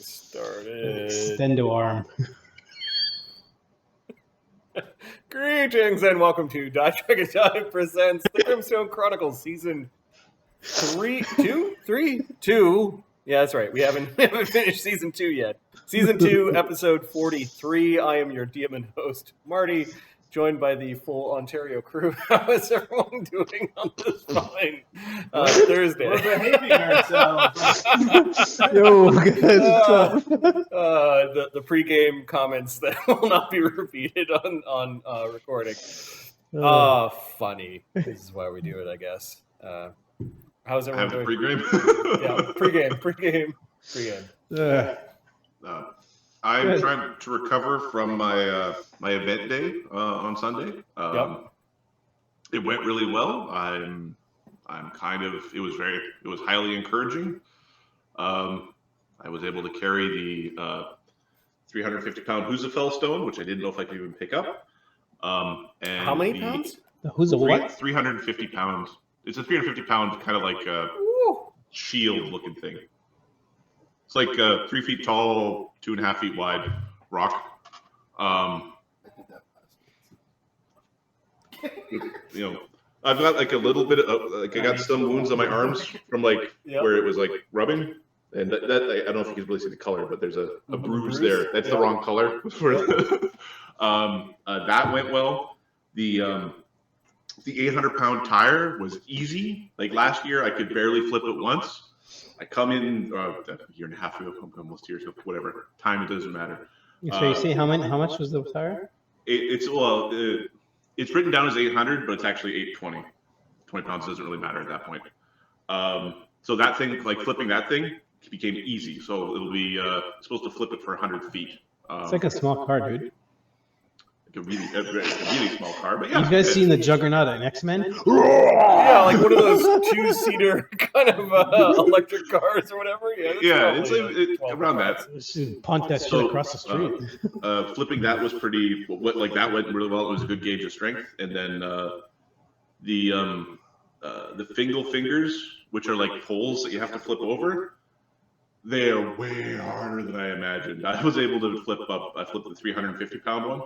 started. Extendo arm. Greetings and welcome to Dragon presents the Grimstone Chronicles Season 2. Yeah, that's right. We haven't finished Season 2 yet. Season 2, Episode 43. I am your DM and host, Marty, joined by the full Ontario crew. How is everyone doing on this fine Thursday? We're behaving ourselves. Yo, guys, the pregame comments that will not be repeated on recording. Funny. This is why we do it, I guess. How's everyone doing? Pregame. Yeah, pregame. I'm trying to recover from my my event day on Sunday. It went really well. I'm kind of. It was highly encouraging. I was able to carry the 350-pound Huzafel stone, which I didn't know if I could even pick up. And how many pounds? Who's a what? 350 pounds. It's a 350-pound kind of like shield-looking thing. It's like 3 feet tall, 2.5 feet wide rock. I've got like a little bit of I got some wounds on my arms from where it was like rubbing, and that I don't know if you can really see the color, but there's a bruise there. That's the wrong color. That went well. The 800-pound tire was easy. Like last year, I could barely flip it once. I come in a year and a half ago, almost 2 years ago, whatever. Time, it doesn't matter. So you see how much was the tire? It's written down as 800, but it's actually 820. 20 pounds doesn't really matter at that point. So that thing, like flipping that thing, became easy. So it'll be supposed to flip it for 100 feet. It's like a small car, dude. Like a really small car. But yeah, you guys seen the Juggernaut in X-Men? Yeah, like one of those 2-seater kind of electric cars or whatever. Yeah, it's around that. Punt that shit across the street. Flipping that was pretty. That went really well. It was a good gauge of strength, and then the fingal fingers, which are like poles that you have to flip over. They are way harder than I imagined. I was able to flip up. I flipped the 350-pound one.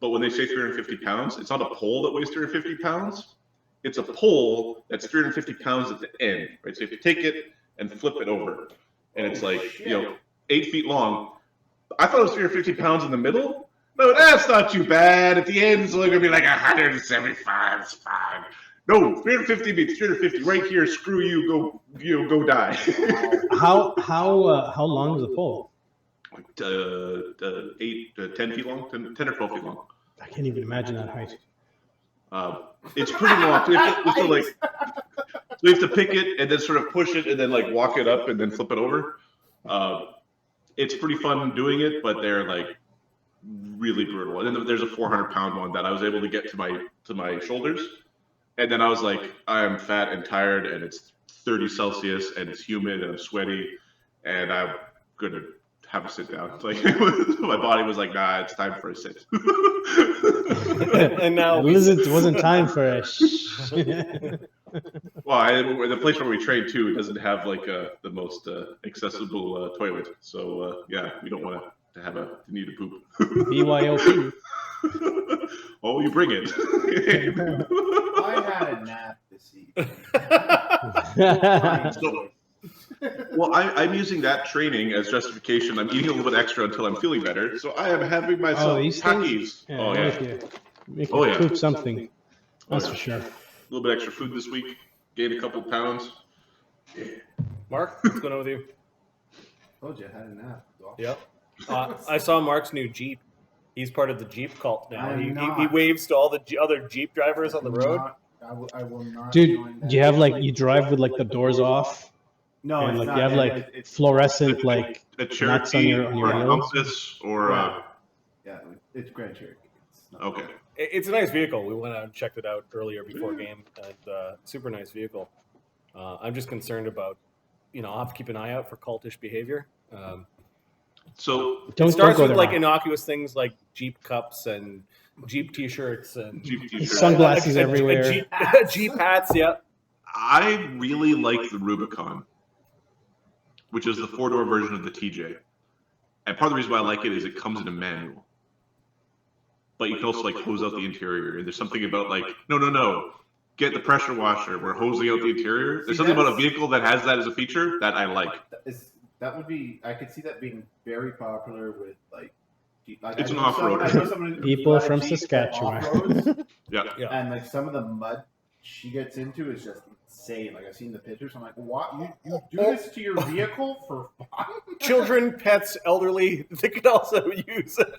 But when they say 350 pounds, it's not a pole that weighs 350 pounds. It's a pole that's 350 pounds at the end, right? So you have to take it and flip it over. And it's 8 feet long. I thought it was 350 pounds in the middle. No, that's not too bad. At the end, it's only going to be like 175. It's fine. No, 350 means 350 right here. Screw you. Go die. How long is the pole? 10 feet long, 10 or 12 feet long. I can't even imagine that height. It's pretty long. So you have to pick it and then sort of push it and then walk it up and then flip it over. It's pretty fun doing it, but they're really brutal. And then there's a 400-pound one that I was able to get to my shoulders, and then I was like, I am fat and tired, and it's 30 Celsius, and it's humid, and I'm sweaty, and I'm gonna have a sit down. My body was like, nah, it's time for a sit. And now it wasn't time for a Well, the place where we train too, it doesn't have the most accessible toilet. So we don't want to have to need to poop. BYOP. Oh, you bring it. I had a nap this evening. Well, I'm using that training as justification. I'm eating a little bit extra until I'm feeling better. So I am having myself Takis. Make you poop something. That's for sure. A little bit extra food this week. Gained a couple pounds. Yeah. Mark, what's going on with you? Told you I had a nap. Yep. I saw Mark's new Jeep. He's part of the Jeep cult now. He waves to all the other Jeep drivers on the road. I will not. Dude, do you have you drive with the doors off? No, and it's you not, have it's fluorescent a nuts on your wheels? Compass or yeah, it's Grand Cherokee. Okay. It's a nice vehicle. We went out and checked it out earlier before game. And super nice vehicle. I'm just concerned about, I'll have to keep an eye out for cultish behavior. So it starts with innocuous things like Jeep cups and Jeep T-shirts and sunglasses everywhere. Jeep hats. Yeah. I really like the Rubicon. which is the 4-door version of the TJ. And part of the reason why I like it is it comes in a manual. But you can also like hose out the interior. And there's something about like, no, get the pressure washer. We're hosing out the interior. There's something about a vehicle that has that as a feature that I like. That would be, I could see that being very popular with like, it's an off-road. People from Saskatchewan. Yeah. And like some of the mud she gets into is just insane. Like I've seen the pictures. I'm like, what? You do this to your vehicle for fun? Children, pets, elderly, they could also use it.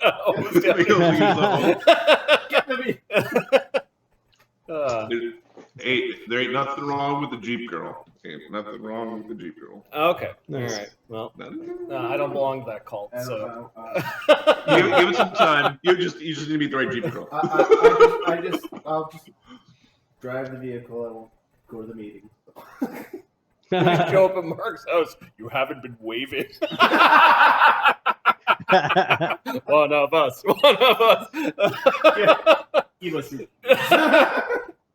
There ain't nothing wrong with the Jeep girl. Nothing wrong with the Jeep girl. Okay. Nice. All right. Well, I don't belong to that cult. So give it some time. You just need to be the right Jeep girl. I'll just drive the vehicle. I won't go to the meeting. Show up at Mark's house. You haven't been waving. One of us. He listened.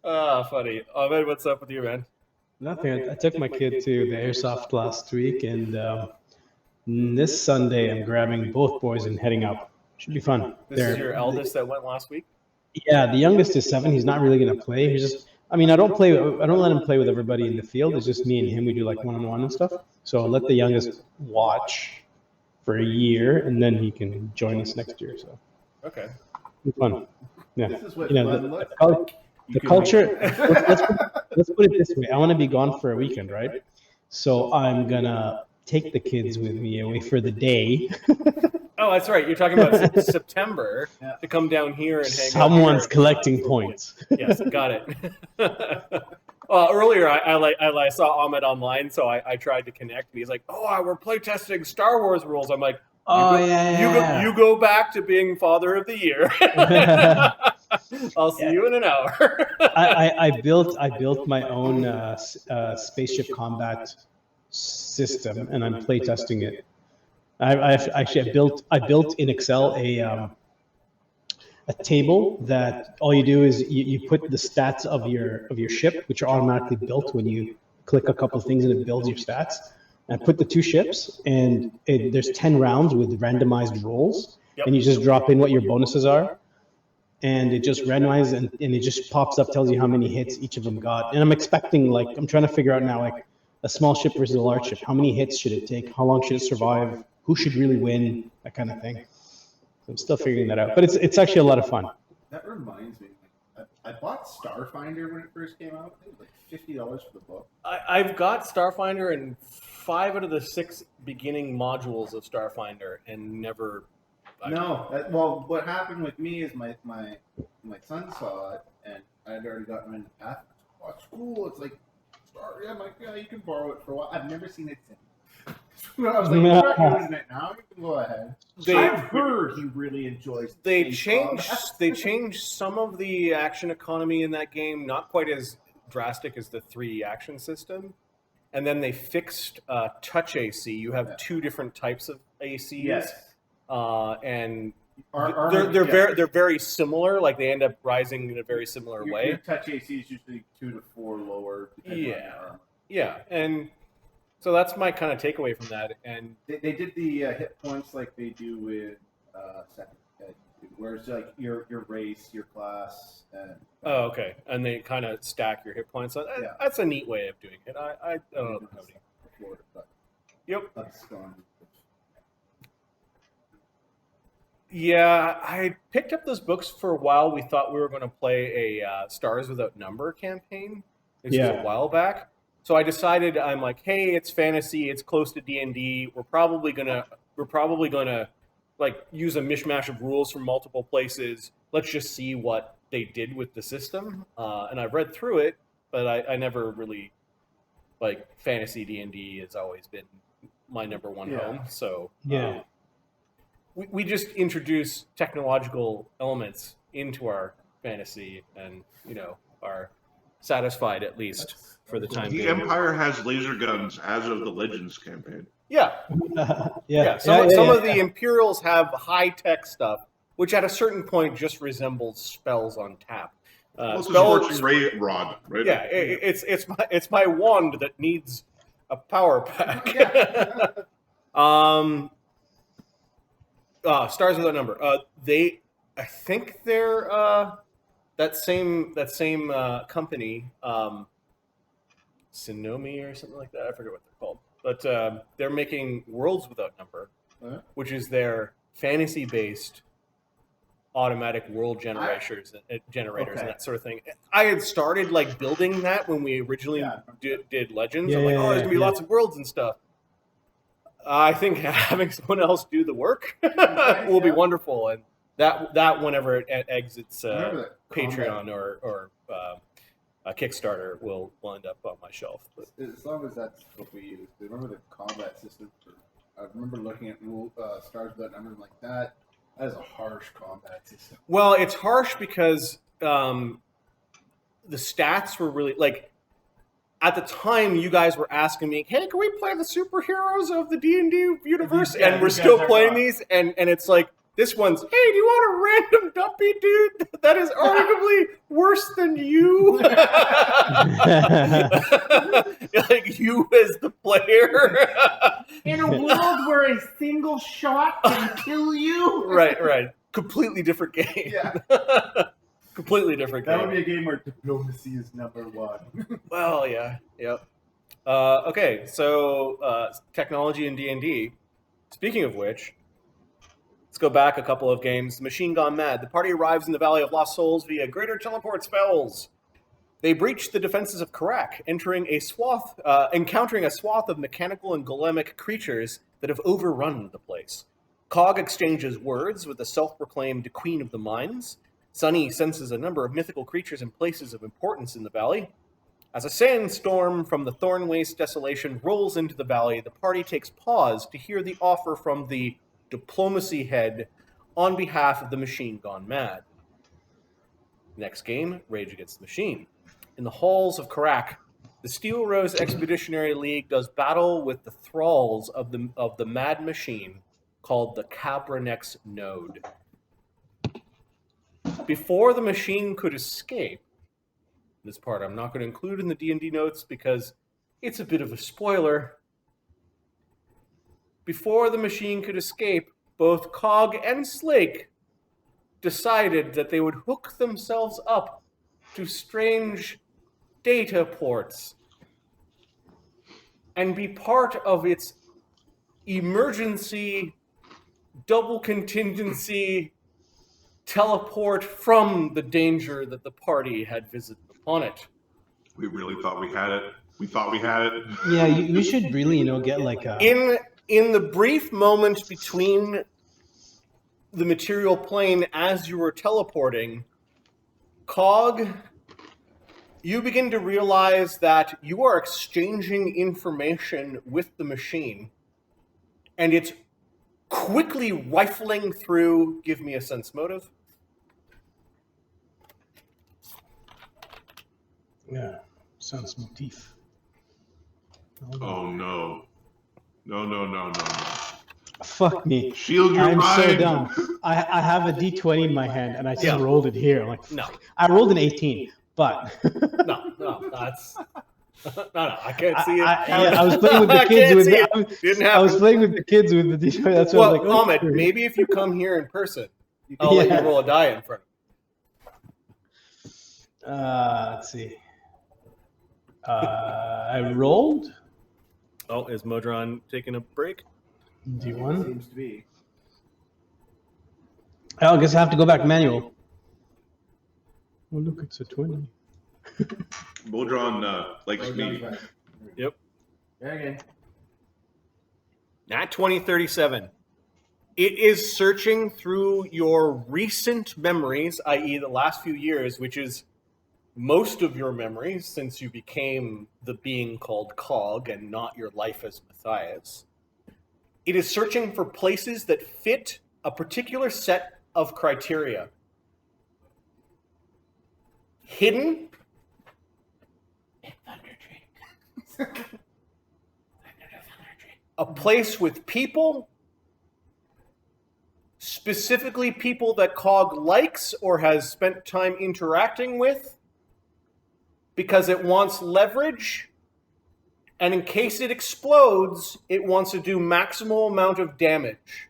Funny. Ahmed, what's up with you, man? Nothing. I took my kid to the airsoft last week, and this Sunday I'm grabbing both boys and heading up. Should be fun. This is your eldest that went last week? Yeah, the youngest is 7. He's not really going to play. He's just, I don't let him play with everybody in the field. It's just me and him. We do like one-on-one and stuff. So I'll let the youngest watch for a year, and then he can join us next year. So okay, it'll be fun. Yeah, this is what the culture. Let's put it this way. I want to be gone for a weekend, right? So I'm gonna take the kids with me away for the day. Oh, that's right. You're talking about September to come down here and hang out. Someone's collecting points. Yes, got it. Earlier I saw Ahmed online, so I tried to connect, and he's like, "Oh, we're playtesting Star Wars rules." I'm like, You go back to being Father of the Year. I'll see you in an hour." I built my own spaceship combat system, and I'm playtesting it. I built in Excel a table that all you do is you put the stats of your ship, which are automatically built when you click a couple of things and it builds your stats. And put the 2 ships, and there's 10 rounds with randomized rolls, and you just drop in what your bonuses are, and it just randomizes, and it just pops up, tells you how many hits each of them got. And I'm expecting, I'm trying to figure out now, a small ship versus a large ship. How many hits should it take? How long should it survive? Who should really win? That kind of thing. So I'm still figuring that out, but it's actually a lot of fun. That reminds me, I bought Starfinder when it first came out. It was like $50 for the book. I've got Starfinder and 5 out of the 6 beginning modules of Starfinder, and never. Well, what happened with me is my son saw it, and I had already gotten him into Path. Watch school. It's like, sorry, I'm like, yeah, you can borrow it for a while. I've never seen it since. I was like, you're not using it now. You can go ahead. I've heard he really enjoys. They changed some of the action economy in that game, not quite as drastic as the 3 action system. And then they fixed touch AC. You have 2 different types of ACs. Yes. And they're very similar. Like they end up rising in a very similar way. Your touch AC is usually 2 to 4 lower. Yeah. And so that's my kind of takeaway from that. And they did the hit points like they do with second. Where it's like your race, your class. Oh, okay. And they kind of stack your hit points. That's a neat way of doing it. I don't know the coding. Yep. That's gone. Yeah, I picked up those books for a while. We thought we were going to play a Stars Without Number campaign. This was a while back. So I decided, I'm like, hey, it's fantasy. It's close to D&D. We're probably gonna like use a mishmash of rules from multiple places. Let's just see what they did with the system. And I've read through it, but I never really, like, fantasy D&D has always been my number one home. So we just introduce technological elements into our fantasy and, are satisfied at least for the time being. The Empire has laser guns as of the Legends campaign. Some of the Imperials have high-tech stuff, which at a certain point just resembles spells on tap. Scorching Ray Rod, right? Yeah, it's my wand that needs a power pack. Stars Without Number. I think they're that same company, Sonomi or something like that. I forget what they're called, but they're making Worlds Without Number, which is their fantasy-based automatic world generators and that sort of thing. I had started like building that when we originally did Legends. I'm like, there's gonna be lots of worlds and stuff. I think having someone else do the work will be wonderful, and that whenever it exits Patreon or a Kickstarter will end up on my shelf. But as long as that's what we use. Remember the combat system? I remember looking at Stars Without Number. I'm like, that is a harsh combat system. Well, it's harsh because the stats were really like. At the time, you guys were asking me, "Hey, can we play the superheroes of the D&D universe?" And we're still playing these, and it's like this one's, "Hey, do you want a random dumpy dude that is arguably worse than you?" Like you as the player in a world where a single shot can kill you. Right. Completely different game. Yeah. Completely different game. That would be a game where diplomacy is number one. Well, yeah. Okay, so technology in D&D. Speaking of which, let's go back a couple of games. Machine Gone Mad. The party arrives in the Valley of Lost Souls via greater teleport spells. They breach the defenses of Karak, encountering a swath of mechanical and golemic creatures that have overrun the place. Cog exchanges words with the self-proclaimed Queen of the Mines. Sunny senses a number of mythical creatures and places of importance in the valley. As a sandstorm from the Thorn Waste desolation rolls into the valley, the party takes pause to hear the offer from the diplomacy head on behalf of the Machine Gone Mad. Next game, Rage Against the Machine. In the halls of Karak, the Steelrose Expeditionary League does battle with the thralls of the Mad Machine called the Kabranex Node. Before the machine could escape, this part I'm not going to include in the D&D notes because it's a bit of a spoiler. Before the machine could escape, both Cog and Slake decided that they would hook themselves up to strange data ports and be part of its emergency double contingency teleport from the danger that the party had visited upon it. We really thought we had it. We thought we had it. Yeah, you should really, get like a... In the brief moment between the material plane as you were teleporting, Cog, you begin to realize that you are exchanging information with the machine, and it's quickly rifling through. Give me a sense motive. Yeah, sense motif. Oh no. No. Fuck me. Shield your I'm mind. so dumb. I have a D20 in my hand, and I just rolled it here. I'm like, no. I rolled an 18, but... no, that's... No, I can't see it. I was playing with the kids I was playing with the kids with the D20. That's what I was like, Ahmed, maybe if you come here in person, I'll let you roll a die in front of me. Let's see. I rolled. Oh, is Modron taking a break? D1? Seems to be. I guess I have to go back manual. Oh, look, it's a 20. Modron likes me. Yep. Okay. Nat 2037. It is searching through your recent memories, i.e. the last few years, which is most of your memories since you became the being called Cog and not your life as Matthias. It is searching for places that fit a particular set of criteria. Hidden. A place with people, specifically people that Cog likes or has spent time interacting with, because it wants leverage, And in case it explodes, it wants to do maximal amount of damage.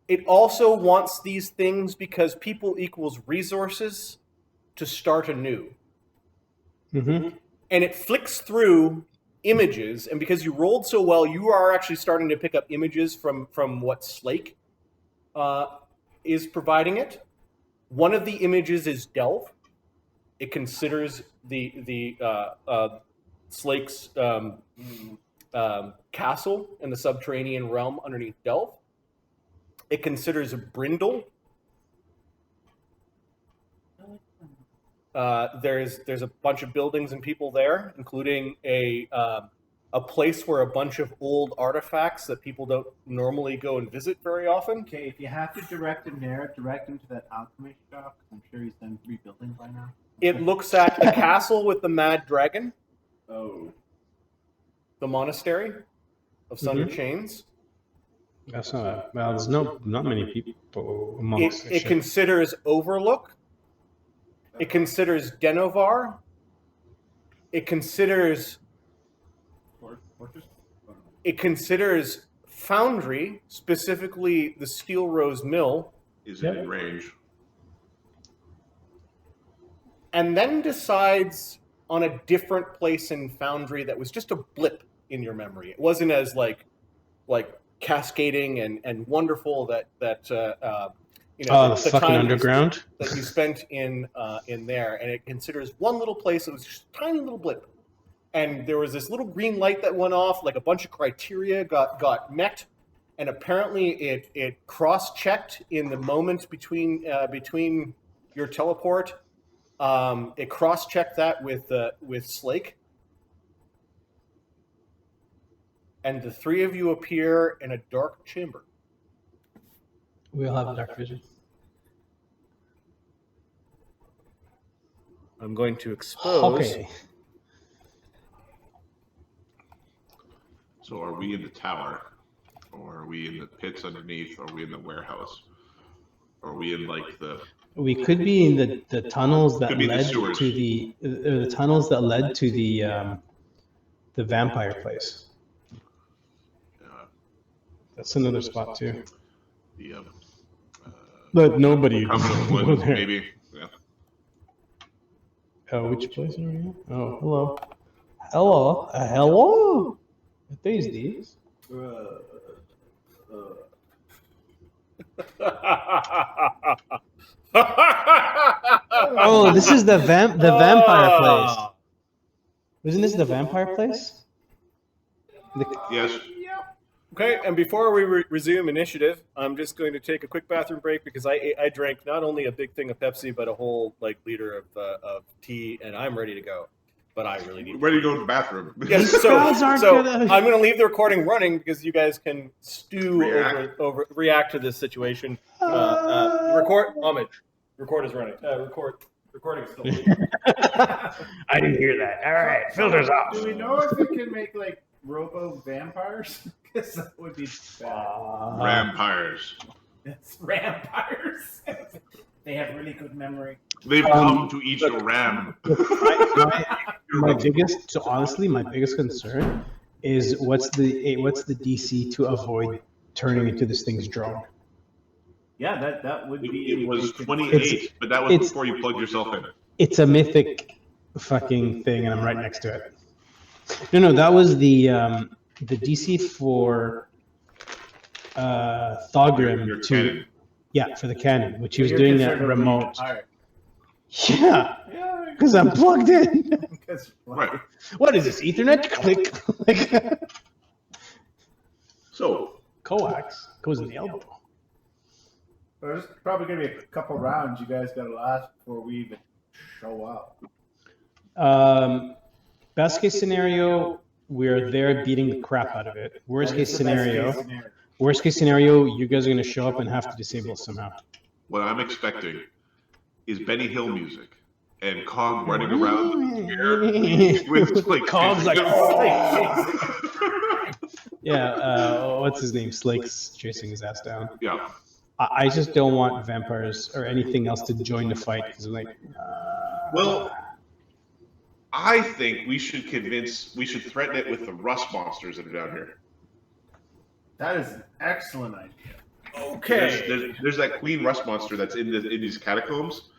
It also wants these things because people equals resources to start anew. Mm-hmm. And it flicks through images, and because you rolled so well, you are actually starting to pick up images from what Slake is providing it. One of the images is Delve. It considers the Slake's castle in the subterranean realm underneath Delve. It considers Brindle. There's a bunch of buildings and people there, including a place where a bunch of old artifacts that people don't normally go and visit very often. Okay, if you have to direct him there, direct him to that alchemy shop. I'm sure he's done rebuilding by now. It looks at the castle with the mad dragon, Oh. the monastery of Sunder Chains. That's not well. There's not many people amongst It considers Overlook. It considers Denovar. It considers. Fortress? It considers Foundry, specifically the Steelrose Mill, Is it in range? and then decides on a different place in Foundry that was just a blip in your memory. It wasn't as like cascading and wonderful that you know, the the fucking time underground. that you spent in there, and it considers one little place that was just a tiny little blip. And there was this little green light that went off, like a bunch of criteria got met, and apparently it cross-checked in the moment between your teleport. It cross-checked that with Slake, and the three of you appear in a dark chamber. We all have dark vision. I'm going to expose. Okay. So are we in the tower? Or are we in the pits underneath? Or are we in the warehouse? Or are we in like the... We could be in the tunnels that Could be the led sewers. to the tunnels that led to the vampire place. That's another spot too. The But nobody Covenant would go Woods, there. maybe. Yeah. Oh, which place are we in? Oh, hello. Hello. Hello. What days these? Oh, this is the vampire place. Wasn't this the vampire place? Yes. Okay, and before we resume initiative, I'm just going to take a quick bathroom break because I drank not only a big thing of Pepsi but a whole liter of tea, and I'm ready to go. But I really need. Ready to go to the bathroom. Yes, These crowds aren't so gonna- I'm going to leave the recording running because you guys can stew react to this situation. Record homage. Record is running. Recording is still running. I didn't hear that. All right, filters off. Do we know if we can make like robo vampires? Because that would be bad. Vampires. It's vampires. They have really good memory. They've come to eat your ram. My biggest, so honestly, my biggest concern is what's the DC to avoid turning into this thing's drone? Yeah, that would be. It was 28, but that was before you plugged yourself in. It's a mythic fucking thing, and I'm right next to it. No, that was the DC for Thogrim Your to cannon. yeah for the cannon, which he was You're doing that concerned with being remote. tired. Yeah, because I'm plugged in. Because Right. What is this Ethernet? Click. Like So, coax goes in the elbow. there's probably gonna be a couple rounds you guys gotta last before we even show up. Best case scenario, we're there beating the crap out of it. Worst That case is the best scenario, case scenario. worst case scenario, you guys are gonna show up and have to disable it somehow. what I'm expecting is Benny Hill music and Cog running around the air with like Cog's like, yeah. What's his name? Slake's chasing his ass down. Yeah. I just don't want vampires or anything else to join the fight because like. Well, I think we should threaten it with the rust monsters that are down here. That is an excellent idea. Okay. There's that queen rust monster that's in these catacombs.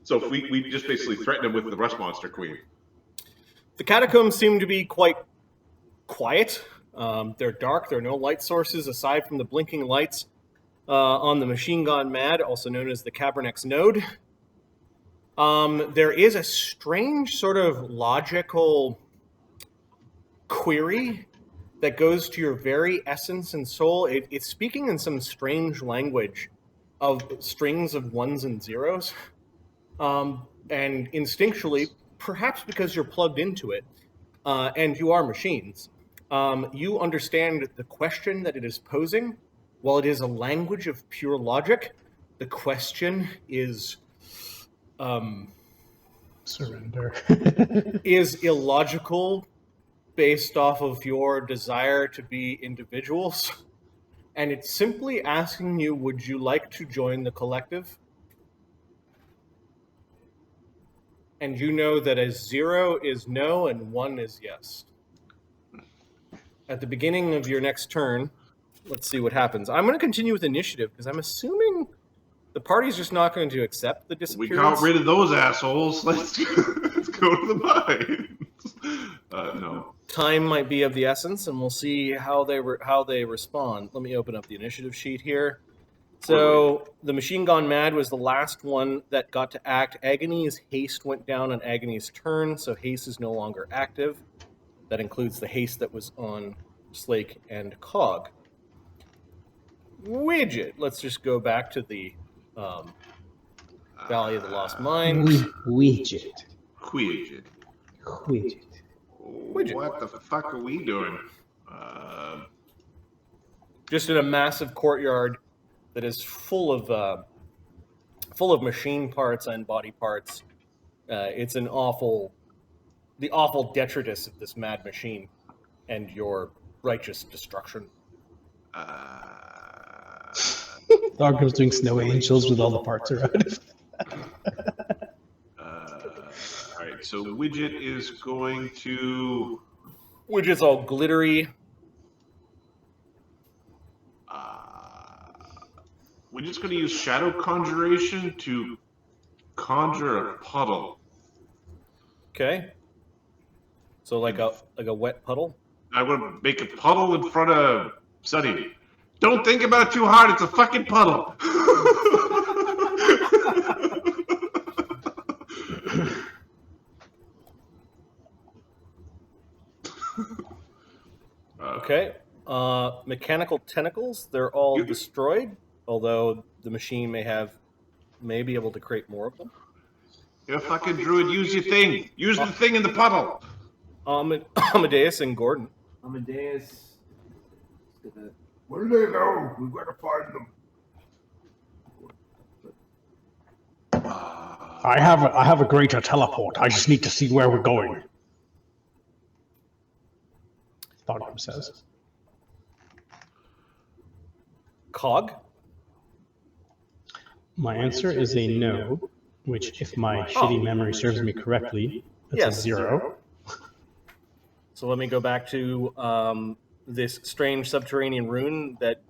So if we just basically threaten them with the rust monster queen. The catacombs seem to be quite quiet. They're dark. There are no light sources aside from the blinking lights on the machine gone mad, also known as the Kabranex Node. There is a strange sort of logical query that goes to your very essence and soul. It's speaking in some strange language of strings of ones and zeros. And instinctually, perhaps because you're plugged into it, and you are machines, you understand the question that it is posing. While it is a language of pure logic, the question is... Surrender. is illogical based off of your desire to be individuals. And it's simply asking you, would you like to join the collective? And you know that a 0 is no and 1 is yes. At the beginning of your next turn, let's see what happens. I'm going to continue with initiative because I'm assuming the party's just not going to accept the disappearance. We got rid of those assholes. Let's go to the mines. No. Time might be of the essence, and we'll see how they respond. Let me open up the initiative sheet here. So the machine gone mad was the last one that got to act. Agony's haste went down on Agony's turn, so haste is no longer active. That includes the haste that was on Slake and Cog. Widget. Let's just go back to the Valley of the Lost Mines. Widget. Widget. Widget. What the fuck are we doing? Just in a massive courtyard that is full of machine parts and body parts. It's the awful detritus of this mad machine and your righteous destruction. Doggo's doing snow angels with all the parts around. All right, so Widget is going to... Widget's all glittery. Widget's going to use Shadow Conjuration to conjure a puddle. Okay. So like a wet puddle? I want to make a puddle in front of Sunny. Don't think about it too hard. It's a fucking puddle. Okay. Mechanical tentacles, they're all destroyed, although the machine may be able to create more of them. You're a fucking druid. Use your thing. Use the thing in the puddle. Amadeus and Gordon. Amadeus. Where do they go? We've got to find them. I have a greater teleport. I just need to see where we're going. Doggo says. Cog? My answer is a no, which, if my shitty memory serves me correctly, that's a 0. So let me go back to this strange subterranean ruin that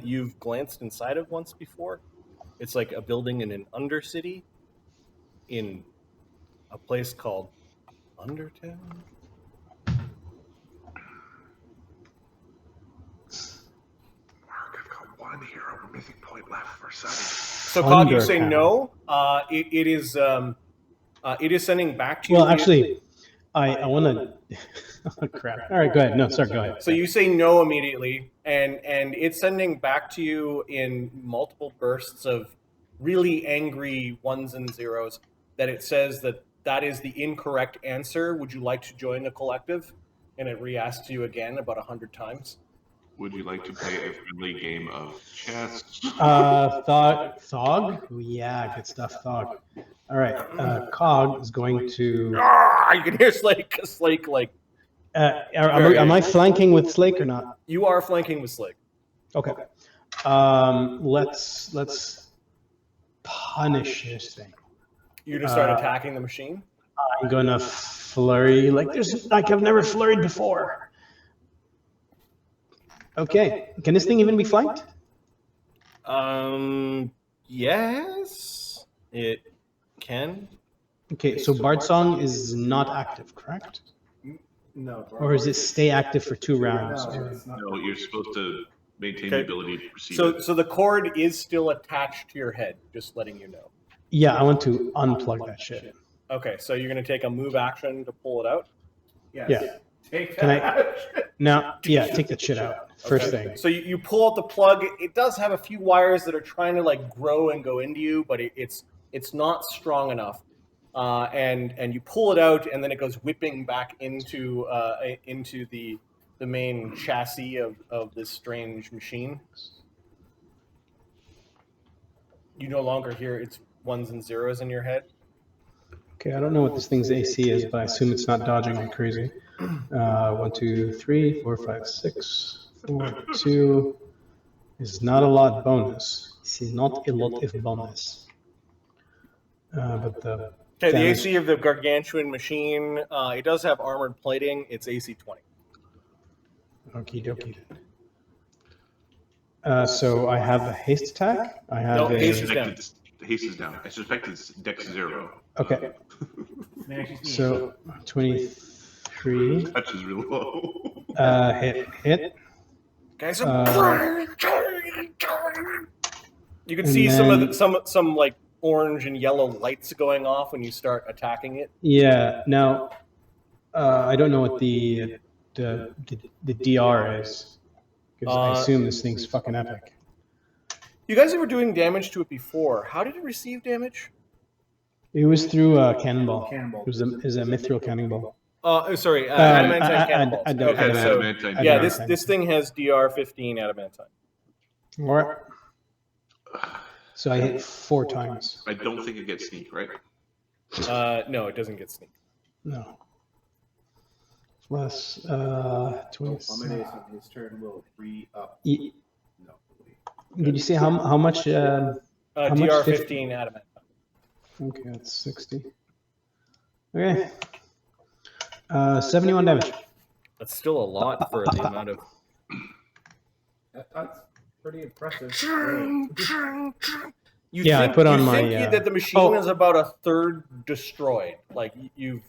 you've glanced inside of once before. It's like a building in an undercity in a place called Undertown. Mark, I've got one hero missing point left for Sunny. So Cog, you say no. It is sending back to you. Well, actually, I want to... Oh, crap. All right, go ahead. No, sorry, go ahead. So you say no immediately, and it's sending back to you in multiple bursts of really angry ones and zeros that it says that is the incorrect answer. Would you like to join the collective? And it re-asks you again about 100 times. Would you like to play a friendly game of chess? Thog? Yeah, good stuff, Thog. All right, Cog is going to... You can hear Slake like... am I flanking with Slake or not? You are flanking with Slake. Okay. Let's punish this thing. You're going to start attacking the machine? I'm gonna flurry like I've never flurried before. Okay, can this thing even be flanked? Yes, it can. Okay, so Bard Song is not active, correct? No. Or is it stay active for 2 rounds? No, it's not. No, you're supposed to maintain the Okay. ability to perceive So it. so the cord is still attached to your head. Just letting you know. Yeah, I want to unplug that shit. Okay, so you're gonna take a move action to pull it out. Yes. Yeah. Take Can I- that. Now, yeah, take that shit out. First Okay. thing. So you pull out the plug. It does have a few wires that are trying to like grow and go into you, but it's not strong enough. And you pull it out, and then it goes whipping back into the main chassis of this strange machine. You no longer hear its ones and zeros in your head. Okay, I don't know what this thing's AC is, but I assume it's not dodging like crazy. 1, 2, 3, 4, 5, 6, 4, 2 is not a lot bonus. It's not a lot of bonus. But the Okay, the damage- AC of the gargantuan machine, it does have armored plating. It's AC 20. Okie dokie. So I have a haste attack. I have No, a haste is down. Haste is down. I suspect it's Dex 0. okay. So 23 Touch is real low. hit. Guys, you can And see then- some like orange and yellow lights going off when you start attacking it. Yeah. Now I don't know what the DR is because I assume this thing's fucking epic. You guys were doing damage to it before. How did it receive damage? It was through a cannonball. Cannonball. It was a mithril cannonball. Sorry, adamantine cannonballs. adamantine. Okay, so Adamantine. yeah, Adamantine. this thing has DR 15 adamantine. All right. So I hit 4 times. I don't think it gets sneak, right? No, it doesn't get sneak. No. Plus 20. Eliminate on his turn will re-up. No. Did you see how much? How much? DR 50? 15 adamantine. Okay, that's 60. Okay. 71 damage. That's still a lot for the amount of. That's pretty impressive. You Yeah, I think, put on you my, think that the machine oh. is about a third destroyed. Like you've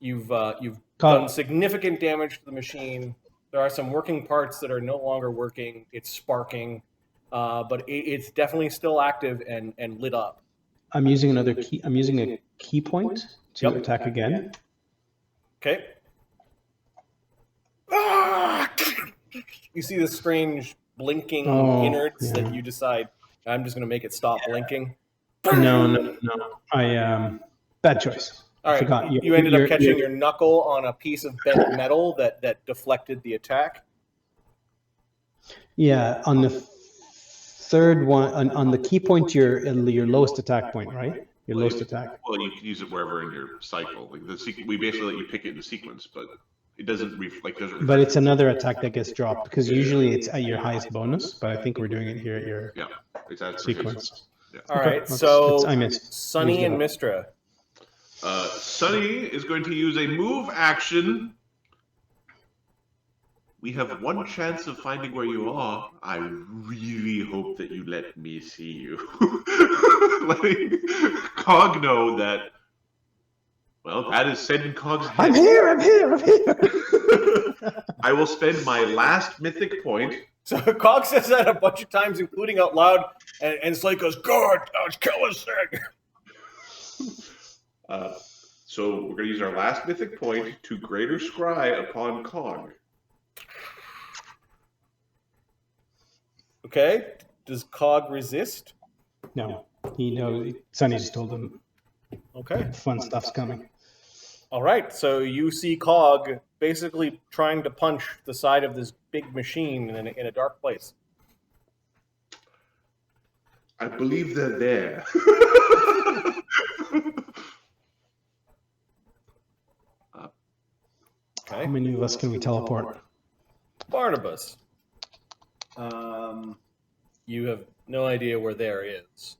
done Cog. significant damage to the machine. There are some working parts that are no longer working. It's sparking, but it's definitely still active and lit up. I'm using another key. I'm using a key point to Yep. attack again. Okay. You see the strange blinking Oh, innards yeah. that you decide, I'm just going to make it stop blinking. No. I bad choice. All I right, forgot. you ended up catching your knuckle on a piece of bent metal that deflected the attack. Yeah, on the third one, on the key point, your lowest attack point, right? Your lowest attack. Well, you can use it wherever in your cycle. Like we basically let you pick it in the sequence, but it doesn't doesn't. But it's another attack that gets dropped because usually it's at your highest bonus. But I think we're doing it here at your Yeah, exactly. sequence. All Okay, right, that's- so I missed. Sunny Used it and up. Mistra. Sunny is going to use a move action. We have one chance of finding where you are. I really hope that you let me see you. Letting Cog know that, well, that is sending Cog's head. I'm here. I will spend my last mythic point. So Cog says that a bunch of times, including out loud, and Slake goes, God, let's kill this thing. So we're going to use our last mythic point to greater scry upon Cog. Okay, does Cog resist? No, he knows. Sonny just told him Okay. fun stuff's coming. All right, so you see Cog basically trying to punch the side of this big machine in a dark place. I believe they're there. How Okay. many of us can we teleport? Barnabas, you have no idea where there is.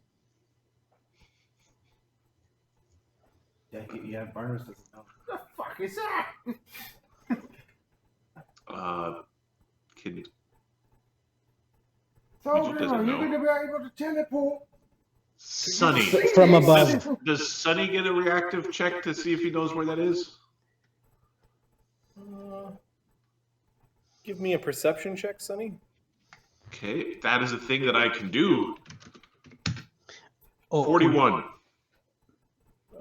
Yeah, Barnabas doesn't know. What the fuck is that? Can Togrim, doesn't are you know. going to be able to teleport? Sunny. From above. Does Sunny get a reactive check to see if he knows where that is? Give me a perception check, Sonny. Okay, that is a thing that I can do. Oh, 41.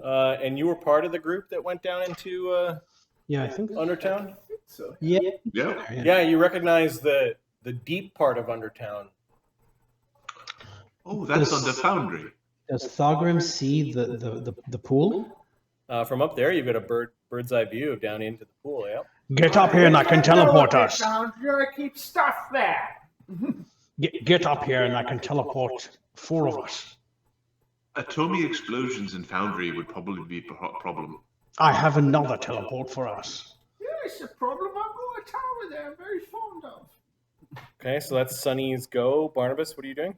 And you were part of the group that went down into Yeah, I think. Undertown? So Yeah. Yeah. Yeah, you recognize the deep part of Undertown. Oh, that's on the foundry. Does Thogrim see the pool? From up there, you've got a bird's eye view of down into the pool, yeah? Get up here and I can teleport us. You're going to keep stuff there. Get up here and I can teleport 4 of us. Atomic explosions in foundry would probably be a problem. I have another teleport for us. Yeah, it's a problem. I've got a tower there I'm very fond of. Okay, so that's Sonny's go. Barnabas, what are you doing?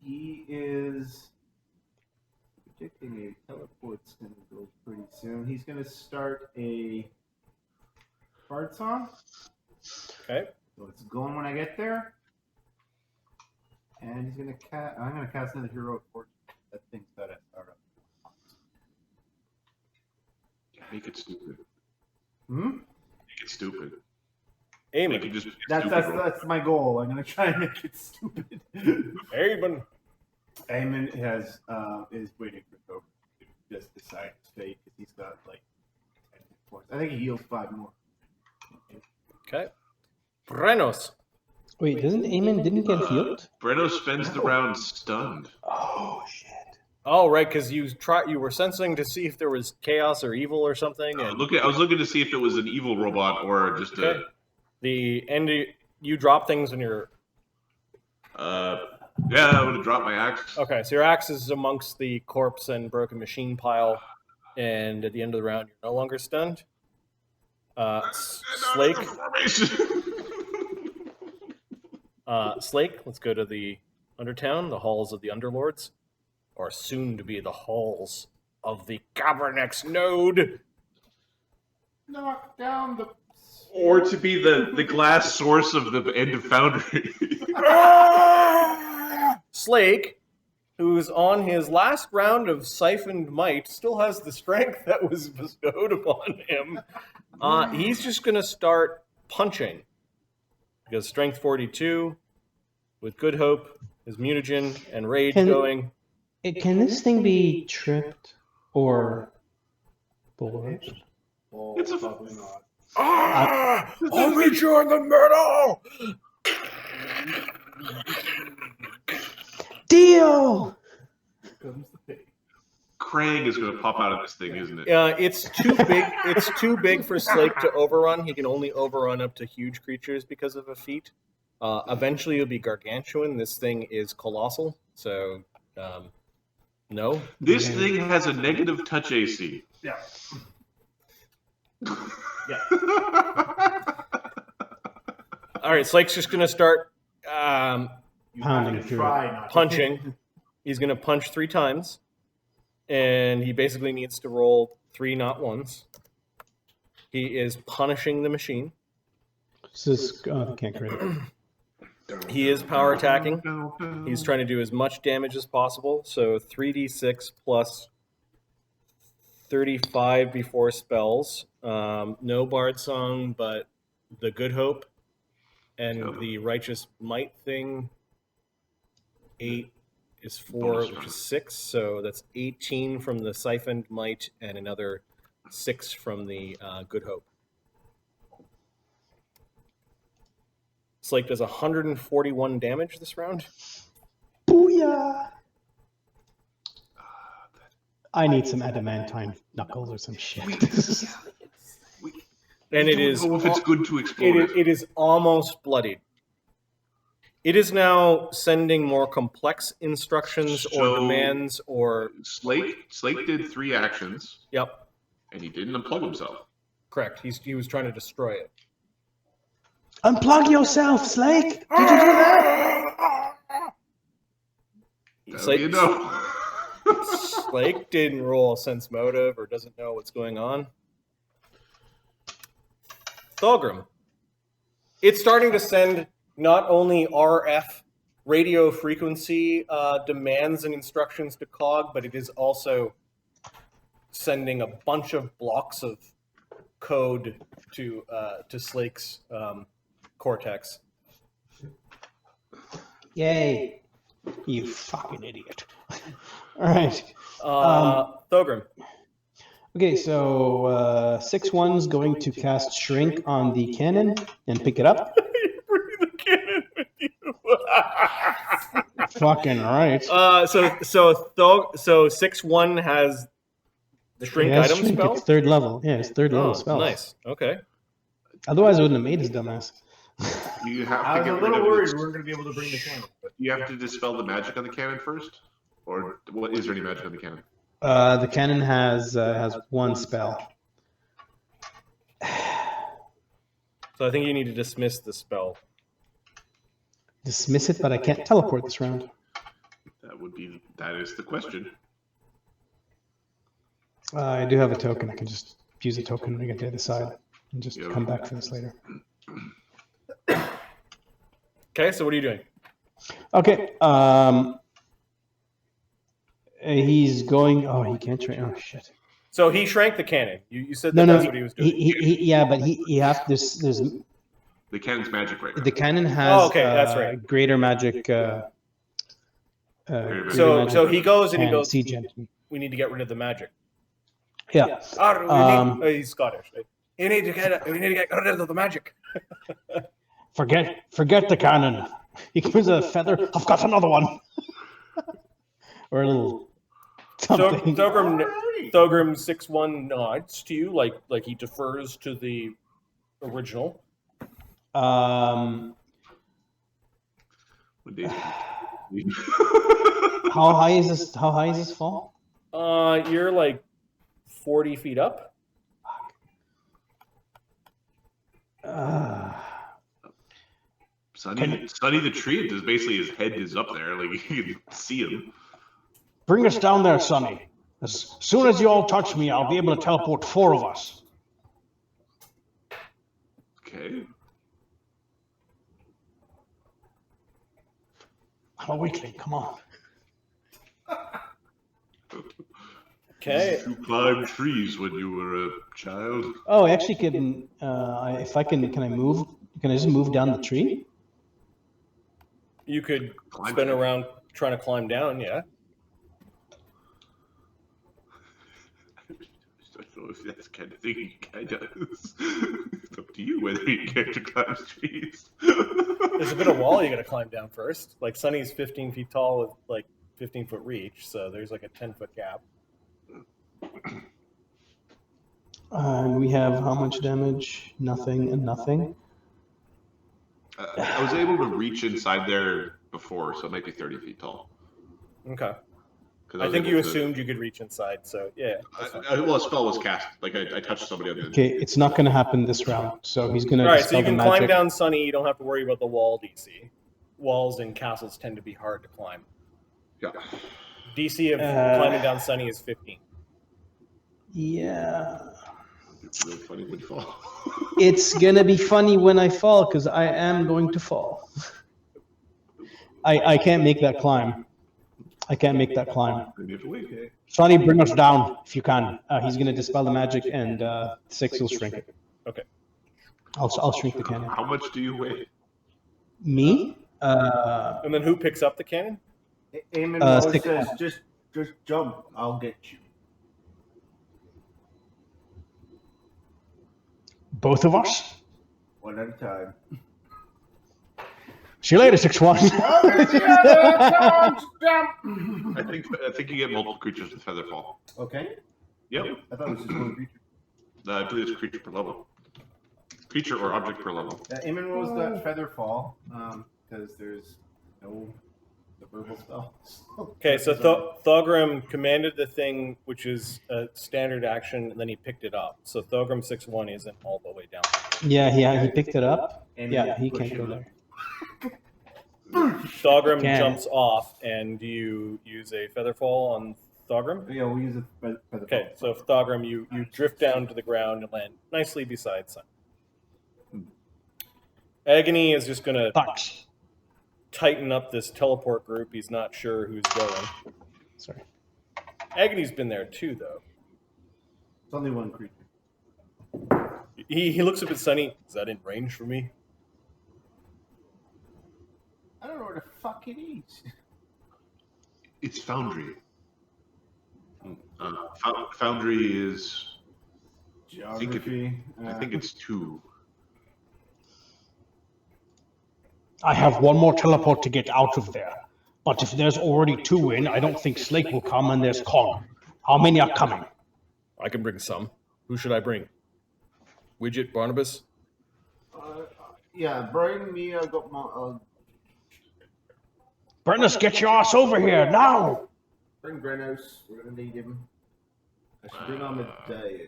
He is predicting a teleport's going to go pretty soon. He's going to start a bard song. Okay. So it's going when I get there. And he's going to cast. I'm going to cast another heroic fortune. That thing's got to start up. Make it stupid. Hmm? Make it stupid. Eamon. Make it just That's my goal. I'm going to try and make it stupid. Eamon. Eamon is waiting for Cobra to just decide his fate because he's got like 10 points. I think he heals 5 more. Okay. Brenos. Wait, didn't get healed? Breno spends the round stunned. Oh shit. Oh, right, because you were sensing to see if there was chaos or evil or something. And I was looking to see if it was an evil robot or just okay. You drop things in your. Yeah, I would have dropped my axe. Okay, so your axe is amongst the corpse and broken machine pile, and at the end of the round, you're no longer stunned. Slake. Slake, let's go to the Undertown, the halls of the Underlords, or soon to be the halls of the Kabranex Node. Knock down the. Or to be the glass source of the end of Foundry. Slake, who's on his last round of siphoned might, still has the strength that was bestowed upon him. He's just going to start punching. Because strength 42, with Good Hope, his mutagen, and rage going. Can this thing be tripped or bulwarked? Oh, It's a- probably not. I'll meet you in the middle! Deal! Here comes the pig. Krang is going to pop out of this thing, isn't it? It's too big. It's too big for Slake to overrun. He can only overrun up to huge creatures because of a feat. Eventually, it'll be gargantuan. This thing is colossal, so no. This thing has a negative touch AC. Yeah. All right, Slake's just gonna start You have Pounding to through try not to punching. He's gonna punch 3 times, and he basically needs to roll 3 not ones. He is punishing the machine. This is can't crit it. He is power attacking. He's trying to do as much damage as possible. So 3d6 plus 35 before spells. No Bard Song, but the Good Hope and the Righteous Might thing. 8 is 4, which is 6. So that's 18 from the Siphoned Might and another 6 from the Good Hope. Slake does 141 damage this round. Booyah! I need some adamantine knuckles or some shit. And it is know if it's good to explode. it is almost bloodied. It is now sending more complex instructions or So- demands or Slake did 3 actions, yep, and he didn't unplug himself. correct. He was trying to destroy it. Unplug yourself, Slake! Did you do that? That'll be a no. Slake didn't roll a sense motive or doesn't know what's going on. Thulgrim. It's starting to send not only RF radio frequency demands and instructions to Cog, but it is also sending a bunch of blocks of code to Slake's cortex. Yay! You fucking idiot. All right. Thulgrim. Okay, so 6-1's going to cast Shrink on the cannon and pick it up. Bring the cannon with you. Fucking right. So 6-1 has the shrink Yeah, item Shrink, spell. it's third level. Yeah, it's third level Oh, spell. nice. Okay. Otherwise, I wouldn't have made his dumbass. You have I to was get a rid little of worried this. we weren't going to be able to bring the cannon. But You have to dispel the magic on the cannon first, or what? Is there any magic on the cannon? The cannon has one spell. So I think you need to dismiss the spell. Dismiss it, but I can't teleport this round. That is the question. I do have a token. I can just use a token to get to the other side and just Yeah. come back for this later. Okay, so what are you doing? Okay. He's going. Oh, he can't train. Oh shit. So he shrank the cannon. You said No, that no. that's what he was doing. Yeah, but he has there's The cannon's magic right now. the cannon has. Oh, okay, that's right. Greater magic. So magic he goes and he and goes, siege engine. we need to get rid of the magic. Yeah. He's Scottish. Right? We need to get rid of the magic. Forget the cannon. He gives a feather. I've got another one. Or a little something. Thulgrim 6-1 nods to you like he defers to the original. What day is it? How high is this? How high is this fall? You're like 40 feet up. Sunny the tree. Just basically his head is up there, like you can see him. Bring us down there, Sonny. As soon as you all touch me, I'll be able to teleport 4 of us. Okay. I'm a weakling. Come on. Okay. You climbed trees when you were a child. Oh, I actually can. If I can I move? Can I just move down the tree? You could spin around trying to climb down, yeah. I don't know if that's the kind of thing you kind of. It's up to you whether you care to climb trees. There's a bit of wall you got to climb down first. Like Sunny's 15 feet tall with like 15-foot reach, so there's like a 10-foot gap. And we have how much damage? Nothing and nothing. I was able to reach inside there before, so it might be 30 feet tall. Okay. 'Cause I was think able you to- assumed you could reach inside, so yeah. That's fine. Well, a spell was cast. Like I touched somebody on the other. Okay, it's not going to happen this round. So he's going to All right, so dispel you the can climb magic. down Sunny. You don't have to worry about the wall DC. Walls in castles tend to be hard to climb. Yeah. DC of climbing down Sunny is 15. Yeah. It's really funny when you fall. It's going to be funny when I fall because I am going to fall. I can't make that climb. I can't make that climb. Maybe you have to wait. Sonny, bring us down if you can. He's going to dispel the magic and 6 will shrink it. Okay. I'll shrink the cannon. How much do you weigh? Me? And then who picks up the cannon? Eamon always stick- says, just jump, I'll get you. Both of us? One at a time. See you later, 6-1. I think you get multiple creatures with feather fall. Okay. Yep. I thought it was just one creature. I believe it's creature per level. Creature or object per level. Eamon rolls that feather fall, because there's no the verbal spell. Okay, so Thulgrim commanded the thing, which is a standard action, and then he picked it up. So Thulgrim 6-1 isn't all the way down. Yeah, he picked it up. And Yeah, he push can't go him there. Thulgrim Can. jumps off, and you use a feather fall on Thogrim? Yeah, we use it for the Okay, so Thogrim, you drift down to the ground and land nicely beside Sun. Agony is just going to Thanks. tighten up this teleport group. He's not sure who's going. Sorry. Agony's been there too, though. It's only one creature. He looks up at Sunny. Is that in range for me? I don't know where the fuck it is. It's Foundry. Foundry is. Geography. I think it's 2. I have one more teleport to get out of there. But if there's already 2 in, I don't think Slake will come, and there's Cog. How many are coming? I can bring some. Who should I bring? Widget, Barnabas? Yeah, bring me. I got my. Brennis, get your ass over here, now! Bring Brenos. We're gonna need him. I should bring on the day.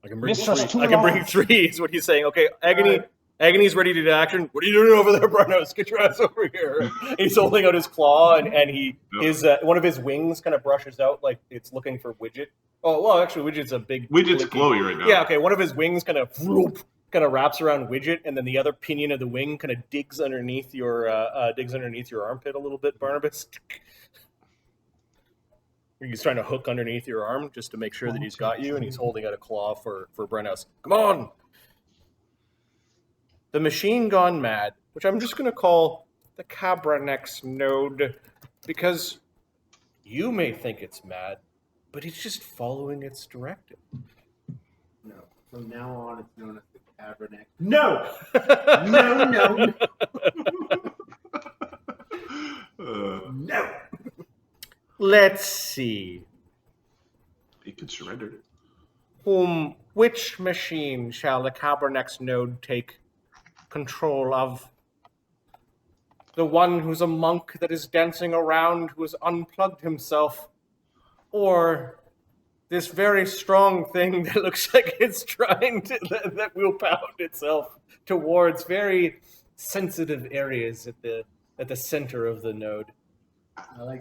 I can bring This was 3. too I can bring long. 3 is what he's saying. Okay, Agony's ready to do action. What are you doing over there, Barnos? Get your ass over here. He's holding out his claw, and his one of his wings kind of brushes out like it's looking for Widget. Oh, well, actually, Widget's a big... Widget's glowy right now. Yeah, okay, one of his wings kind of wraps around Widget, and then the other pinion of the wing kind of digs underneath your armpit a little bit, Barnabas. He's trying to hook underneath your arm just to make sure that he's got you, and he's holding out a claw for Brennos. Come on! The machine gone mad, which I'm just going to call the Kabranex Node, because you may think it's mad, but it's just following its directive. No. From now on, it's known as the Kabranex. No! No! Let's see. It can surrender. Which machine shall the Kabranex Node take control of? The one who's a monk that is dancing around, who has unplugged himself? Or this very strong thing that looks like it's trying to, that will pound itself towards very sensitive areas at the center of the node?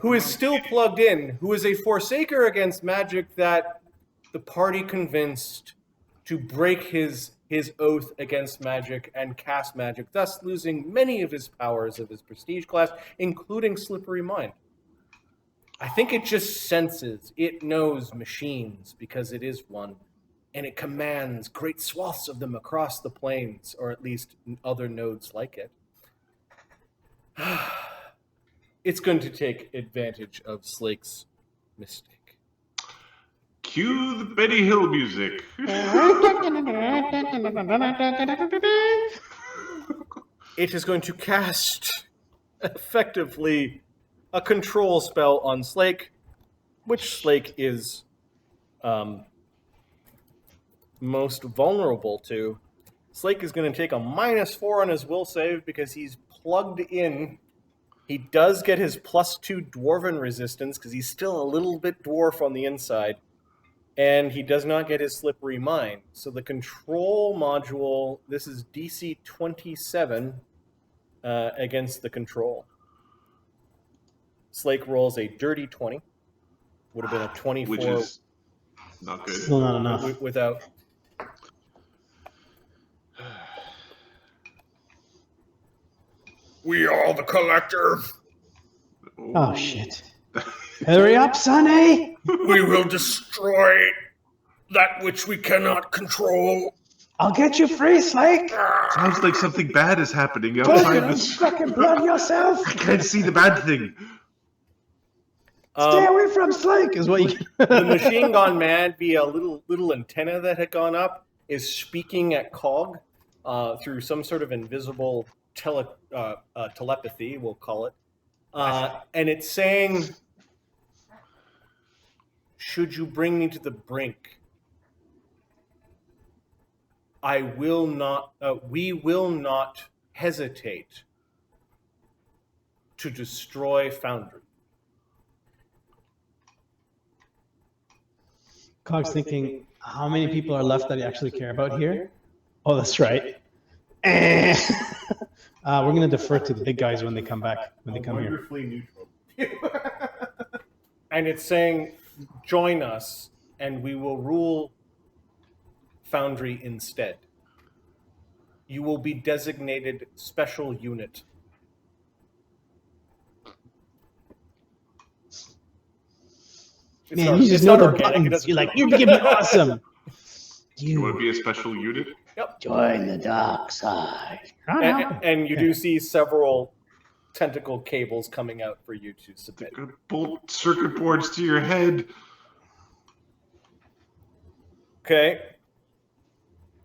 Who is still plugged in, who is a forsaker against magic that the party convinced to break his oath against magic and cast magic, thus losing many of his powers of his prestige class, including Slippery Mind. I think it just senses, it knows machines because it is one, and it commands great swaths of them across the plains, or at least other nodes like it. It's going to take advantage of Slake's mistake. Cue the Benny Hill music. It is going to cast, effectively, a control spell on Slake, which Slake is most vulnerable to. Slake is going to take a -4 on his will save because he's plugged in. He does get his +2 dwarven resistance because he's still a little bit dwarf on the inside. And he does not get his Slippery Mind. So the control module, this is DC 27 against the control. Slake rolls a dirty 20. Would have been a 24. Which is not good. Still not enough. Without. We are the collector. Oh, shit. Hurry up, Sonny! We will destroy that which we cannot control. I'll get you free, Slake! Sounds like something bad is happening Don't outside this. fucking blood yourself! I can't see the bad thing. Stay away from Slake, is what you... The machine gone mad via a little antenna that had gone up is speaking at Cog through some sort of invisible telepathy, we'll call it. And it's saying, should you bring me to the brink, we will not hesitate to destroy Foundry. Cog's thinking, how many people are left that you actually care about here? Oh, that's right. We're going to defer to the big guys when they come back, when they come here. Wonderfully neutral. And it's saying, join us, and we will rule Foundry instead. You will be designated special unit. Man, you just know the buttons. You're like, you're gonna be awesome. You want to be a special unit? Yep. Join the dark side. And you do see several tentacle cables coming out for you to submit. They're gonna bolt circuit boards to your head. Okay.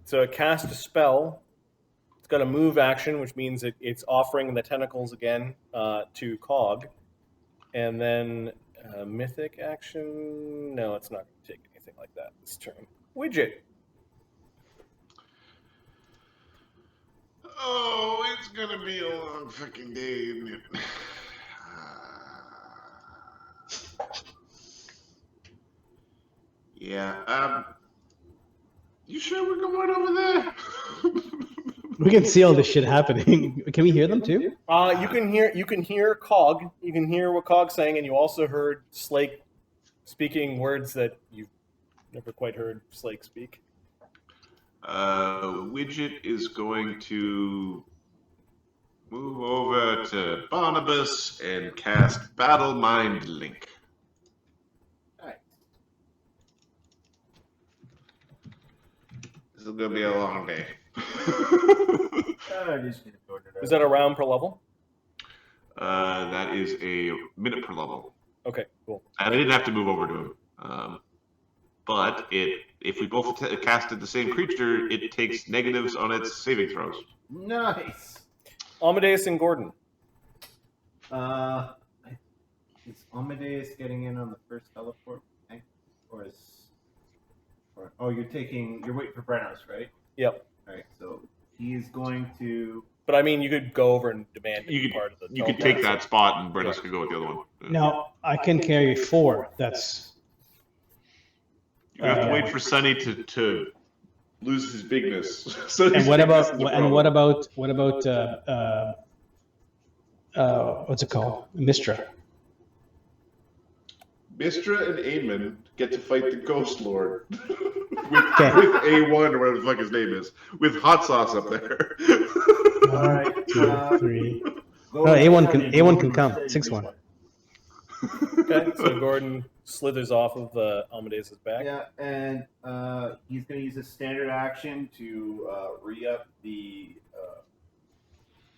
So cast a spell. It's got a move action, which means it's offering the tentacles again to Cog. And then mythic action. No, it's not going to take anything like that this turn. Widget. Oh, it's gonna be a long fucking day, isn't it? Yeah. You sure we're going over there? We can see all this shit happening. Can we hear them too? You can hear Cog. You can hear what Cog's saying, and you also heard Slake speaking words that you've never quite heard Slake speak. Widget is going to move over to Barnabas and cast Battle Mind Link. Alright. This is going to be a long day. Is that a round per level? That is a minute per level. Okay, cool. And I didn't have to move over to him. But if we both casted the same creature, it takes negatives on its saving throws. Nice. Amadeus and Gordon. Is Amadeus getting in on the first teleport? Or you're waiting for Brenos, right? Yep. Alright, so he's going to... But I mean, you could go over and demand You part of the. You could take that spot, and Brenos could go with the other one. No, I can carry 4. That's... You have to wait for Sonny to lose his bigness. So And what about what's it called? Mistra. Mistra and Eamon get to fight the Ghost Lord with A1 or whatever the fuck his name is, with hot sauce up there. Alright. 2, 3. No, A1 can come. 6-1. Okay, so Gordon slithers off of Amadeus's back. Yeah, and he's going to use a standard action to re-up the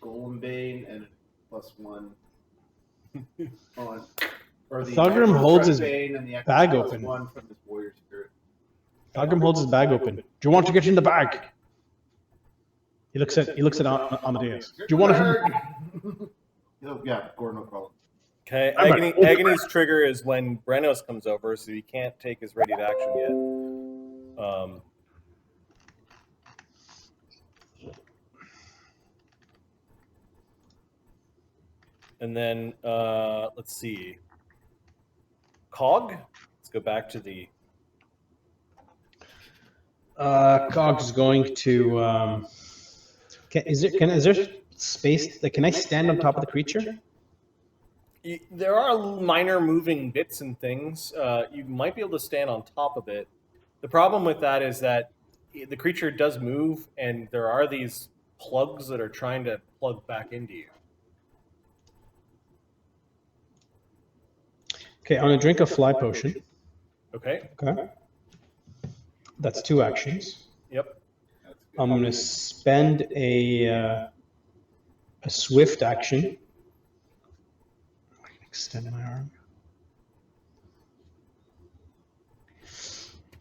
Golem Bane and +1 on... Or the Thugrim holds his Bane and the bag +1 open. from his Warrior Spirit. Thugrim holds his bag open. Do you want to get in the bag? He looks at Amadeus. Do you want to? Yeah, Gordon, no problem. Okay, Agony's trigger is when Brenos comes over, so he can't take his ready to action yet. And then, let's see. Cog? Let's go back to the... Cog's going to... Is there space? Like, can I stand on top of the creature? There are minor moving bits and things. You might be able to stand on top of it. The problem with that is that the creature does move, and there are these plugs that are trying to plug back into you. Okay, I'm going to drink a fly potion. Okay. Okay. That's 2 actions. Yep. I'm going to spend a swift action. Extend my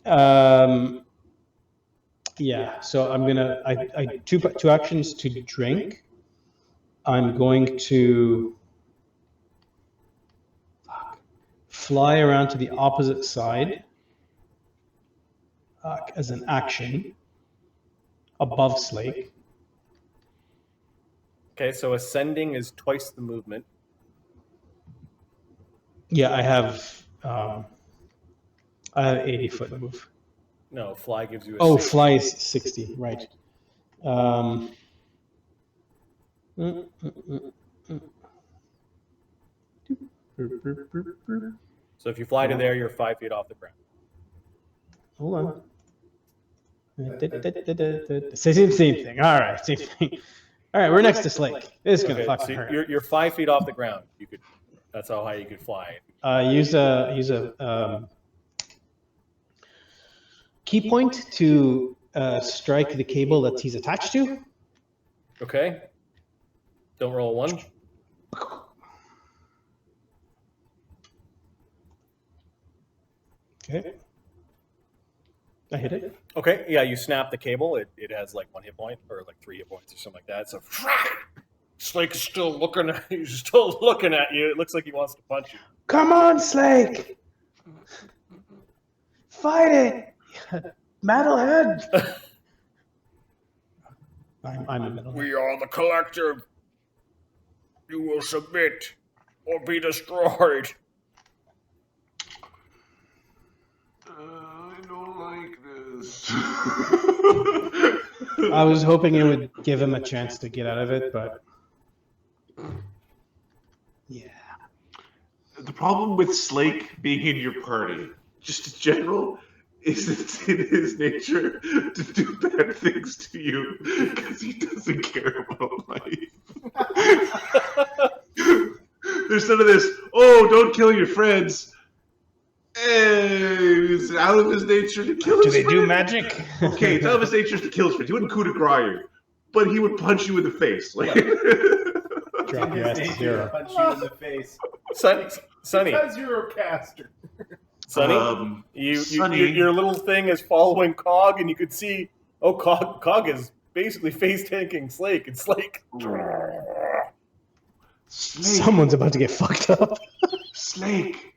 arm. Yeah, so I'm gonna I two actions to drink. I'm going to fly around to the opposite side as an action above Slake. Okay, so ascending is twice the movement. Yeah, I have 80-foot move. No, fly gives you a 60. Fly is 60, right. So if you fly to there, you're 5 feet off the ground. Hold on. Same thing. All right, same thing. All right, we're next to Slake. This is gonna fucking so hurt. you're 5 feet off the ground. You could. That's how high you could fly. Use a key point to strike the cable that he's attached to. Okay. Don't roll a 1. Okay. I hit it. Okay. Yeah, you snap the cable. It has like 1 hit point or like 3 hit points or something like that. So Slake is still looking at he's still looking at you. It looks like he wants to punch you. Come on, Slake! Fight it! Metalhead! I'm a metalhead. We are the collective. You will submit or be destroyed. I don't like this. I was hoping it would give him a chance to get out of it, but yeah. The problem with Slake being in your party, just in general, is it's in his nature to do bad things to you because he doesn't care about life. There's none of this, oh, don't kill your friends. It's out of his nature to kill his friends. Do they do magic? Okay, it's out of his nature to kill his friends. He wouldn't coup de grace you, but he would punch you in the face. Like, Drop your ass to zero. Punch you in the face. Sonny. Because you're a caster. Sonny, Sonny. your little thing is following Cog, and you could see, Cog is basically face tanking Slake, and Slake. Someone's about to get fucked up. Slake.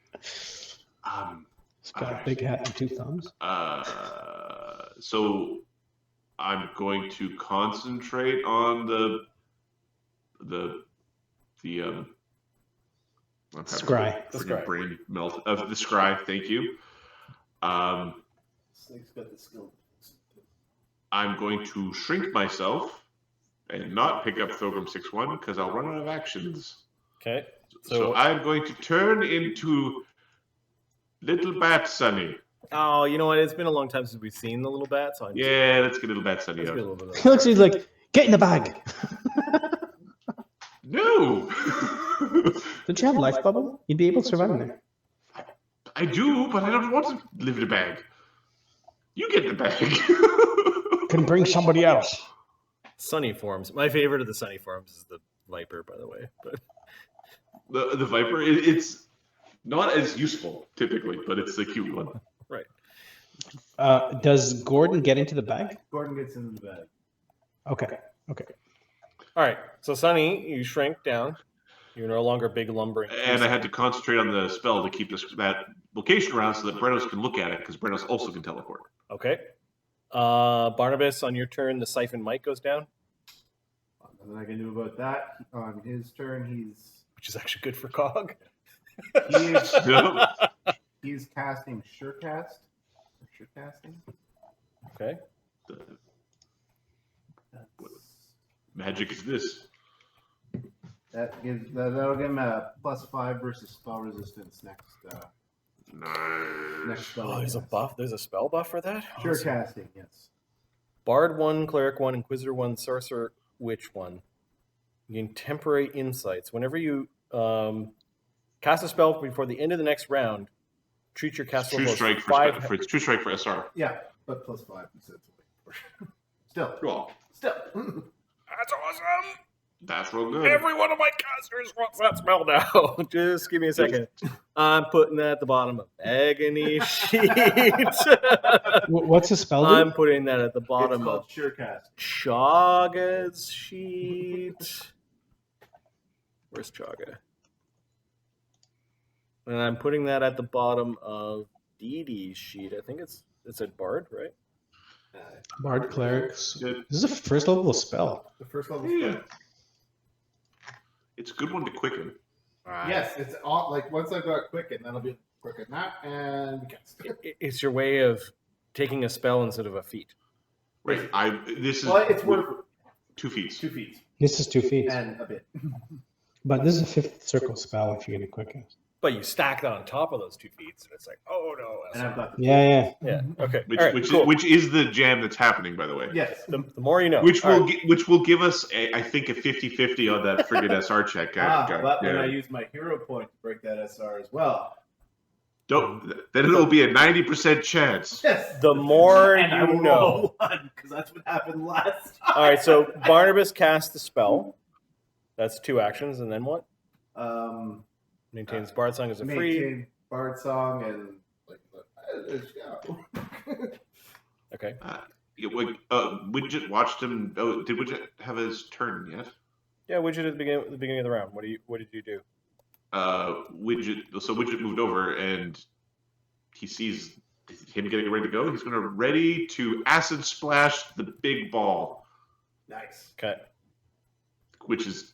He's got a big hat and 2 thumbs. So I'm going to concentrate on the Scry. The scry. Brain melt of the scry. Thank you. Snake's got the skill. I'm going to shrink myself and not pick up Thogrum 6-1 because I'll run out of actions. Okay. So I'm going to turn into Little Bat Sunny. Oh, you know what? It's been a long time since we've seen the little bat. So Yeah, let's get Little Bat Sunny let's out. get a little bit of He looks he's like, get in the bag. No! Don't you have life bubble? You'd be able to survive in there. I do, but I don't want to live in a bag. You get in the bag. Can bring somebody else. Sunny forms. My favorite of the Sunny forms is the Viper, by the way. But The Viper, it's not as useful, typically, but it's a cute one. right. Does Gordon get into the bag? Gordon gets into the bag. Okay. All right. So Sunny, you shrink down. You're no longer big lumbering. And I had to concentrate on the spell to keep that location around so that Brenos can look at it, because Brenos also can teleport. Okay. Barnabas, on your turn, the siphon mic goes down, Nothing I can do about that. On his turn, which is actually good for Cog. he's casting Surecast. Surecasting. Okay. What magic is this? That'll give him a +5 versus spell resistance next spell. Oh, there's a buff. There's a spell buff for that. Surecasting, yes. Bard 1, Cleric 1, Inquisitor 1, Sorcerer, Witch 1. You gain temporary insights. Whenever you cast a spell before the end of the next round, treat your cast True level as strike 5. for True Strike for SR. Yeah, but +5 instead of Still. Well, That's awesome. that's real good. Every one of my casters wants that spell now. Just give me a second. I'm putting that at the bottom of Agony Sheet. What's the spell? I'm putting that at the bottom It's of called Surecast. Chaga's sheet. Where's Chaga? And I'm putting that at the bottom of Dee Dee's sheet. I think it's a Bard, right? Bard clerics. Good. This is a first level spell. The first level Yeah. spell. It's a good one to quicken. Yes, it's all like once I've got quicken, that'll be quicken that and we cast. It's your way of taking a spell instead of a feat. Right. This is Well, it's worth 2 feet. 2 feet This is 2 feet. and a bit. But this is a 5th circle spell if you're going to quicken. But you stack that on top of those 2 feats, and it's like, oh no. And I've got the Yeah. Yeah. Okay. Which All right, cool. which is the jam that's happening, by the way. Yes. The more you know. Which All will right. which will give us I think a 50-50 on that friggin' SR check. But when Yeah. I use my hero point to break that SR as well. Don't, then it'll be a 90% chance. Yes. The more and I you will know. roll one because that's what happened last time. All right. So Barnabas casts the spell. That's 2 actions, and then what? Maintains Bard Song as a free. Maintain Bard Song and like let's go. Okay. Widget watched him. Oh, did Widget have his turn yet? Yeah, Widget at the beginning of the round. What did you do? Widget moved over and he sees him getting ready to go. He's going to ready to acid splash the big ball, Nice. Okay. which is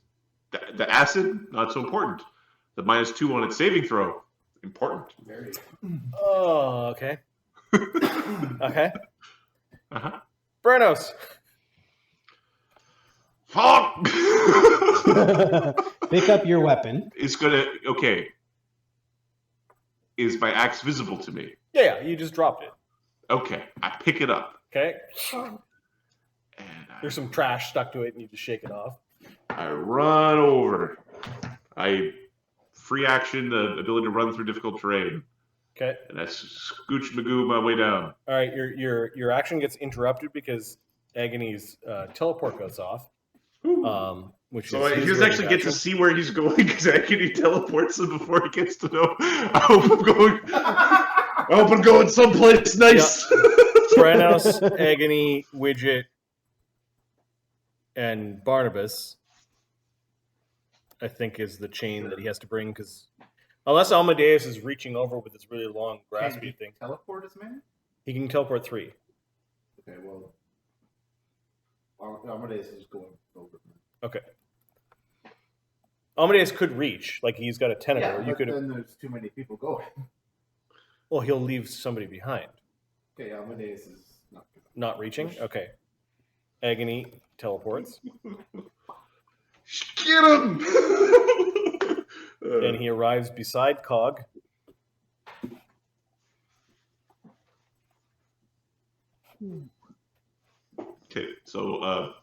the acid not so important. The -2 on its saving throw, important. Very Oh, okay. Okay. Uh-huh. Branos. Fuck! Pick up your weapon. It's gonna Is my axe visible to me? Yeah, you just dropped it. Okay, I pick it up Okay. and There's some trash stuck to it, and you just shake it off. I run over. I free action the ability to run through difficult terrain, Okay. and I scooch magoo my way down. All right. Your action gets interrupted because Agony's teleport goes off. Which So is he his doesn't actually get to action. see where he's going because Agony teleports him before he gets to know. I hope I'm going someplace nice. Branos, Agony, Widget, and Barnabas, I think, is the chain that he has to bring, because unless Amadeus is reaching over with his really long graspy thing, Teleport his man? he can teleport 3. Okay, well Amadeus is going over. Okay. Amadeus could reach, like he's got a tentacle. Yeah, you but could. then there's too many people going. Well, he'll leave somebody behind. Okay, Amadeus is not good. Not reaching. Okay. Agony teleports, Get him! and he arrives beside Cog. Okay, so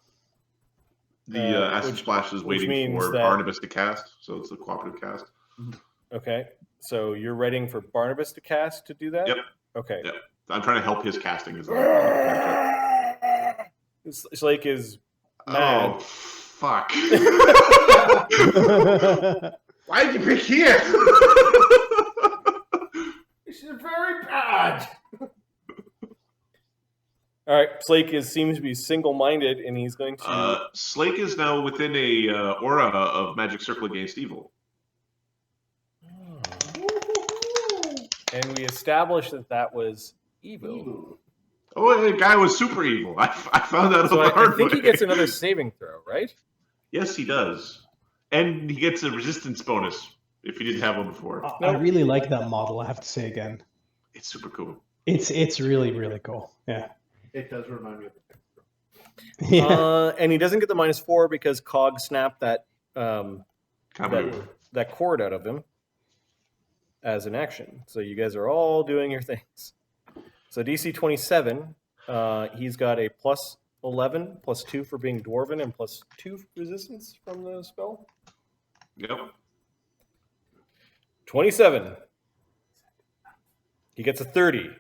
the acid splash is waiting means for that- Barnabas to cast, so it's a cooperative cast. Okay. So you're waiting for Barnabas to cast to do that? Yep. Okay. Yep. I'm trying to help his casting as well. Slake is mad. Oh, fuck. Why did you pick here? This is very bad. All right. Slake seems to be single-minded, and he's going to. Slake is now within a aura of magic circle against evil. And we established that was evil. Oh, the guy was super evil. I found that So out the hard I think way. he gets another saving throw, right? Yes, he does. And he gets a resistance bonus if he didn't have one before. I really like that model, I have to say again. It's super cool. It's really, really cool. Yeah. It does remind me of the picture. Yeah. And he doesn't get the -4 because Cog snapped that Kabranex. that cord out of him as an action. So you guys are all doing your things. So DC 27, he's got a +11, +2 for being dwarven, and +2 resistance from the spell. Yep. 27. He gets a 30.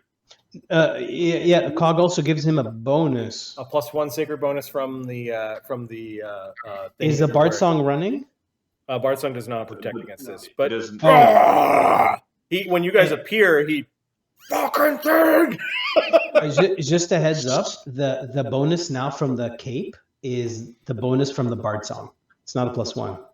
Yeah. Cog also gives him a bonus. A +1 sacred bonus from the thing Is the that Bard you're Song running? wearing. Bard Song does not protect against this, It but doesn't. when you guys appear, he fucking thing. Just a heads up, the bonus now from the cape is the bonus from the Bard Song. It's not a +1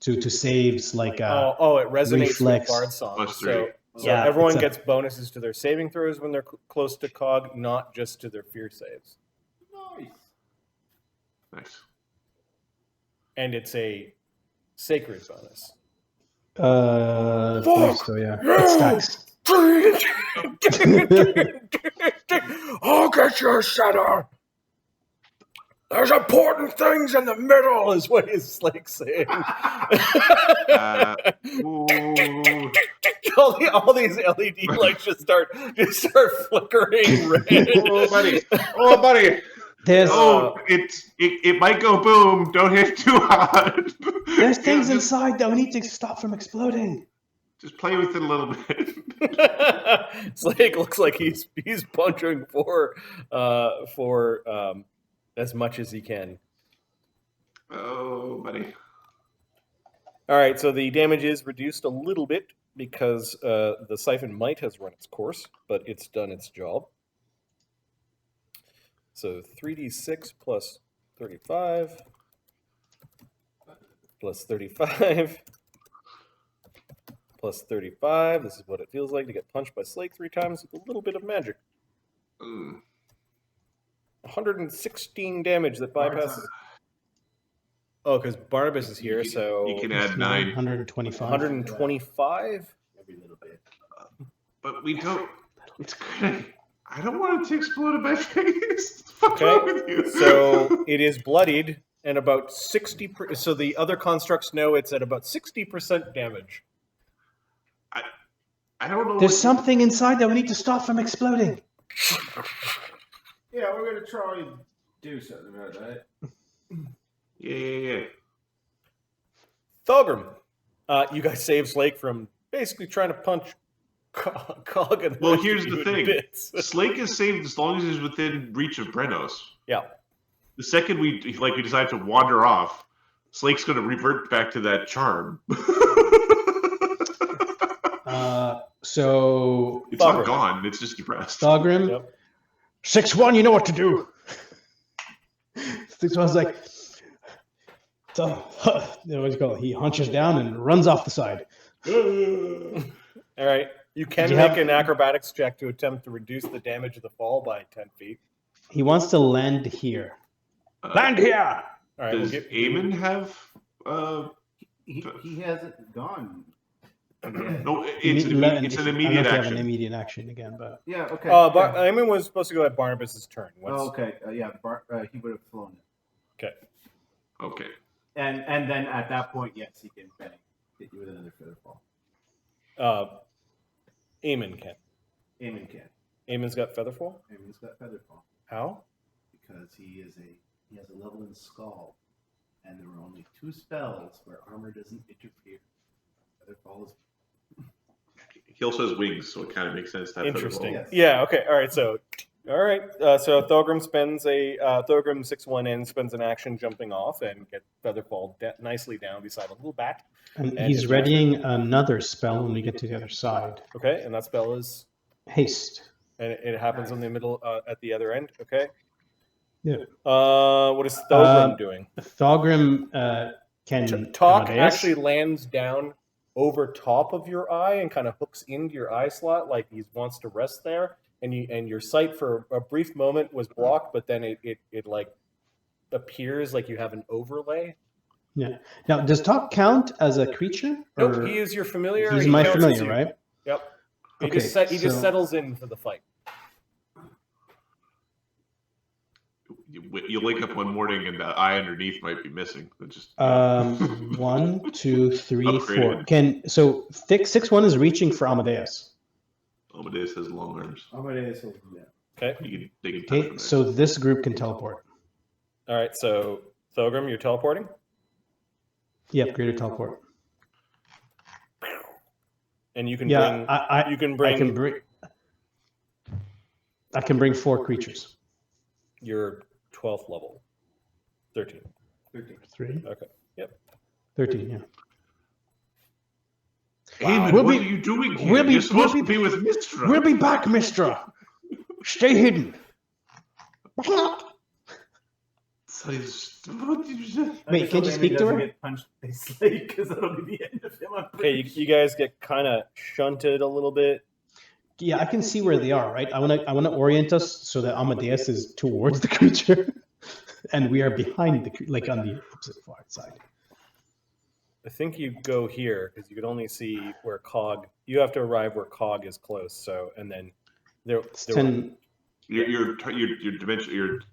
to saves like it resonates reflex. with Bard Song. +3. So Yeah, everyone it's gets bonuses to their saving throws when they're close to Cog, not just to their fear saves. Nice. Nice. And it's a sacred bonus. I believe so, yeah. It stacks. I'll get your center. There's important things in the middle, is what his Slake's saying. Ooh. all these LED lights just start flickering red. Oh, buddy. There's it might go boom. Don't hit too hard. there's things inside that we need to stop from exploding. Just play with it a little bit. Slake looks like he's punching for as much as he can. Oh, buddy. All right, so the damage is reduced a little bit because the siphon might has run its course, but it's done its job. So 3d6 plus 35 plus 35 plus 35. This is what it feels like to get punched by Slake 3 times with a little bit of magic. 116 damage that bypasses. Oh, because Barnabas is here, so you can add 9. 125. 125. Every little bit. But we don't. It's good. I don't want it to explode in my face. What's wrong with you? So it is bloodied and about 60%. So the other constructs know it's at about 60% damage. I don't know. There's something inside that we need to stop from exploding. Yeah, we're gonna try and do something about that. Yeah. Thogrim, you guys saved Slake from basically trying to punch Cog. And Well, here's the thing. bits. Slake is saved as long as he's within reach of Brenos. Yeah. The second we decide to wander off, Slake's going to revert back to that charm. So It's not gone. It's just depressed. Thogrim, Yep. 6-1, you know what to do. 6-1's like, what do you call it? He hunches down and runs off the side. All right. You can Do you make have- an acrobatics check to attempt to reduce the damage of the fall by 10 feet. He wants to land here. Land here! All right. Does Eamon have... He hasn't gone. No, it's an I immediate don't know if you have an action. immediate action again, but Yeah. Okay. Eamon was supposed to go at Barnabas' turn. Oh, okay. He would have flown it. Okay. Okay. And then at that point, yes, he can bang, hit you with another feather fall. Eamon can. Eamon can. Eamon's got Featherfall? Eamon's got feather fall How? because he has a level in skull, and there were only 2 spells where armor doesn't interfere. Feather fall is He also has wings, so it kind of makes sense to have Interesting. feather Yeah, okay. All right, so Thogrim spends Thogrim 6-1 and spends an action jumping off and get Featherfall nicely down beside a little bat. and And he's his readying another spell when we get to the other side. Okay, and that spell is, Haste. and it happens in the middle at the other end. Okay. Yeah. What is Thogrim doing? Thogrim can Talk Amadeus? actually lands down over top of your eye and kind of hooks into your eye slot, like he wants to rest there. And your sight for a brief moment was blocked, but then it like appears like you have an overlay. Yeah. Now, does Talk count as a creature? Nope, or- he is your familiar. He's he my counts as familiar, you. right? Yep. He Okay, just so- settles in for the fight. You wake up one morning and the eye underneath might be missing. It's just 1, 2, 3, 4. Upgraded. So 6-1 is reaching for Amadeus. Amadeus has long arms. Amadeus will do that. Okay. They can touch Okay, him. so this group can teleport. All right. So Thogrim, you're teleporting. Yep, greater teleport. And you can Yeah, bring. I You can bring 4 creatures. your 12th level. 13. 3. Okay. Yep. 13, yeah. Eamon, We'll what be- are you doing here? we'll be- You're supposed we'll to be with Mistra. We'll be back, Mistra. Stay hidden. What did you say? Wait, can't you speak to her? Get punched by Slake because that'll be the end of him. I'm Okay, pretty you guys get kind of shunted a little bit. Yeah, I can see where they are, right? I want to orient us so that Amadeus is towards the creature, and we are behind like on the opposite far side. I think you go here because you can only see where Cog. You have to arrive where Cog is close. So, and then there. It's 10. You're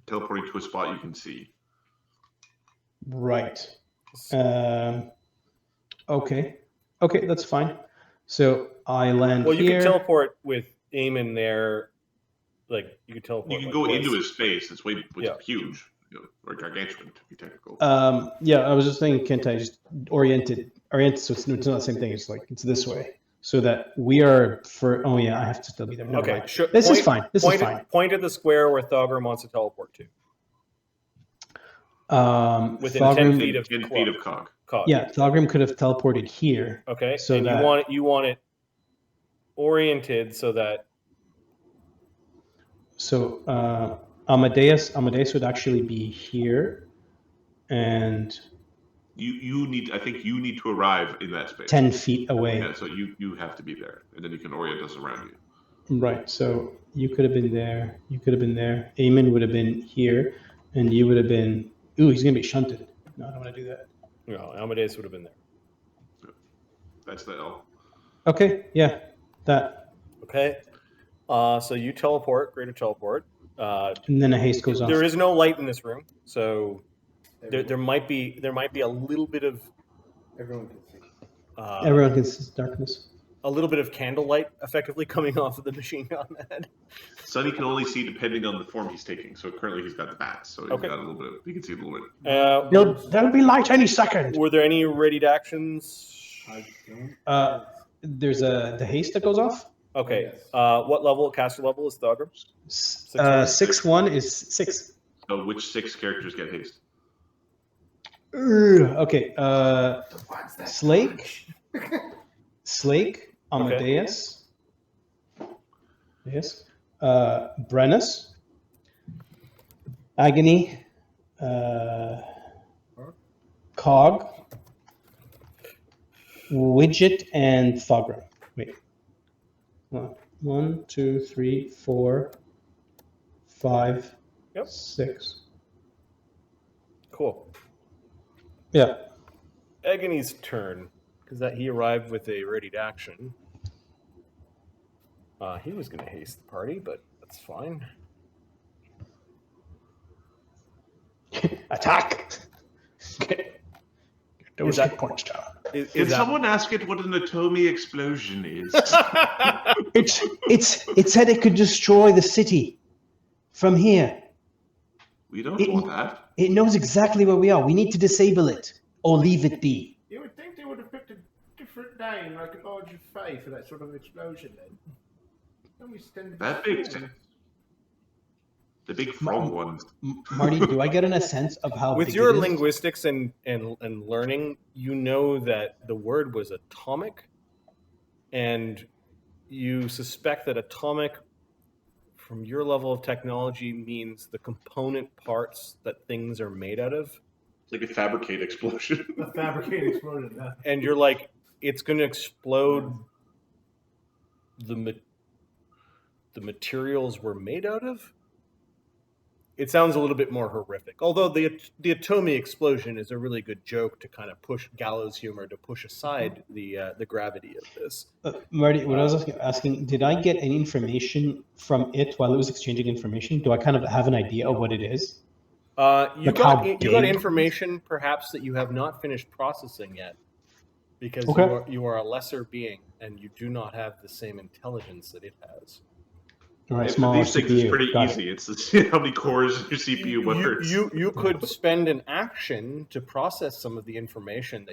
teleporting to a spot you can see. Right. Okay. Okay, that's fine. So I land Well, you here. can teleport with Eamon there. Like you could teleport. You can like go this. into his space. It's Yeah. huge, or gargantuan to be technical. Yeah, I was just thinking, can't I just orient it so it's not the same thing. It's like it's this way, so that we are for. Oh yeah, I have to still be there. Never Okay, mind. This is fine. This is fine. Point at the square where Thogrim wants to teleport to. Within Thogrim, 10 feet of 10 feet of Cog. Yeah, Thogrim could have teleported here. Okay, so and that you want it oriented so that. So Amadeus would actually be here, and You need. I think you need to arrive in that space. 10 feet away. Yeah, so you have to be there, and then you can orient us around you. Right. So you could have been there. You could have been there. Eamon would have been here, and you would have been. Ooh, he's gonna be shunted. No, I don't want to do that. No, Amadeus would have been there. That's the L. Okay. Yeah. That. Okay. So you teleport, greater teleport. And then a haste goes off. There is no light in this room, so there might be a little bit of Everyone can see. Everyone can see darkness. A little bit of candlelight effectively coming off of the machine gun head. Sunny can only see depending on the form he's taking. So currently he's got the bats, so he's Okay. got a little bit. He can see a little bit. There'll be light any second. Were there any readied actions? I don't. There's the haste that goes off. Okay. Yes. What level? Caster level is Thogrim? 6-1 is 6. So which 6 characters get haste? Okay. Slake, Amadeus, yes, Brennus, Agony, Cog, Widget, and Thogrim. Wait. 1, 2, 3, 4, 5, Yep. 6. Cool. Yeah. Agony's turn, because he arrived with a readied action. He was going to haste the party, but that's fine. Attack! Okay. Those hit points down. Can someone ask it what an atomy explosion is? It said it could destroy the city from here. We don't know that. It knows exactly where we are. We need to disable it or leave it be. You would think they would have picked a different name, like an Lodge of Faith, for that sort of explosion. Then. Don't we stand That big, the big frog one. Marty, do I get in a sense of how With big your it is? linguistics and learning, you know that the word was atomic, and you suspect that atomic, from your level of technology, means the component parts that things are made out of. It's like a fabricate explosion. A fabricated explosion. Yeah. And you're like, it's going to explode the materials we're made out of? It sounds a little bit more horrific. Although the atomy explosion is a really good joke to kind of push gallows humor, to push aside the gravity of this. Marty, what I was asking, did I get any information from it while it was exchanging information? Do I kind of have an idea of what it is? You got information perhaps that you have not finished processing yet, because you are a lesser being and you do not have the same intelligence that it has. All right, These things is pretty easy. It's how many cores in your CPU, what hurts. You could spend an action to process some of the information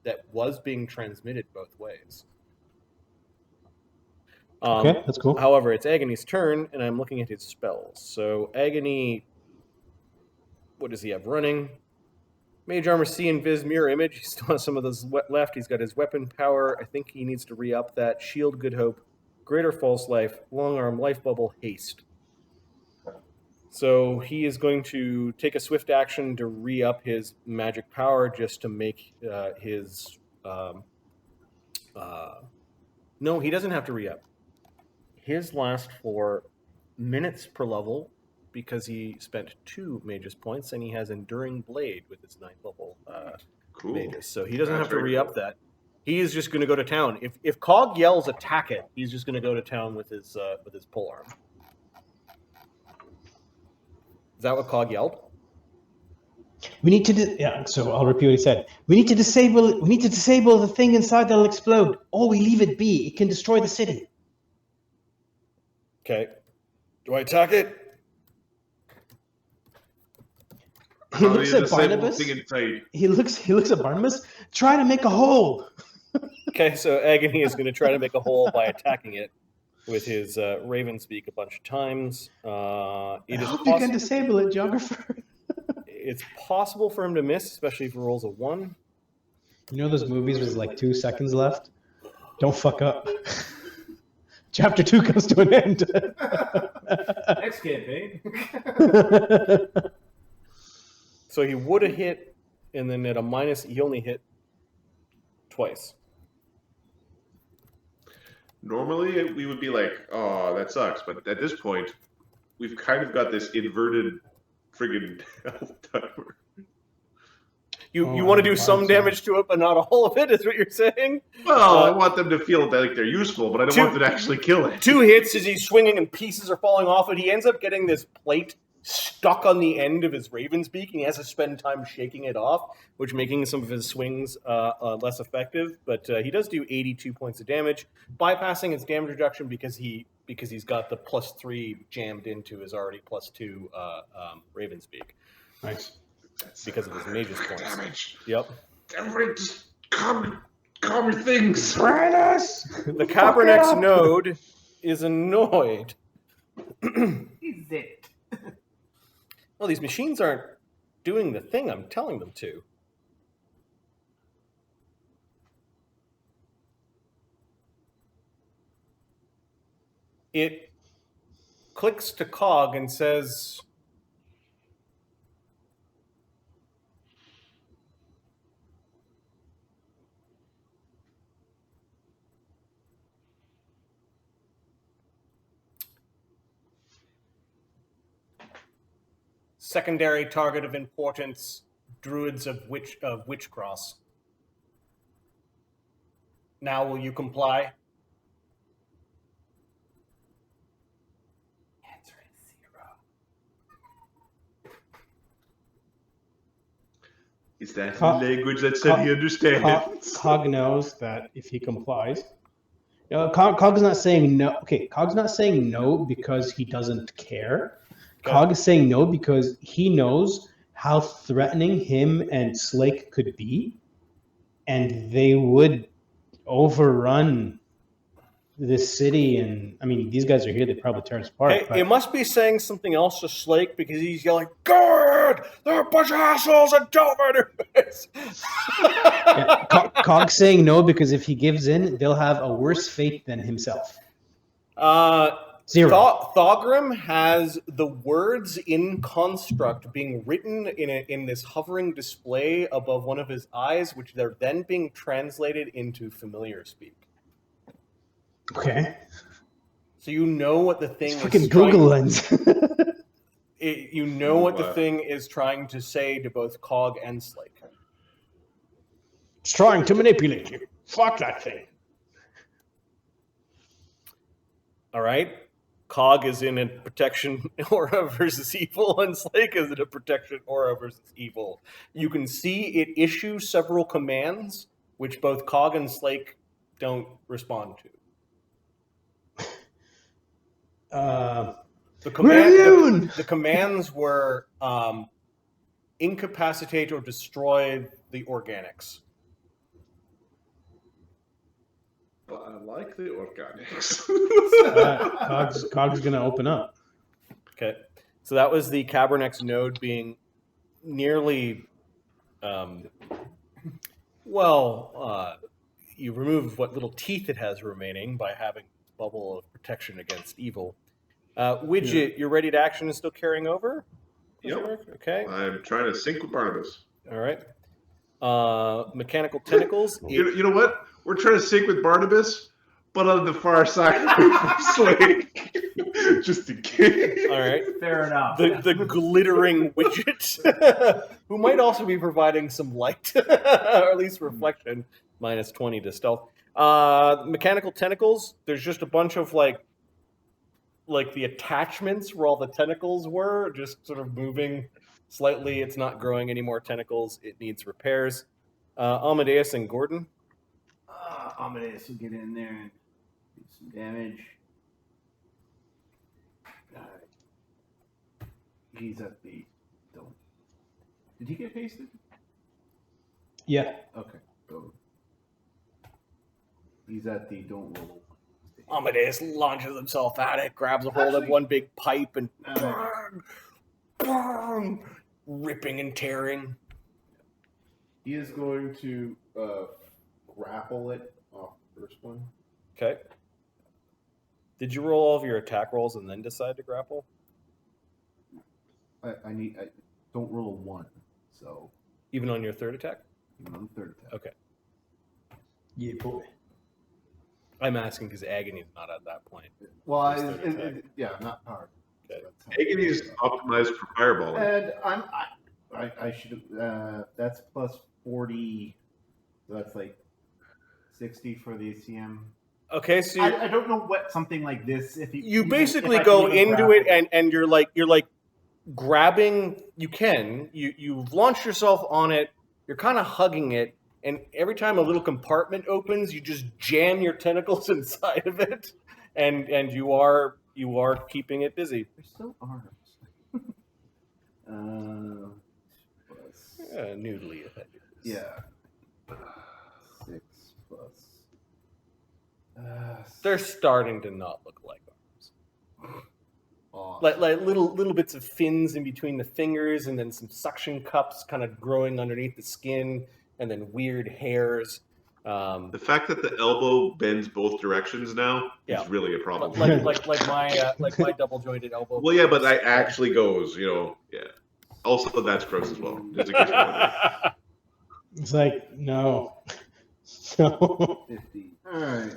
that was being transmitted both ways. Okay, that's cool. However, it's Agony's turn, and I'm looking at his spells. So Agony, what does he have running? Mage Armor, C, and Viz Mirror Image. He still has some of those left. He's got his weapon power. I think he needs to re-up that. Shield, Good Hope, Greater False Life, Long Arm, Life Bubble, Haste. So he is going to take a swift action to re-up his magic power just to make his... no, he doesn't have to re-up. His lasts for minutes per level because he spent 2 Magus points, and he has Enduring Blade with his 9th level Cool. Magus. So he doesn't have to re-up that. He is just going to go to town. If Cog yells attack it, he's just going to go to town with his polearm. Is that what Cog yelled? We need to. So I'll repeat what he said. We need to disable. We need to disable the thing inside that'll explode. Or we leave it be. It can destroy the city. Okay. Do I attack it? He How do looks you at disable the Barnabas. thing inside? He looks at Barnabas. Try to make a hole. Okay, so Agony is going to try to make a hole by attacking it with his Raven Speak a bunch of times. I hope you can disable it, Geographer. It's possible for him to miss, especially if he rolls a 1. You know those movies with like 2 seconds left? Don't fuck up. Chapter 2 comes to an end. Next campaign. So he would have hit, and then at a minus, he only hit twice. Normally, we would be like, "Oh, that sucks," but at this point, we've kind of got this inverted friggin' timer. You want to do some damage to it, but not all of it, is what you're saying? Well, I want them to feel like they're useful, but I don't want them to actually kill it. 2 hits as he's swinging and pieces are falling off it. He ends up getting this plate stuck on the end of his Raven's Beak, and he has to spend time shaking it off, which making some of his swings less effective. But he does do 82 points of damage, bypassing its damage reduction because he's got the +3 jammed into his already +2 Raven's Beak. Nice. Because of his mage's points. Damage. Yep. Everybody just calm your things. The Kabranex Node is annoyed. Is it? Well, these machines aren't doing the thing I'm telling them to. It clicks to Cog and says, secondary target of importance, druids of Witchcross. Now will you comply? Answer is 0. Is that Cog- language that said he understands? Cog knows that if he complies. Cog's not saying no. Okay, Cog's not saying no because he doesn't care. Cog is saying no because he knows how threatening him and Slake could be, and they would overrun this city. And I mean, these guys are here; they probably tear us apart. Hey, but it must be saying something else to Slake because he's yelling, "God, they're a bunch of assholes and don't murder us." yeah, Cog's saying no because if he gives in, they'll have a worse fate than himself. 0. Thogrim has the words in construct being written in this hovering display above one of his eyes, which they're then being translated into familiar speak. Okay. So you know what the thing It's is. fucking Google Lens. You know what the thing is trying to say to both Cog and Slake. It's trying to manipulate you. Fuck that thing. All right. Cog is in a protection aura versus evil, and Slake is in a protection aura versus evil. You can see it issue several commands, which both Cog and Slake don't respond to. The commands were incapacitate or destroy the organics. But I like the organics. Cog's going to open up. Okay. So that was the Kabranex Node being nearly, you remove what little teeth it has remaining by having a bubble of protection against evil. Widget, you're ready to action and still carrying over? Yep. Okay. I'm trying to sync with Barnabas. All right. Mechanical Tentacles. You know what? We're trying to sync with Barnabas, but on the far side of Slake. Just in case. All right. Fair enough. The glittering widget, who might also be providing some light, or at least reflection, minus 20 to stealth. Mechanical Tentacles, there's just a bunch of like the attachments where all the tentacles were, just sort of moving slightly. It's not growing any more tentacles. It needs repairs. Amadeus and Gordon. Amadeus will get in there and do some damage. He's at the... Did he get pasted? Yeah. Okay. So he's at the don't roll. Amadeus launches himself at it, grabs a hold of one big pipe, and ripping and tearing. He is going to grapple it off the first one. Okay. Did you roll all of your attack rolls and then decide to grapple? I don't roll a 1, so Even on your third attack? even on the third attack. Okay. Yeah, boy. I'm asking because Agony is not at that point. Well, His third attack. yeah, not hard. Okay. Agony is optimized for fireball. And I should that's plus 40. So that's like 60 for the ACM. Okay, so I don't know what something like this. you basically go into it and you're like grabbing. You've launched yourself on it. You're kind of hugging it, and every time a little compartment opens, you just jam your tentacles inside of it, and you are keeping it busy. There's still arms. Plus, Noodly. yeah. 6 plus. They're starting to not look like arms. Awesome. Like little bits of fins in between the fingers, and then some suction cups kind of growing underneath the skin, and then weird hairs. The fact that the elbow bends both directions now Yeah. is really a problem. like my double jointed elbow. Well, yeah, but that actually goes, yeah. Also, that's gross as well. Just in case you're wondering. It's like, no. No. 50. All right.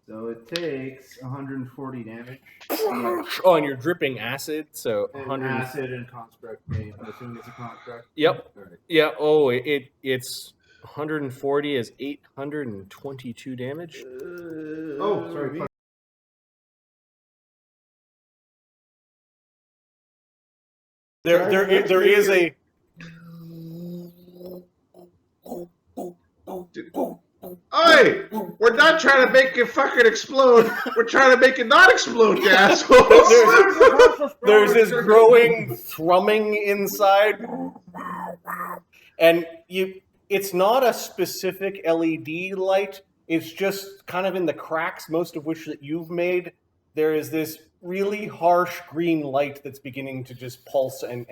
So it takes 140 damage. Oh, and you're dripping acid, so And 100. acid and construct. I'm assuming it's a construct. Yep. All right. Yeah. Oh, it's 140 is 822 damage. Oh, sorry. There is a. Hey, we're not trying to make it fucking explode. We're trying to make it not explode, you assholes. There's this growing thrumming inside, and it's not a specific LED light. It's just kind of in the cracks, most of which that you've made. There is this really harsh green light that's beginning to just pulse and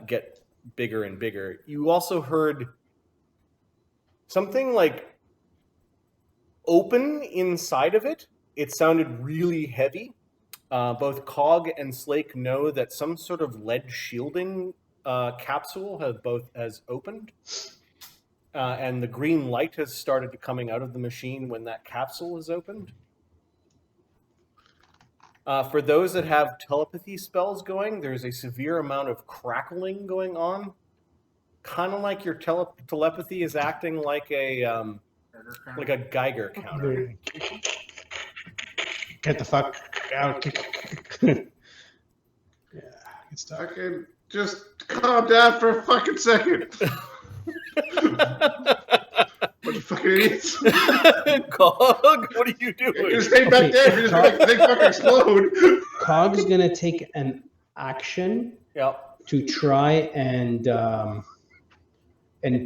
get bigger and bigger. You also heard something like open inside of it. It sounded really heavy. Both Cog and Slake know that some sort of lead shielding capsule has opened. And the green light has started coming out of the machine when that capsule is opened. For those that have telepathy spells going, there's a severe amount of crackling going on. Kind of like your telepathy is acting like a Geiger counter. Get the fuck out. Yeah, good stuff. Fucking just calm down for a fucking second. Bunch of fucking idiots. Cog, what are you doing? Just stay back there. You're just gonna make the thing fucking explode. Cog's gonna take an action Yep. to try and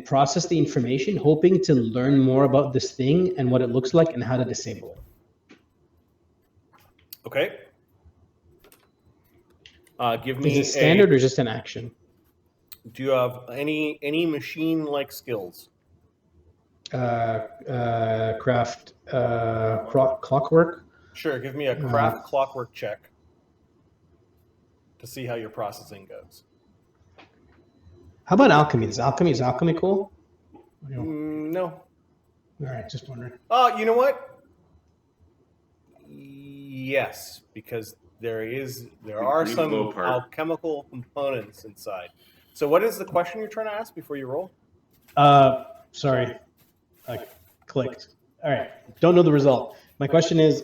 process the information, hoping to learn more about this thing and what it looks like and how to disable it. Okay. Give me Is it standard or just an action? Do you have any machine-like skills? Craft clockwork. Sure. Give me a craft clockwork check to see how your processing goes. How about alchemy? Is alchemy cool? No. All right, just wondering. Oh, you know what? Yes, because there are some low part. alchemical components inside. So, what is the question you're trying to ask before you roll? Sorry, I clicked. All right, don't know the result. My question is,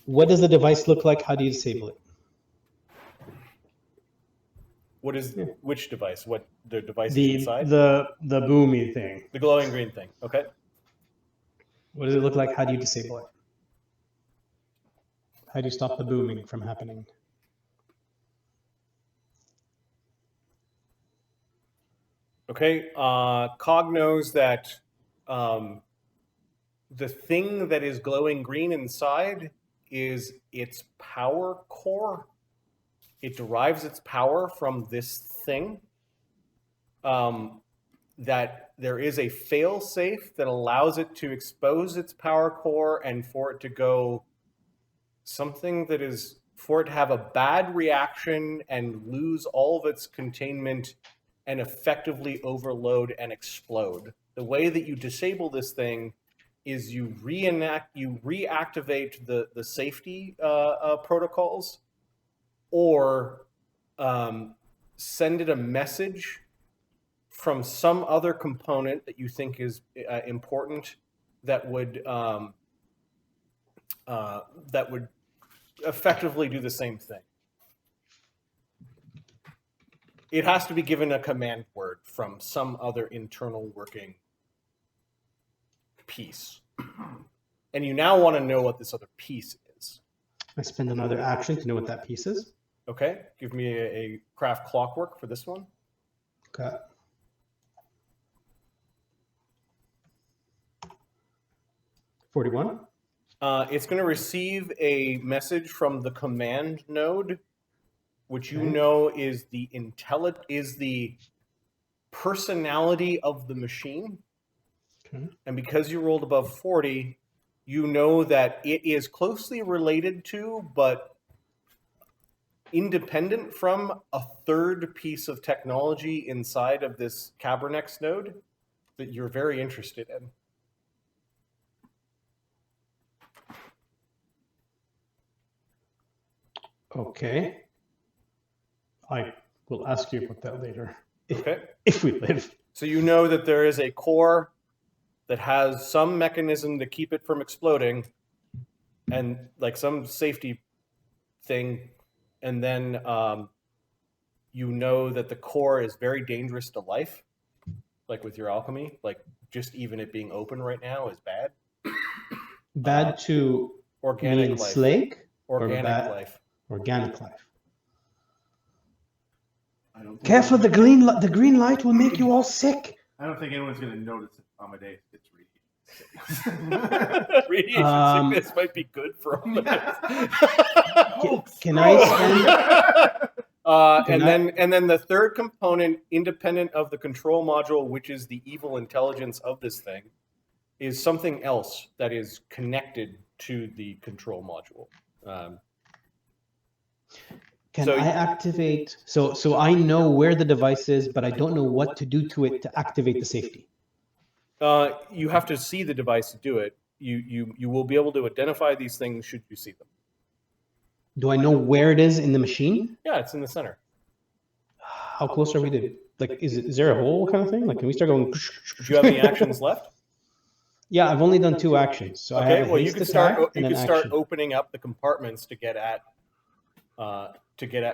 what does the device look like? How do you disable it? What is which device? What the device The inside? the boomy thing. The glowing green thing. Okay. What does it look like? How do you disable it? How do you stop the booming from happening? Okay. Cog knows that the thing that is glowing green inside is its power core. It derives its power from this thing. That there is a failsafe that allows it to expose its power core and for it to go something that is for it to have a bad reaction and lose all of its containment and effectively overload and explode. The way that you disable this thing is you reactivate the safety protocols, or send it a message from some other component that you think is important that would effectively do the same thing. It has to be given a command word from some other internal working piece. And you now want to know what this other piece is. I spend another action to know what that piece is. Okay, give me a craft clockwork for this one. Okay. $41. It's going to receive a message from the command node, which you know is the personality of the machine. Okay. And because you rolled above 40, you know that it is closely related to, but independent from, a third piece of technology inside of this Kabranex node that you're very interested in. Okay. I will ask you about that later. Okay. If we live. So you know that there is a core that has some mechanism to keep it from exploding, and like some safety thing, and then you know that the core is very dangerous to life, like with your alchemy, like just even it being open right now is bad. Bad to organic mean life. Slake? Organic bad, life. Organic life. I don't think Careful, the green light will make you all sick. I don't think anyone's going to notice if Amadeus gets radiation. Radiation sickness might be good for a minute. Can I spend? And then the third component, independent of the control module, which is the evil intelligence of this thing, is something else that is connected to the control module. Can I activate? So I know where the device is, but I don't know what to do to it to activate the safety. You have to see the device to do it. You will be able to identify these things should you see them. Do I know where it is in the machine? Yeah, it's in the center. How close are we to? Like, is there a hole kind of thing? Like, can we start going? Do you have any actions left? Yeah, I've only done 2 actions. So okay, I have well you can start action. opening up the compartments to get at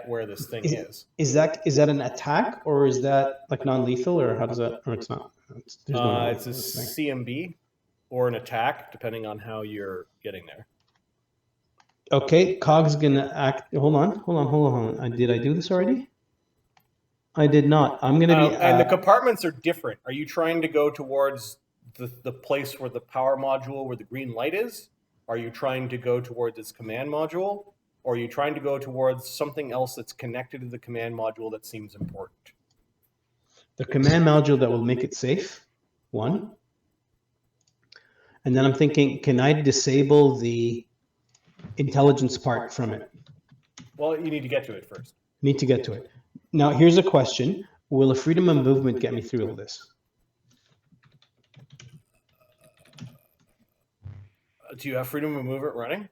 where this thing is. Is that an attack, or is that like non-lethal, or how does that? Or it's not. It's a CMB or an attack, depending on how you're getting there. Okay, Cog's gonna act. Hold on. Did I do this already? I did not. I'm gonna be. And the compartments are different. Are you trying to go towards the place where the power module, where the green light is? Are you trying to go towards its command module? Or are you trying to go towards something else that's connected to the command module that seems important? The command module that will make it safe, 1. And then I'm thinking, can I disable the intelligence part from it? Well, you need to get to it first. Need to get to it. Now, here's a question. Will a freedom of movement get me through all this? Do you have freedom of movement running?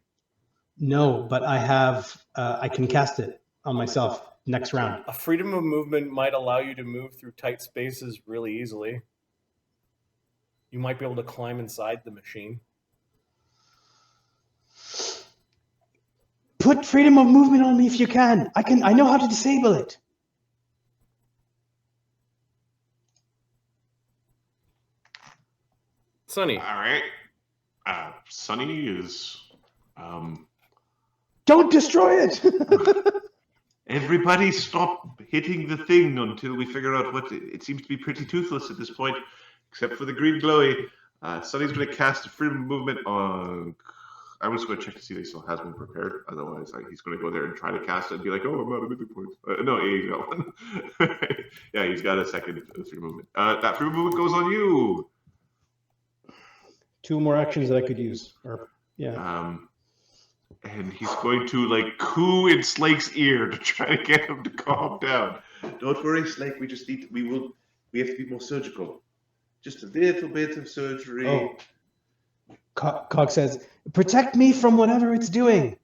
No, but I have. I can cast it on myself next round. A freedom of movement might allow you to move through tight spaces really easily. You might be able to climb inside the machine. Put freedom of movement on me if you can. I know how to disable it. Sunny. All right. Sunny is. Don't destroy it. Everybody stop hitting the thing until we figure out what it seems to be pretty toothless at this point, except for the green glowy. Sunny's going to cast a freedom of movement on. I'm just going to check to see if he still has one prepared. Otherwise, he's going to go there and try to cast it and be like, "Oh, I'm out of mythic points." No, he's got one. Yeah, he's got a second free movement. That free movement goes on you. 2 more actions that I could use. Or yeah. And he's going to coo in Slake's ear to try to get him to calm down. Don't worry, Slake. We have to be more surgical. Just a little bit of surgery. Oh. Cog says, "Protect me from whatever it's doing."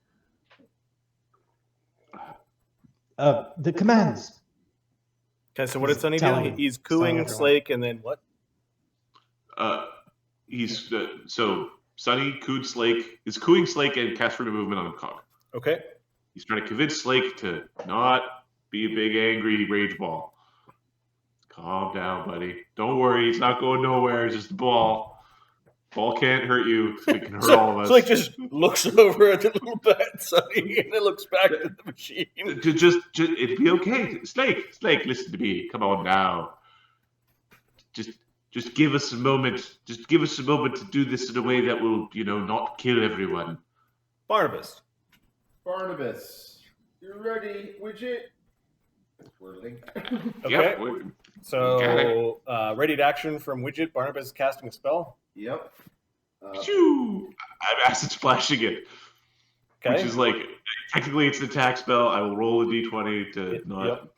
The commands. Okay, so what did Sunny Telling do? him. He's Telling cooing everyone. Slake, and then what? He's so Sunny cooed Slake, is cooing Slake and cast freedom movement on Cog. Okay. He's trying to convince Slake to not be a big angry rage ball. Calm down, buddy. Don't worry, it's not going nowhere. It's just a ball. Ball can't hurt you. It can hurt all of us. Slake just looks over at the little bad Sunny, and it looks back at the machine. Just it'd be okay. Slake, listen to me. Come on now. Just give us a moment. Just give us a moment to do this in a way that will, not kill everyone. Barnabas. You ready, Widget? Whirling. Okay. Yep. So, ready to action from Widget. Barnabas is casting a spell. Yep. Shoo! I'm acid splashing it. Okay. Which is technically it's an attack spell. I will roll a d20 to not. Yep.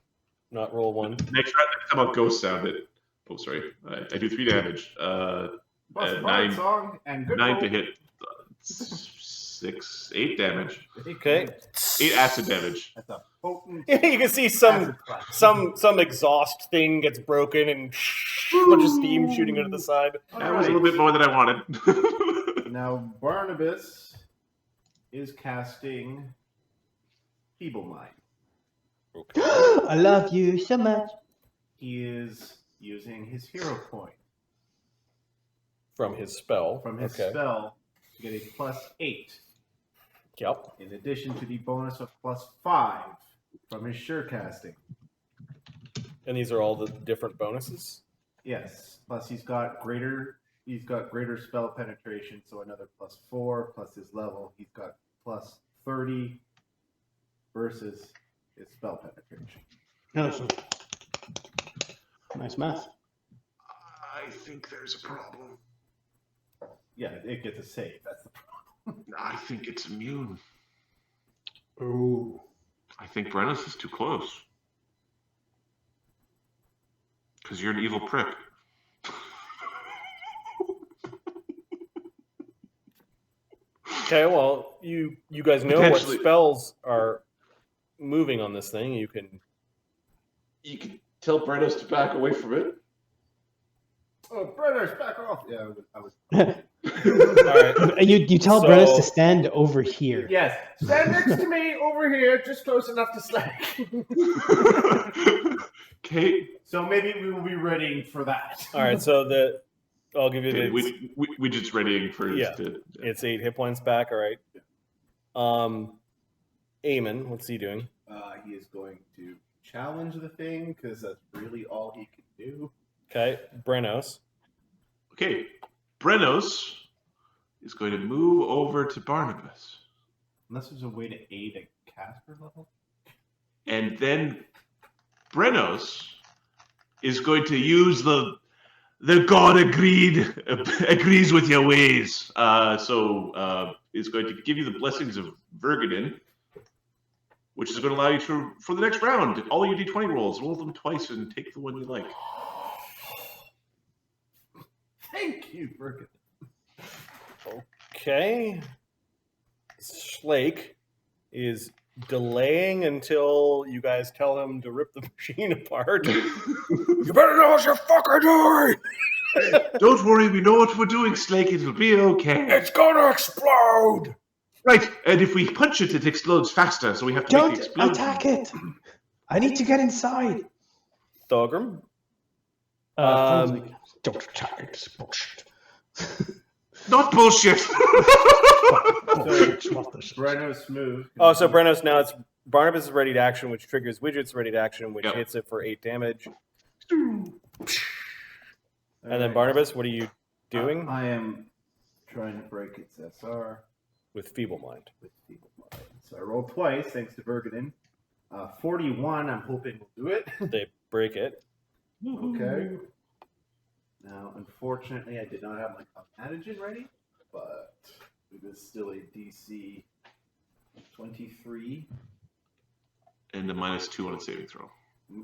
Not roll 1. Next time I'll ghost sound it. Oh, sorry. I do 3 damage. Plus 9 song and good 9 roll. to hit. 8 damage. Okay. 8 acid damage. That's a potent You can see some acid splash. exhaust thing gets broken and a bunch of steam shooting out of the side. That was a little bit more than I wanted. Now Barnabas is casting Feeble Mind. I love you so much. He is using his hero point From his spell. from his Okay. spell to get a +8, Yep. in addition to the bonus of +5 from his sure casting. And these are all the different bonuses. Yes. Plus he's got greater spell penetration, so another +4 plus his level. He's got +30 versus his spell penetration. Awesome. Nice math. I think there's a problem. Yeah, it gets a save. That's the problem. I think it's immune. Ooh. I think Brennus is too close. Because you're an evil prick. Okay, well, you guys know what Potentially. spells are moving on this thing. You can You can tell Brennus to back away from it. Oh, Brenner's back off. Yeah, I was. all right. You tell So- Brennis to stand over here. Yes. Stand next to me over here, just close enough to Slake. Okay. So maybe we will be ready for that. All right, so I'll give you Okay, the Widget's readying for Yeah. to, it's 8 hit points back. All right. Eamon, what's he doing? He is going to challenge the thing because that's really all he can do. Okay, Brenos. Okay. Brennos is going to move over to Barnabas. Unless there's a way to aid a caster level. And then Brennos is going to use the god agrees with your ways. So is going to give you the blessings of Vergadin, which is going to allow you to, for the next round, all your d20 rolls, roll them twice and take the one you like. Thank you, Vergadin. Okay. Slake is delaying until you guys tell him to rip the machine apart. You better know what you're fucking doing! Don't worry, we know what we're doing, Slake. It'll be okay. It's gonna explode! Right, and if we punch it, it explodes faster, so we have to make Don't the explosion. attack it. I need to get inside. Thogrim. Don't attack it. Bullshit. Not bullshit. Breno's smooth. Oh, so Brennos, now it's Barnabas is ready to action, which triggers Widget's ready to action, which Yep. hits it for 8 damage. And then Barnabas, what are you doing I am trying to break its SR with Feeble Mind? with Feeble Mind. So I rolled twice, thanks to Bergenen. 41, I'm hoping will do it. They break it. Okay. Now, unfortunately, I did not have my antigen ready, but it is still a DC 23. And the -2 on its saving throw.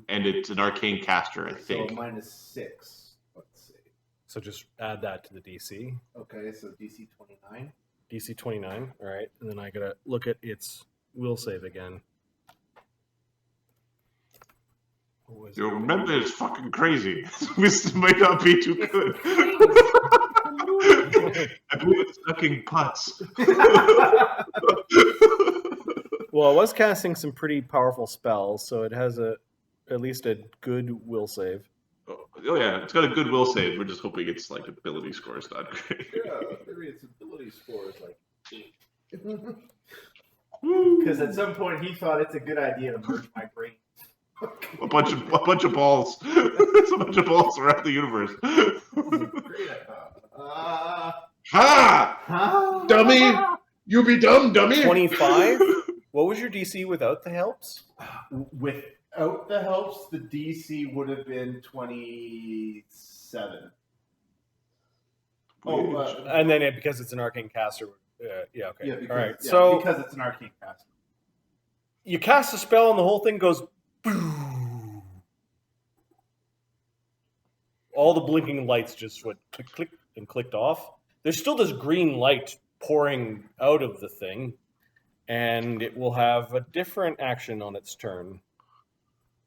And it's an arcane caster, I think. So -6, let's see. So just add that to the DC. Okay, so DC 29. DC 29. All right. And then I got to look at its will save again. What was You'll it? remember it's fucking crazy. This might not be too good. I believe it's sucking putts. Well, I was casting some pretty powerful spells, so it has at least a good will save. Oh yeah, it's got a good will save. We're just hoping its like ability score is not great. Yeah, maybe its ability score is like 8. Because at some point he thought it's a good idea to merge my brain. A bunch of balls. It's a bunch of balls around the universe. Great, Ha! Dummy! You be dumb, dummy! 25? What was your DC without the helps? Without the helps, the DC would have been 27. And then because it's an arcane caster. Yeah, okay. Yeah, because, all right. yeah, So because it's an arcane caster. you cast a spell and the whole thing goes boom. All the blinking lights just went click, click, and clicked off. There's still this green light pouring out of the thing, and it will have a different action on its turn.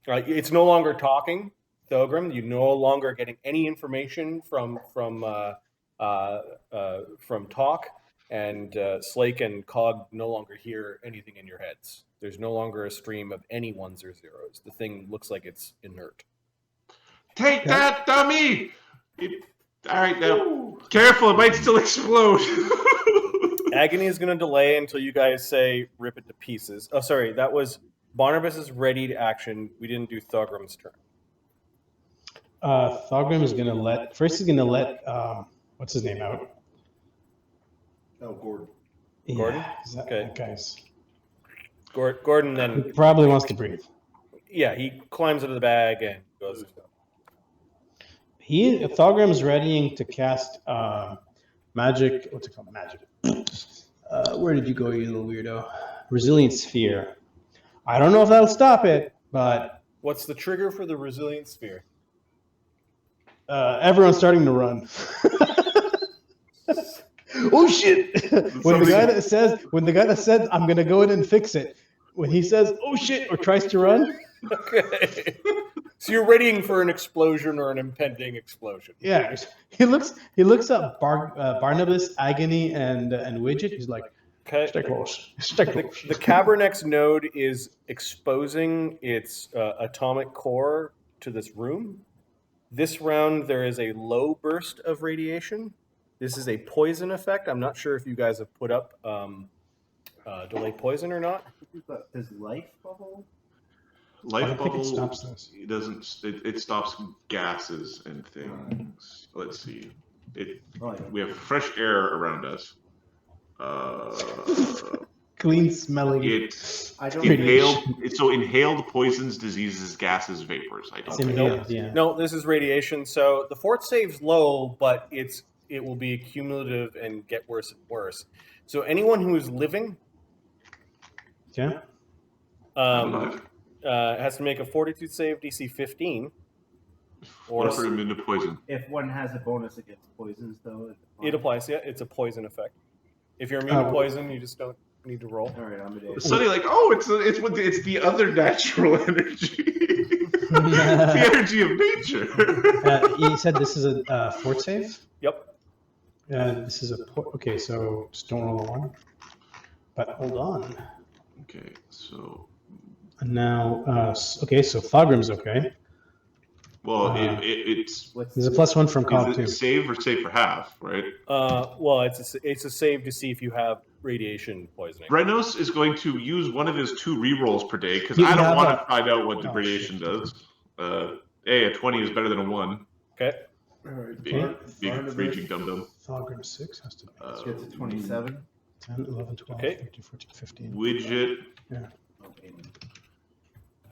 It's no longer talking, Thogrim. You're no longer getting any information from talk, and Slake and Cog no longer hear anything in your heads. There's no longer a stream of any ones or zeros. The thing looks like it's inert. Take that, dummy! All right, now, careful, it might still explode. Agony is going to delay until you guys say rip it to pieces. Oh, sorry, that was Barnabas's ready to action. We didn't do Thogrim's turn. Thogrim is going to let, first he's going to let, what's his name out? Oh, Gordon. Gordon? Yeah, is that, Okay. that guy's, Gordon he then, probably wants to breathe. yeah, he climbs into the bag and goes. Thogrim's readying to cast magic. What's it called? Magic. Where did you go, you little weirdo? Resilient Sphere. I don't know if that'll stop it, but What's the trigger for the Resilient Sphere? everyone's starting to run. Oh shit! When the guy that says I'm gonna go in and fix it, when he says "oh shit" or tries to run, Okay. So you're readying for an explosion or an impending explosion. yeah, he looks up Barnabas, Agony, and Widget. He's like, Okay. stay close, stay close. The Kabranex Node is exposing its atomic core to this room. This round, there is a low burst of radiation. This is a poison effect. I'm not sure if you guys have put up delay poison or not. Does life bubble? Life I think bubble. it stops this. It doesn't. It stops gases and things. Let's see. We have fresh air around us. Clean smelling. I don't Inhaled poisons, diseases, gases, vapors. I don't think. Inhaled, yeah. No, this is radiation. So the fort save's low, but it will be cumulative and get worse and worse. So anyone who is living Yeah. has to make a fortitude save, DC 15. Or for immune to poison. If one has a bonus against poisons, though, It applies, yeah. It's a poison effect. If you're immune to poison, you just don't need to roll. All right, I'm It's suddenly like, oh, it's the other natural energy, the energy of nature. You said this is a fort save? Yep. This is okay, so just don't roll a 1. But hold on. Okay, so And now, okay, so Thogrim's okay. Well, it's There's a +1 from Cog is too. it save or save for half, right? Well, it's a save to see if you have radiation poisoning. Renos is going to use one of his 2 rerolls per day because You I don't have want a- to find out what the Oh, radiation shit. does. A 20 is better than a 1. Okay. All right. Big Barnabas raging dum dum. Thogrim 6 has to be. gets a 27. 10, 11, 12, Okay. 13, 14, 15. Widget. Okay.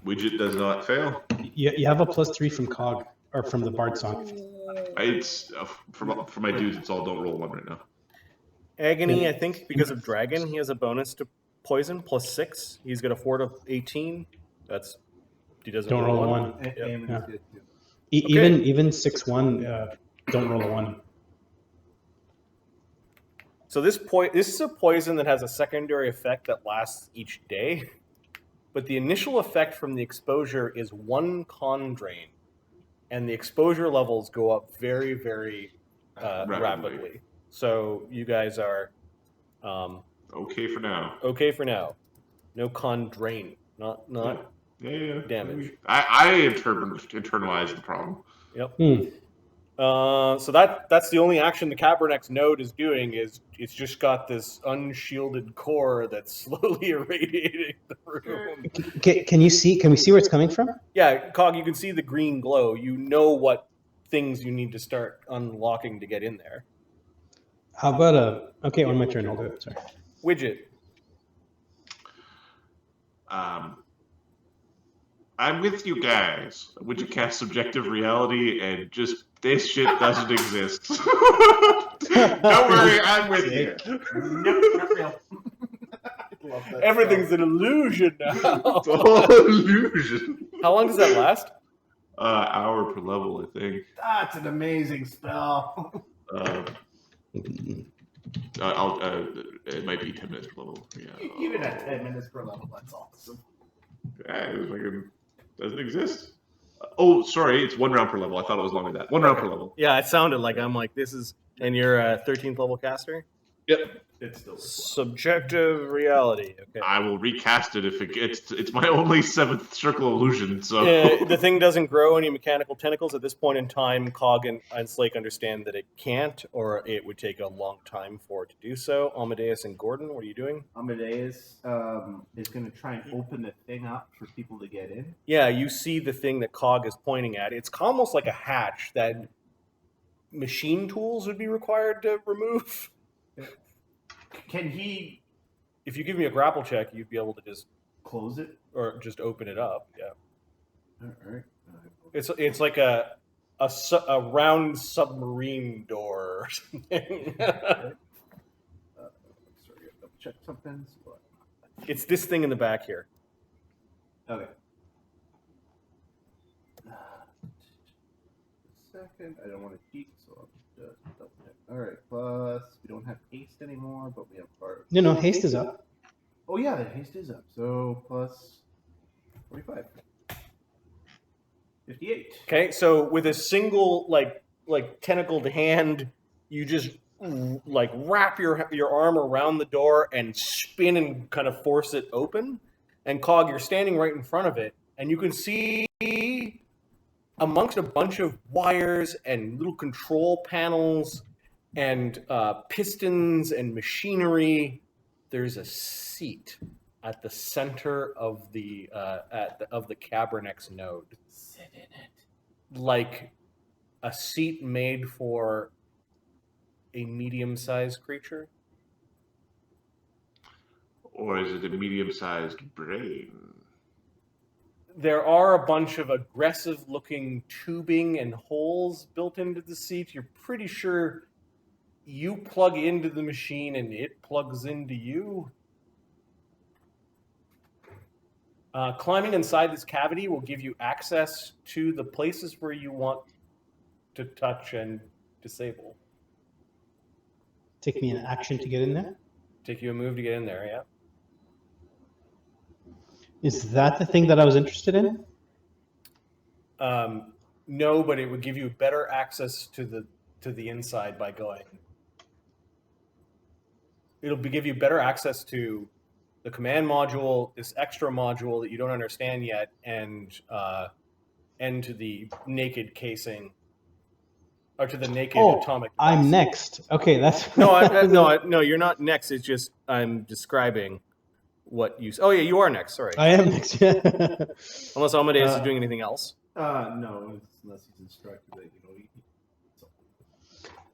Widget does not fail. You have a +3 from Cog, or from the Bard song. It's for my dudes. It's all don't roll 1 right now. Agony, I think, because of Dragon, he has a bonus to poison +6. He's got a 4 to 18. He doesn't Don't roll a 1. Aim Yeah. is good too. Even 6-1, don't roll a 1. So this is a poison that has a secondary effect that lasts each day, but the initial effect from the exposure is 1 con drain, and the exposure levels go up very, very rapidly. So you guys are Okay for now. okay for now. No con drain, not Yeah. damage. I internalize the problem. Yep. So that's the only action the Kabranex Node is doing. Is it's just got this unshielded core that's slowly irradiating the room. Can we see where it's coming from? Yeah, Cog, you can see the green glow. You know what things you need to start unlocking to get in there. How about okay, on my turn, I'll do it. Sorry. Widget. I'm with you guys. Would you cast subjective reality and just this shit doesn't exist? Don't worry, I'm with you. Nope, not real. Love that Everything's spell. an illusion now. It's all illusion. How long does that last? Hour per level, I think. That's an amazing spell. It might be 10 minutes per level. Yeah. Even at 10 minutes per level, that's awesome. It fucking doesn't exist. Oh, sorry, it's 1 round per level. I thought it was longer than that. 1 round per level. Yeah, it sounded like I'm like this is, and you're a 13th level caster. Yep. It's still Subjective reality. Okay. I will recast it if it gets. It's my only 7th circle illusion. So The thing doesn't grow any mechanical tentacles at this point in time. Cog and Slake understand that it can't, or it would take a long time for it to do so. Amadeus and Gordon, what are you doing? Amadeus is going to try and open the thing up for people to get in. Yeah, you see the thing that Cog is pointing at. It's almost like a hatch that machine tools would be required to remove. Can he If you give me a grapple check, you'd be able to just close it? or just open it up. Yeah, All right. it's like a round submarine door or something. Sorry, double check something. It's this thing in the back here. Okay. Second, I don't want to cheat, so I'll just double check. All right, plus we don't have haste anymore, but we have part. No, haste is up. Oh yeah, the haste is up. So plus 45. 58. Okay, so with a single like tentacled hand, you just like wrap your arm around the door and spin and kind of force it open. And Cog, you're standing right in front of it, and you can see amongst a bunch of wires and little control panels and pistons and machinery, there's a seat at the center of the Kabranex Node. Sit in it. Like a seat made for a medium-sized creature. or is it a medium-sized brain? There are a bunch of aggressive-looking tubing and holes built into the seat. You're pretty sure you plug into the machine and it plugs into you. Climbing inside this cavity will give you access to the places where you want to touch and disable. Take me an action to get in there. Take you a move to get in there, yeah. Is that the thing that I was interested in? No, but it would give you better access to the inside by going. Give you better access to the command module, this extra module that you don't understand yet, and end to the naked casing, or to the naked Oh, atomic device. I'm next. Okay, that's No, you're not next. It's just I'm describing what you. Oh yeah, you are next. Sorry. I am next. Yeah. Unless Amadeus is doing anything else. No, unless he's instructed that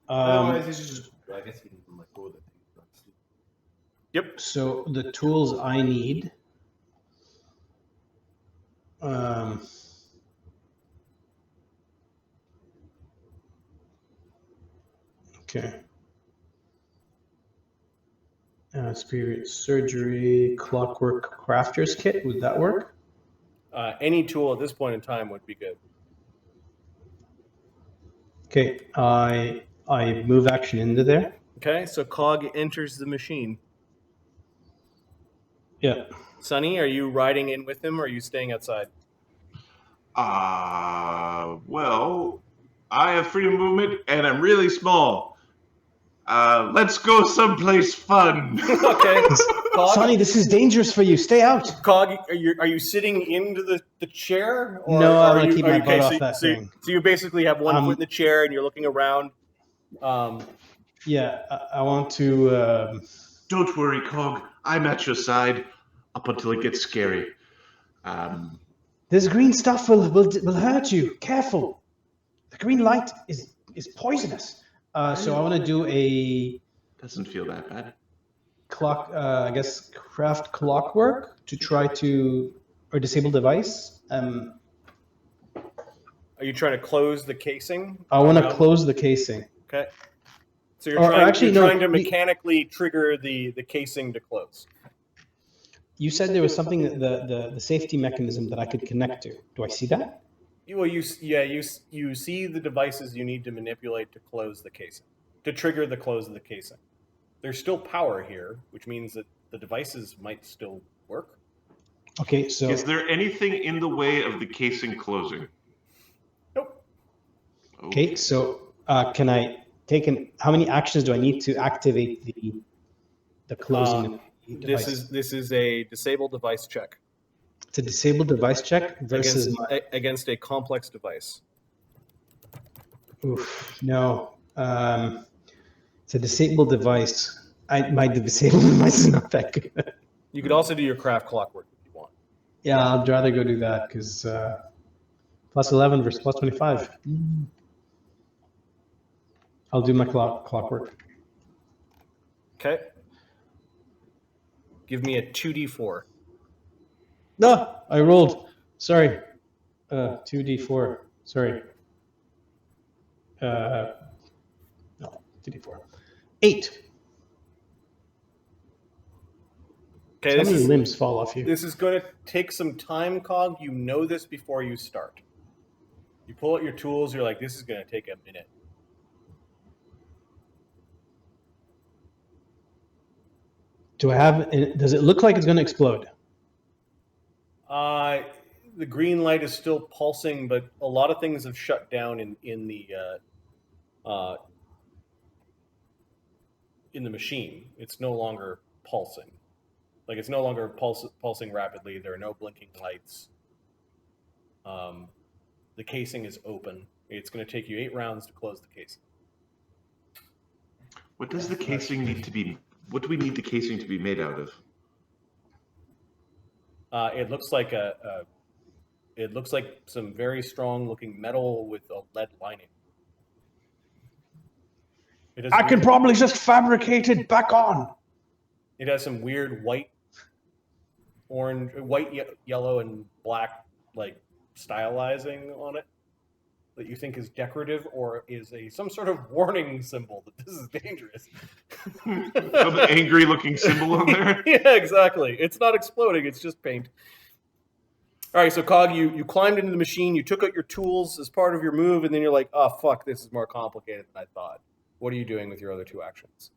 Um, he's just, I guess he can let go of it. Yep. so the tools I need. Okay. Spirit surgery, clockwork crafter's kit. Would that work? Any tool at this point in time would be good. Okay. I move action into there. Okay, so Cog enters the machine. Yeah. Sonny, are you riding in with him, or are you staying outside? Well, I have freedom of movement, and I'm really small. Let's go someplace fun. Okay. Cog, Sonny, this is dangerous for you. Stay out. Cog, are you sitting into the chair? Or No, I are wanna you, keep are my you- butt off so, that so, thing. So you basically have one foot in the chair, and you're looking around. Yeah, I want to. Don't worry, Cog. I'm at your side up until it gets scary. This green stuff will hurt you. Careful. The green light is poisonous. So I want to do a Doesn't feel that bad. clock. I guess craft clockwork to try to or disable device. Are you trying to close the casing? I want to close the casing. Okay. So Or actually, you're no, trying to mechanically trigger the casing to close. You said there was something that the safety mechanism that I could connect to. Do I see that? You see the devices you need to manipulate to close the casing, to trigger the close of the casing. There's still power here, which means that the devices might still work. Okay, so Is there anything in the way of the casing closing? Nope. okay, so can I take how many actions do I need to activate the closing of the device? This is a disable device check It's a disabled device check versus against a complex device. Oof, no. It's a disabled device. My disabled device is not that good. You could also do your craft clockwork if you want. Yeah, I'd rather go do that because plus 11 versus plus 25. I'll do my clockwork. Okay. Give me a 2d4. No, I rolled. Sorry. 2d4. Sorry. No, 2d4. 8. Okay, How many limbs fall off you? This is going to take some time, Cog. You know this before you start. You pull out your tools, you're like, this is going to take a minute. Does it look like it's going to explode? The green light is still pulsing, but a lot of things have shut down in the machine. It's no longer pulsing. Like, it's no longer pulsing rapidly. There are no blinking lights. The casing is open. It's going to take you 8 rounds to close the casing. What does the casing need to be? What do we need the casing to be made out of? It looks like it looks like some very strong-looking metal with a lead lining. I can probably just fabricate it back on. It has some weird white, yellow, and black like stylizing on it that you think is decorative or is some sort of warning symbol that this is dangerous. Some angry-looking symbol on there. Yeah, exactly. It's not exploding. It's just paint. All right, so Cog, you climbed into the machine. You took out your tools as part of your move, and then you're like, oh, fuck, this is more complicated than I thought. What are you doing with your other 2 actions?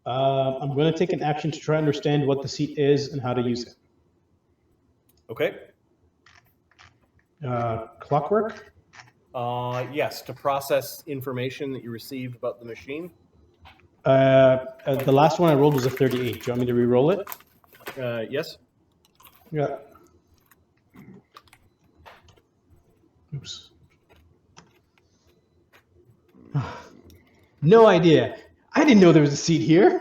I'm going to take an action to try and understand what the seat is and how to use it. Okay. Clockwork? Yes, to process information that you received about the machine. The last one I rolled was a 38. Do you want me to re-roll it? Yes. Yeah. Oops. No idea. I didn't know there was a seat here.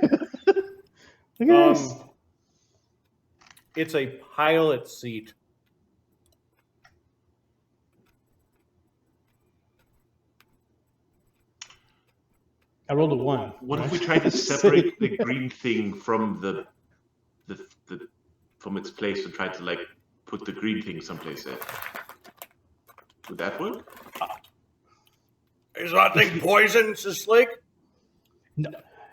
Look at this. It's a pilot seat. I rolled a 1. What if we tried to separate the green thing from the from its place and tried to like put the green thing someplace else? Would that work? Is that thing poison, Slake? No,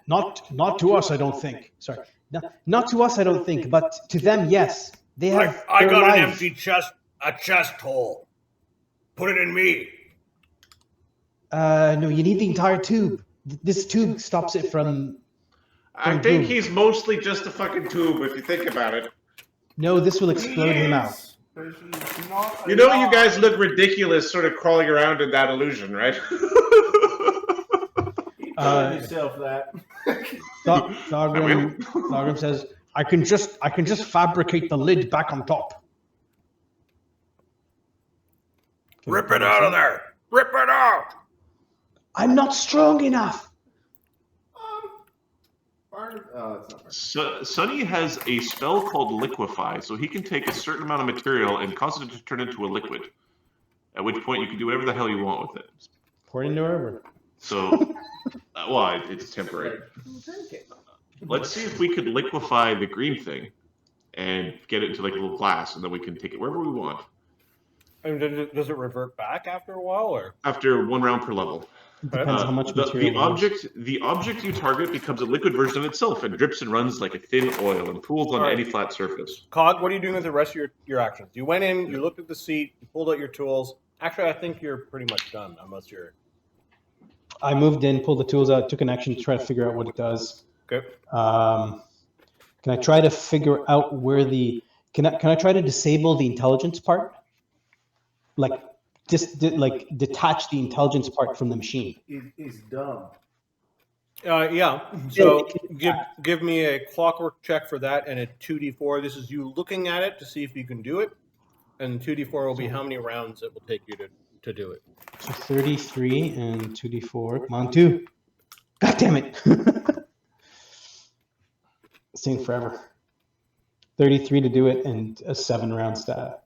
not to us, I don't think. Sorry. No, not to us, I don't think, but to them, yes. They have I their got lives. an empty chest, a chest hole. Put it in me. No, you need the entire tube. This tube stops it from... I think he's mostly just a fucking tube if you think about it. No, this will explode him out. You know, you guys look ridiculous sort of crawling around in that illusion, right? yourself that. Thorgrim says, I can just fabricate the lid back on top. Rip it out of there. Rip it out. I'm not strong enough. Sonny has a spell called Liquefy, so he can take a certain amount of material and cause it to turn into a liquid. At which point you can do whatever the hell you want with it. Pour it into a river. So, well, it's temporary. Let's see if we could liquefy the green thing and get it into like a little glass, and then we can take it wherever we want. And does it revert back after a while, or after 1 round per level? Depends how much the material. The object you target becomes a liquid version of itself and drips and runs like a thin oil and pools on any flat surface. Cog, what are you doing with the rest of your actions? You went in, you looked at the seat, you pulled out your tools. Actually, I think you're pretty much done, unless you're... I moved in, pulled the tools out, took an action to try to figure out what it does. Okay. Can I try to figure out where the... Can I try to disable the intelligence part? Like, detach the intelligence part from the machine. It's dumb. Yeah. So give me a clockwork check for that and a 2d4. This is you looking at it to see if you can do it. And 2d4 will be how many rounds it will take you to do it. So 33 and 2d4. Come on, 2. God damn it. It's taking forever. 33 to do it and a 7 round stat.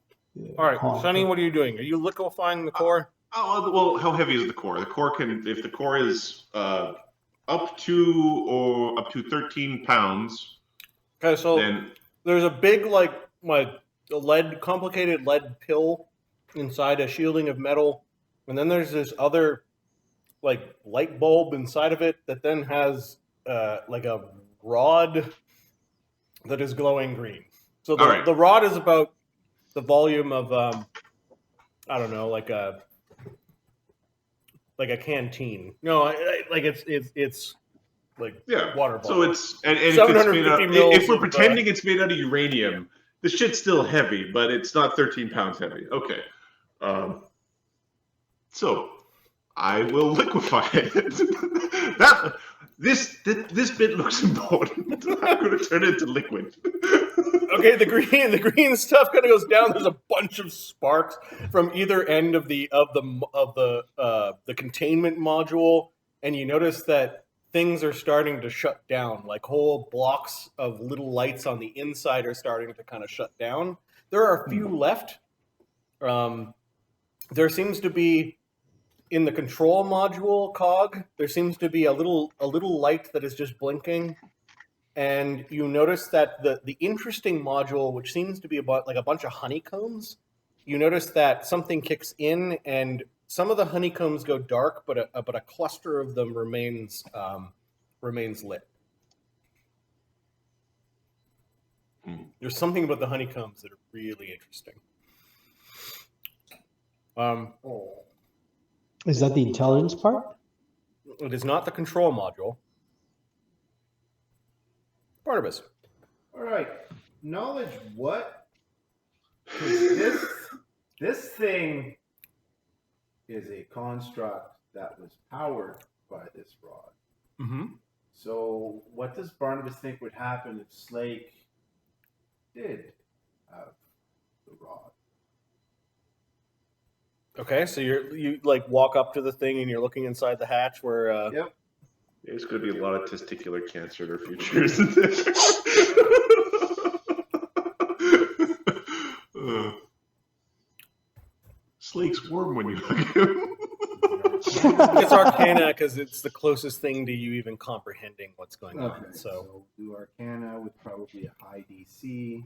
All right, Sonny, what are you doing? Are you liquefying the core? Well, how heavy is the core? The core can, if the core is up to 13 pounds. Okay, so then there's a big complicated lead pill inside a shielding of metal, and then there's this other light bulb inside of it that then has like a rod that is glowing green. So the rod is about the volume of I don't know, like a canteen. No, it's like water bottle. So it's and if 750 it's made out, mils if we're of, pretending it's made out of uranium, the shit's still heavy, but it's not 13 pounds heavy. Okay. So I will liquefy it. This bit looks important. I'm going to turn it into liquid. Okay, the green stuff kind of goes down. There's a bunch of sparks from either end of the containment module, and you notice that things are starting to shut down. Like whole blocks of little lights on the inside are starting to kind of shut down. There are a few left. There seems to be in the control module cog. There seems to be a little light that is just blinking. And you notice that the interesting module, which seems to be about like a bunch of honeycombs, you notice that something kicks in, and some of the honeycombs go dark, but a cluster of them remains lit. There's something about the honeycombs that are really interesting. Is that the intelligence part? It is not the control module. Barnabas. All right. Knowledge what? 'Cause this thing is a construct that was powered by this rod. Mm-hmm. So what does Barnabas think would happen if Slake did have the rod? Okay, so you like walk up to the thing and you're looking inside the hatch where. Yep. There's going to be a lot of testicular cancer in our future, isn't there? Slake's warm when you hug him. It's Arcana because it's the closest thing to you even comprehending what's going on. So do Arcana with probably a high DC.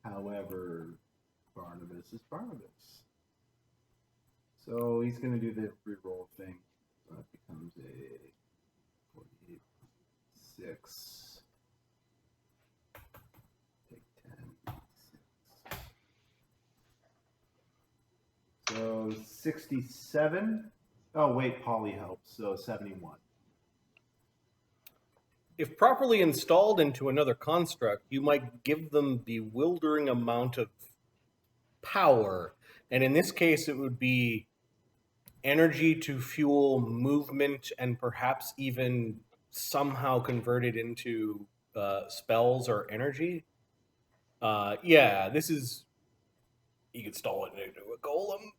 However, Barnabas is Barnabas. So he's going to do the reroll thing. So it becomes a 46. Take 10. 6. So 67. Oh, wait, Polly helps. So 71. if properly installed into another construct, you might give them bewildering amount of power. And in this case, it would be energy to fuel movement and perhaps even somehow converted into spells or energy. Yeah, this is... You could install it into a golem.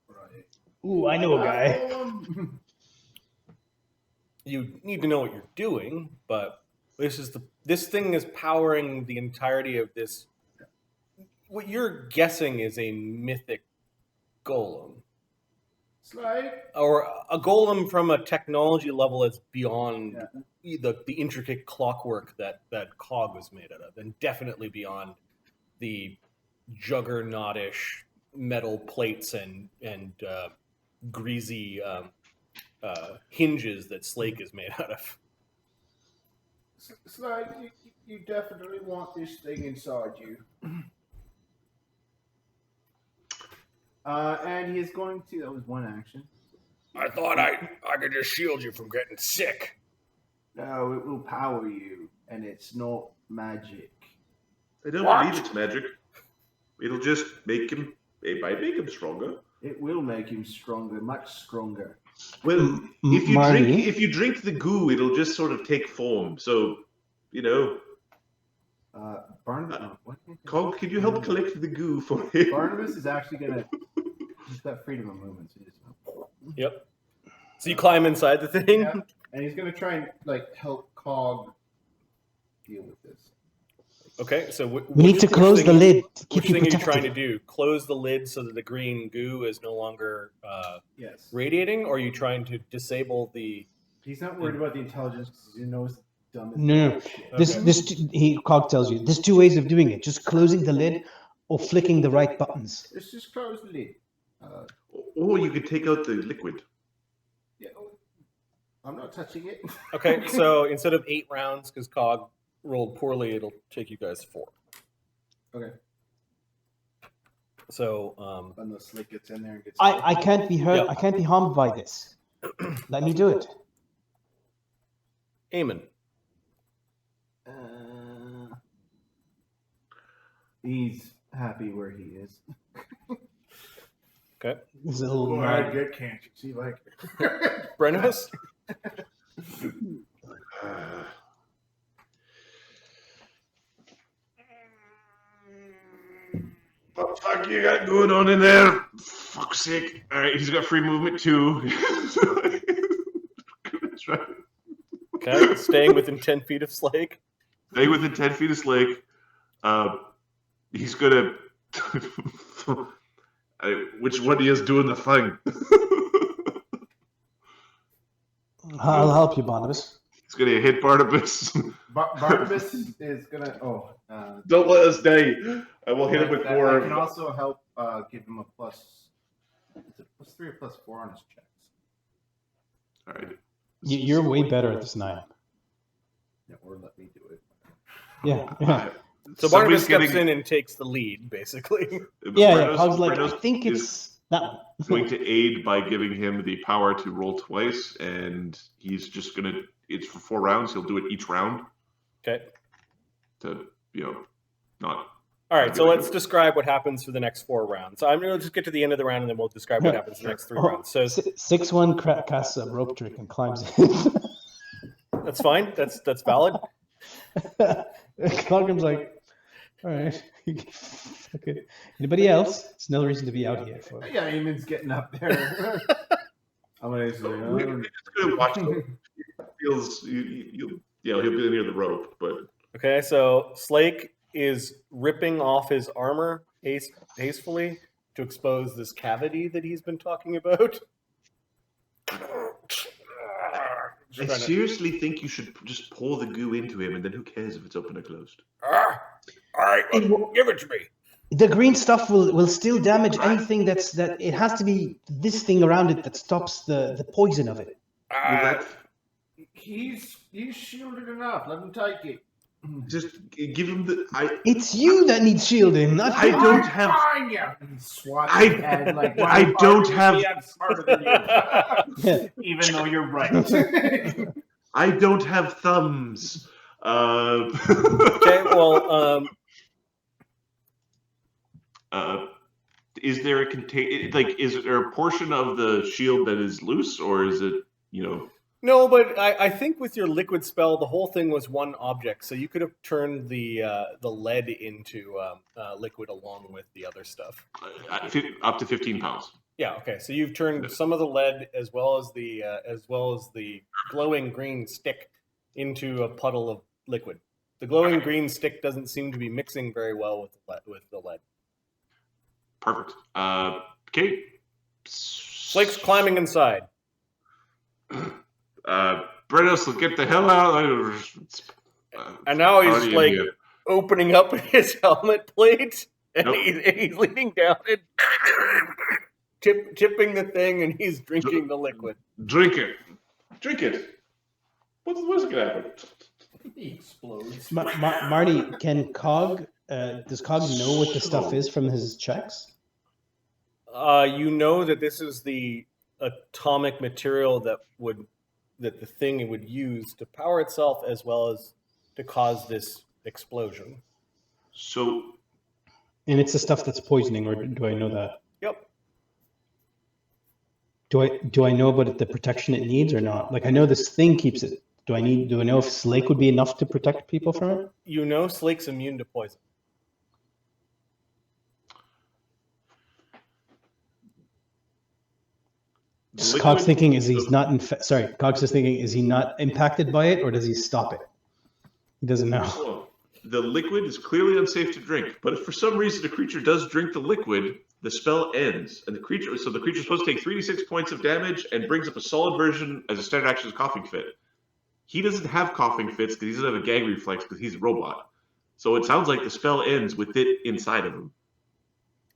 Right. Ooh, I know a guy. You need to know what you're doing, but this thing is powering the entirety of this. What you're guessing is a mythic golem. Slake. Or a golem from a technology level that's beyond the intricate clockwork that Cog was made out of, and definitely beyond the juggernautish metal plates and greasy hinges that Slake is made out of. Slake, you definitely want this thing inside you. And he is going to... That was one action. I thought I could just shield you from getting sick. No, it will power you, and it's not magic. I don't believe it's magic. It'll just make him... It might make him stronger. It will make him stronger, much stronger. Well, if you drink the goo, it'll just sort of take form. So, you know... Barnabas... Cog, could you help collect the goo for him? Barnabas is actually going to... He's got freedom of movement, so he just... Yep. So you climb inside the thing? Yeah, and he's going to try and, help Cog deal with this. Okay, so We need to close the lid to keep Which you thing are you protected. trying to do? Close the lid so that the green goo is no longer Yes. radiating, or are you trying to disable the... He's not worried about the intelligence because he knows dumb as No. shit. Cog tells you, there's two ways of doing it. Just closing the lid or flicking the right buttons. Let's just close the lid. Or you could take out the liquid. Yeah, I'm not touching it. Okay, so instead of 8 rounds, because Cog rolled poorly, it'll take you guys 4. Okay. So, When the Slake gets in there and gets... I can't be hurt. Yep. I can't be harmed by this. Let me do it. Eamon. He's happy where he is. Okay. This is a little get cancer. See, Brennimus? What the fuck you got going on in there? Fuck's sake. Alright, he's got free movement too. Okay, staying within 10 feet of Slake. Stay within 10 feet of Slake. He's gonna... Which one he is doing the thing? I'll help you, Barnabas. He's gonna hit Barnabas. Barnabas is gonna... Don't let us die. I will hit him with more. I can also help give him a plus... Is it +3 or +4 on his checks? Alright. You're way better at this than I am. Yeah, or let me do it. Yeah. So Barnabas steps in and takes the lead, basically. Yeah. I was like, I think it's that one. Going to aid by giving him the power to roll twice, and he's just gonna... It's for 4 rounds. He'll do it each round. Okay. To, not... All right, so let's describe what happens for the next 4 rounds. So I'm going to just get to the end of the round, and then we'll describe what happens in the next 3 rounds. So 6-1 casts a rope trick and climbs in. that's fine. That's valid. Cogham's like, All right. Okay. Anybody else? There's no reason to be out here for. Yeah, Eamon's getting up there. I'm gonna say, We're just gonna watch him. Feels he'll be near the rope, but Okay, so Slake is ripping off his armor hastily to expose this cavity that he's been talking about. I seriously think you should just pour the goo into him, and then who cares if it's open or closed? All right, give it to me. The green stuff will still damage anything that it has to be this thing around it that stops the poison of it. he's shielded enough. Let him take it. Just give him the. It's you that needs shielding, not I don't have. I don't have. I'm smarter than you. Even though you're right. I don't have thumbs. Okay, well, is there a is there a portion of the shield that is loose, or is it, no, but I think with your liquid spell, the whole thing was one object, so you could have turned the lead into liquid along with the other stuff. Up to 15 pounds. Yeah. Okay. So you've turned some of the lead as well as the glowing green stick into a puddle of liquid. The glowing green stick doesn't seem to be mixing very well with the lead. Perfect. Okay. Slake's climbing inside. Brenos will get the hell out. And now he's like opening up his helmet plate, and he's leaning down and tipping the thing, and he's drinking the liquid. Drink it. What's gonna happen? He explodes. Marty, can Cog? Does Cog know what the stuff is from his checks? You know that this is the atomic material that the thing would use to power itself as well as to cause this explosion. So, and it's the stuff that's poisoning, or do I know that? Yep. Do I know about the protection it needs or not? Like, I know this thing keeps it. Do I know if Slake would be enough to protect people from it? You know Slake's immune to poison. Cog's thinking is he's not Cog's just thinking, is he not impacted by it, or does he stop it? He doesn't know. The liquid is clearly unsafe to drink, but if for some reason a creature does drink the liquid, the spell ends, and the creature's supposed to take 3d6 points of damage and brings up a solid version as a standard action as coughing fit. He doesn't have coughing fits because he doesn't have a gag reflex because he's a robot. So it sounds like the spell ends with it inside of him.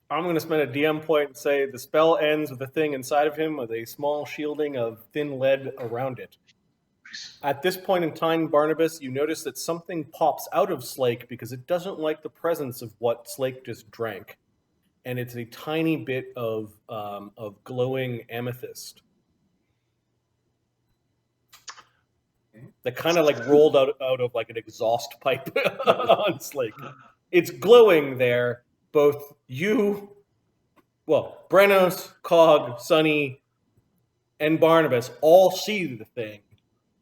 I'm going to spend a DM point and say the spell ends with the thing inside of him with a small shielding of thin lead around it. At this point in time, Barnabas, you notice that something pops out of Slake because it doesn't like the presence of what Slake just drank. And it's a tiny bit of glowing amethyst that kind of like rolled out of like an exhaust pipe on Slake. It's glowing there. Both Brenos, Cog, Sunny, and Barnabas all see the thing,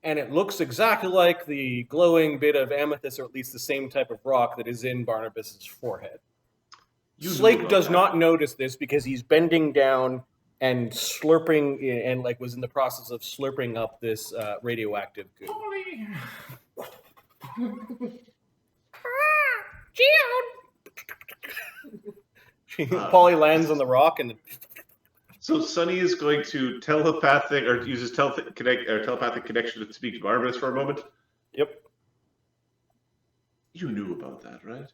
and it looks exactly like the glowing bit of amethyst, or at least the same type of rock that is in Barnabas's forehead. Slake does not notice this because he's bending down and slurping, and like was in the process of slurping up this radioactive goo. Polly lands on the rock, and so Sunny is going to uses telepathic connection to speak to Barnabas for a moment. Yep. You knew about that, right?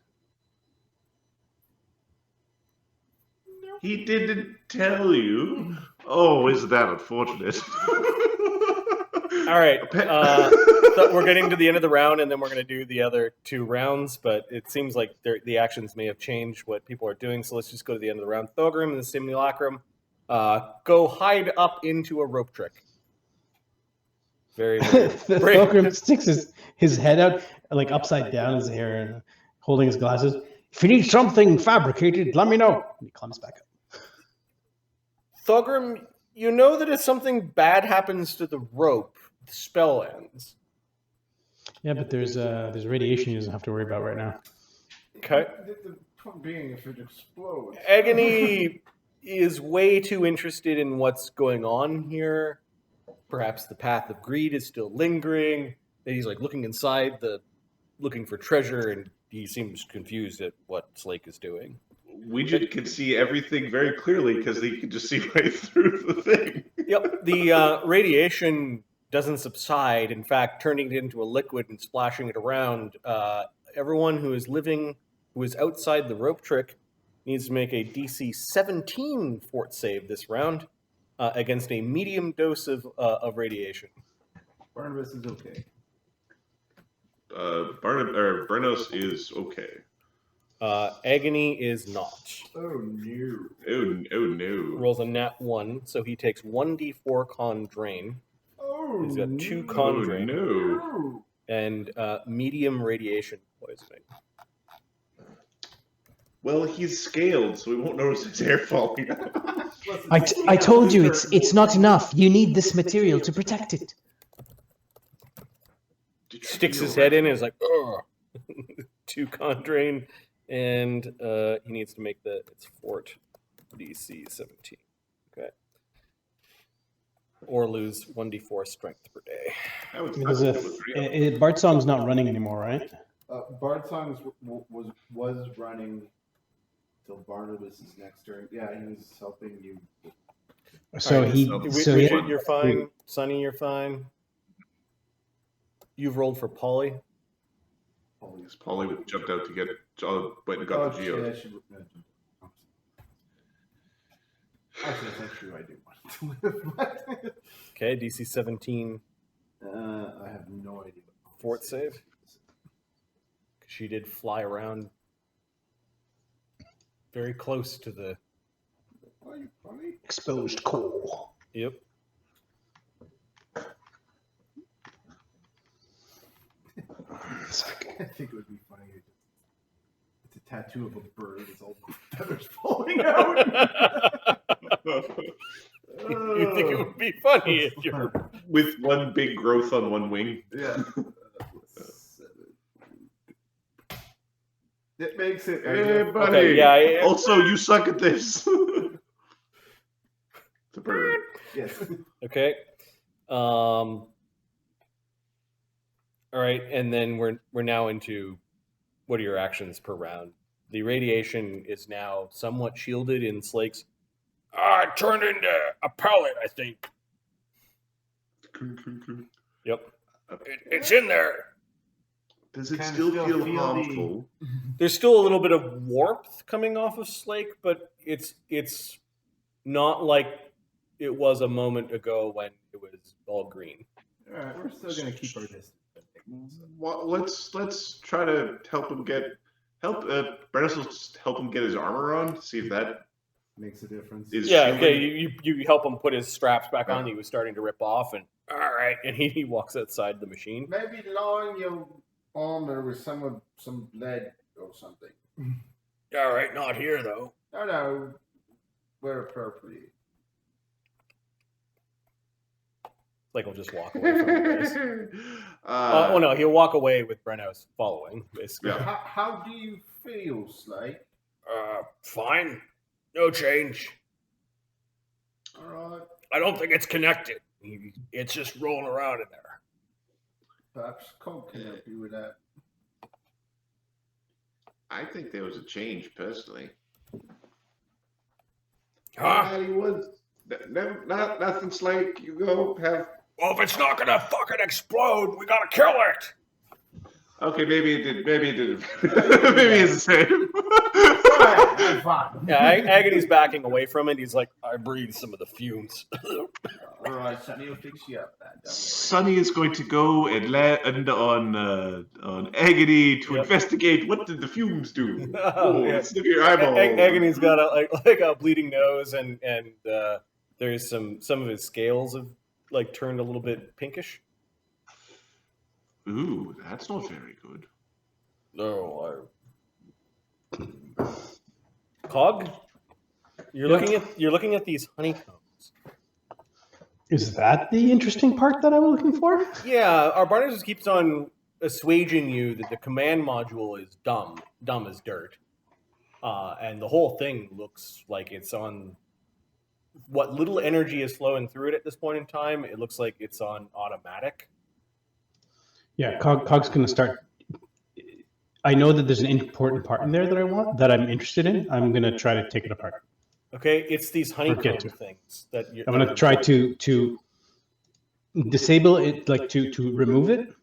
No. He didn't tell you. Oh, is that unfortunate? All right. So we're getting to the end of the round, and then we're going to do the other two rounds, but it seems like the actions may have changed what people are doing, so let's just go to the end of the round. Thogrim and the Simulacrum go hide up into a rope trick. Very Thogrim sticks his head out, like upside down his hair, and holding his glasses. If you need something fabricated, let me know. And he climbs back up. Thogrim, you know that if something bad happens to the rope, the spell ends. Yeah, but there's radiation he doesn't have to worry about right now. Okay. The point being, if it explodes. Agony is way too interested in what's going on here. Perhaps the path of greed is still lingering. And he's like looking inside looking for treasure, and he seems confused at what Slake is doing. Ouija can see everything very clearly because he can just see right through the thing. Yep, the radiation doesn't subside. In fact, turning it into a liquid and splashing it around. Everyone who is outside the rope trick needs to make a DC 17 fort save this round against a medium dose of radiation. Barnabas is okay. Bernos is okay. Agony is not. Oh no. Oh no. Rolls a nat 1, so he takes 1d4 con drain. Oh, He's got 2 con drain. no. And medium radiation poisoning. Well, he's scaled, so we won't notice his hair falling out. I told you it's not enough. You need this material to protect it. Sticks his head in and is like, ugh. 2 con drain, and he needs to make its fort DC 17. Okay. Or lose 1d4 strength per day. Because Bartsong's not running anymore, right? Bardsong's was running till Barnabas' next turn. Yeah, he was helping you. So Right, he. So he, Richard, you're fine. Sonny, you're fine. You've rolled for Polly. Polly jumped out to get went and got the geode. Yeah, she actually, that's true. I do want to live. Okay, DC 17 I have no idea. fort save. She did fly around very close to the. Are you funny? exposed core. Yep. I think it would be funny. It's a tattoo of a bird. It's all feathers falling out. You think it would be funny if you're. With one big growth on one wing. Yeah. It makes it. Hey, buddy. Okay, yeah. Also, you suck at this. The bird. Yes. Okay. All right, and then we're now into what are your actions per round? The radiation is now somewhat shielded in Slake's. It turned into a pellet, I think. Yep. It's in there. Does it Kinda still still feel feel harmful? There's still a little bit of warmth coming off of Slake, but it's not like it was a moment ago when it was all green. All right, we're still gonna keep our distance. Well, let's try to help him get Brennis will help him get his armor on. See if that Makes a difference. is. Yeah, shielding. okay. You help him put his straps back on. He was starting to rip off, and all right, and he walks outside the machine. Maybe line your armor with some lead or something. All right, not here, though. No, where appropriate. Like he'll just walk away from the place. Uh, Oh no, he'll walk away with Brennos following, basically. Yeah. How do you feel, Slake? Fine. No change. All right. I don't think it's connected. It's just rolling around in there. Perhaps Cog can help you with that. I think there was a change personally. Huh? He was nothing. Slake. You go have. Well, if it's not gonna fucking explode, we gotta kill it. Okay, maybe it did. Maybe it didn't. Maybe it's the same. I'm fine. Yeah, Agony's backing away from it. He's like, I breathe some of the fumes. All right, Sonny will fix you up, man. Don't worry. Sonny is going to go and land on Agony to Yep. investigate what did the fumes do. Oh, Oh, yeah. let's look at your eyeball. Agony's got a bleeding nose, and there's some of his scales have like turned a little bit pinkish. Ooh, that's not very good. No, Cog, you're looking at these honeycombs. Is that the interesting part that I was looking for? Yeah, our Barnabas keeps on assuaging you that the command module is dumb as dirt, and the whole thing looks like it's on what little energy is flowing through it at this point in time. It looks like it's on automatic. Yeah, Cog's going to start. I know that there's an important part in there that I'm interested in. I'm going to try to take it apart. Okay, it's these honeycomb things that I'm going to try to disable it, like to remove it,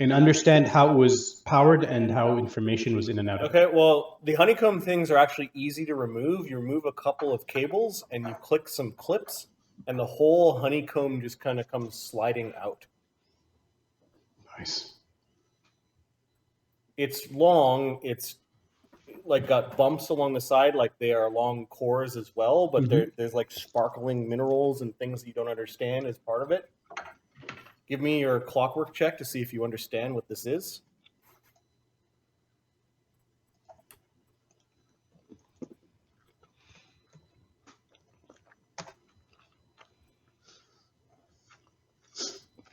and understand how it was powered and how information was in and out of it. Okay, well, the honeycomb things are actually easy to remove. You remove a couple of cables and you click some clips, and the whole honeycomb just kind of comes sliding out. Nice. It's long. It's like got bumps along the side, like they are long cores as well, but there's like sparkling minerals and things that you don't understand as part of it. Give me your clockwork check to see if you understand what this is.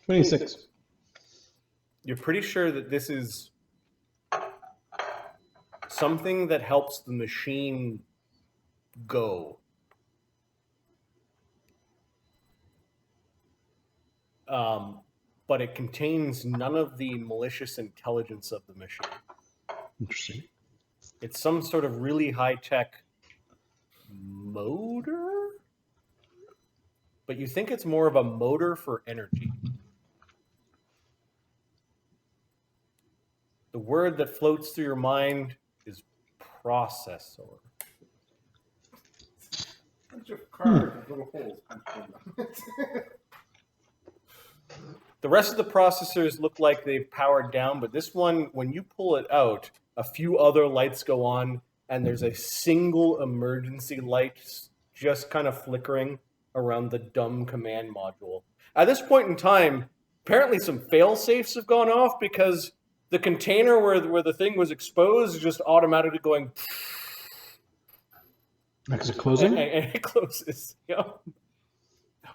$26. You're pretty sure that this is something that helps the machine go. But it contains none of the malicious intelligence of the machine. Interesting. It's some sort of really high-tech motor? But you think it's more of a motor for energy. The word that floats through your mind is processor. Bunch of cars with little holes punched in them. The rest of the processors look like they've powered down, but this one, when you pull it out, a few other lights go on, and there's a single emergency light just kind of flickering around the dumb command module. At this point in time, apparently some fail-safes have gone off because the container where the thing was exposed is just automatically going... Is it closing? And it closes. Yeah. I'll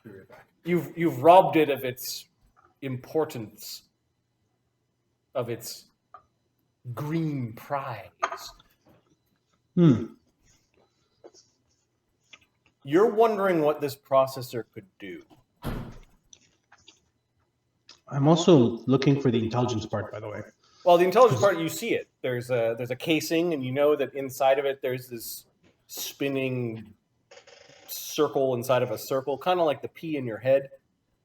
be right back. You've robbed it of its importance, of its green prize. You're wondering what this processor could do. I'm also looking for the intelligence part, by the way. Well, the intelligence part, you see it. There's a casing, and you know that inside of it there's this spinning circle inside of a circle, kind of like the P in your head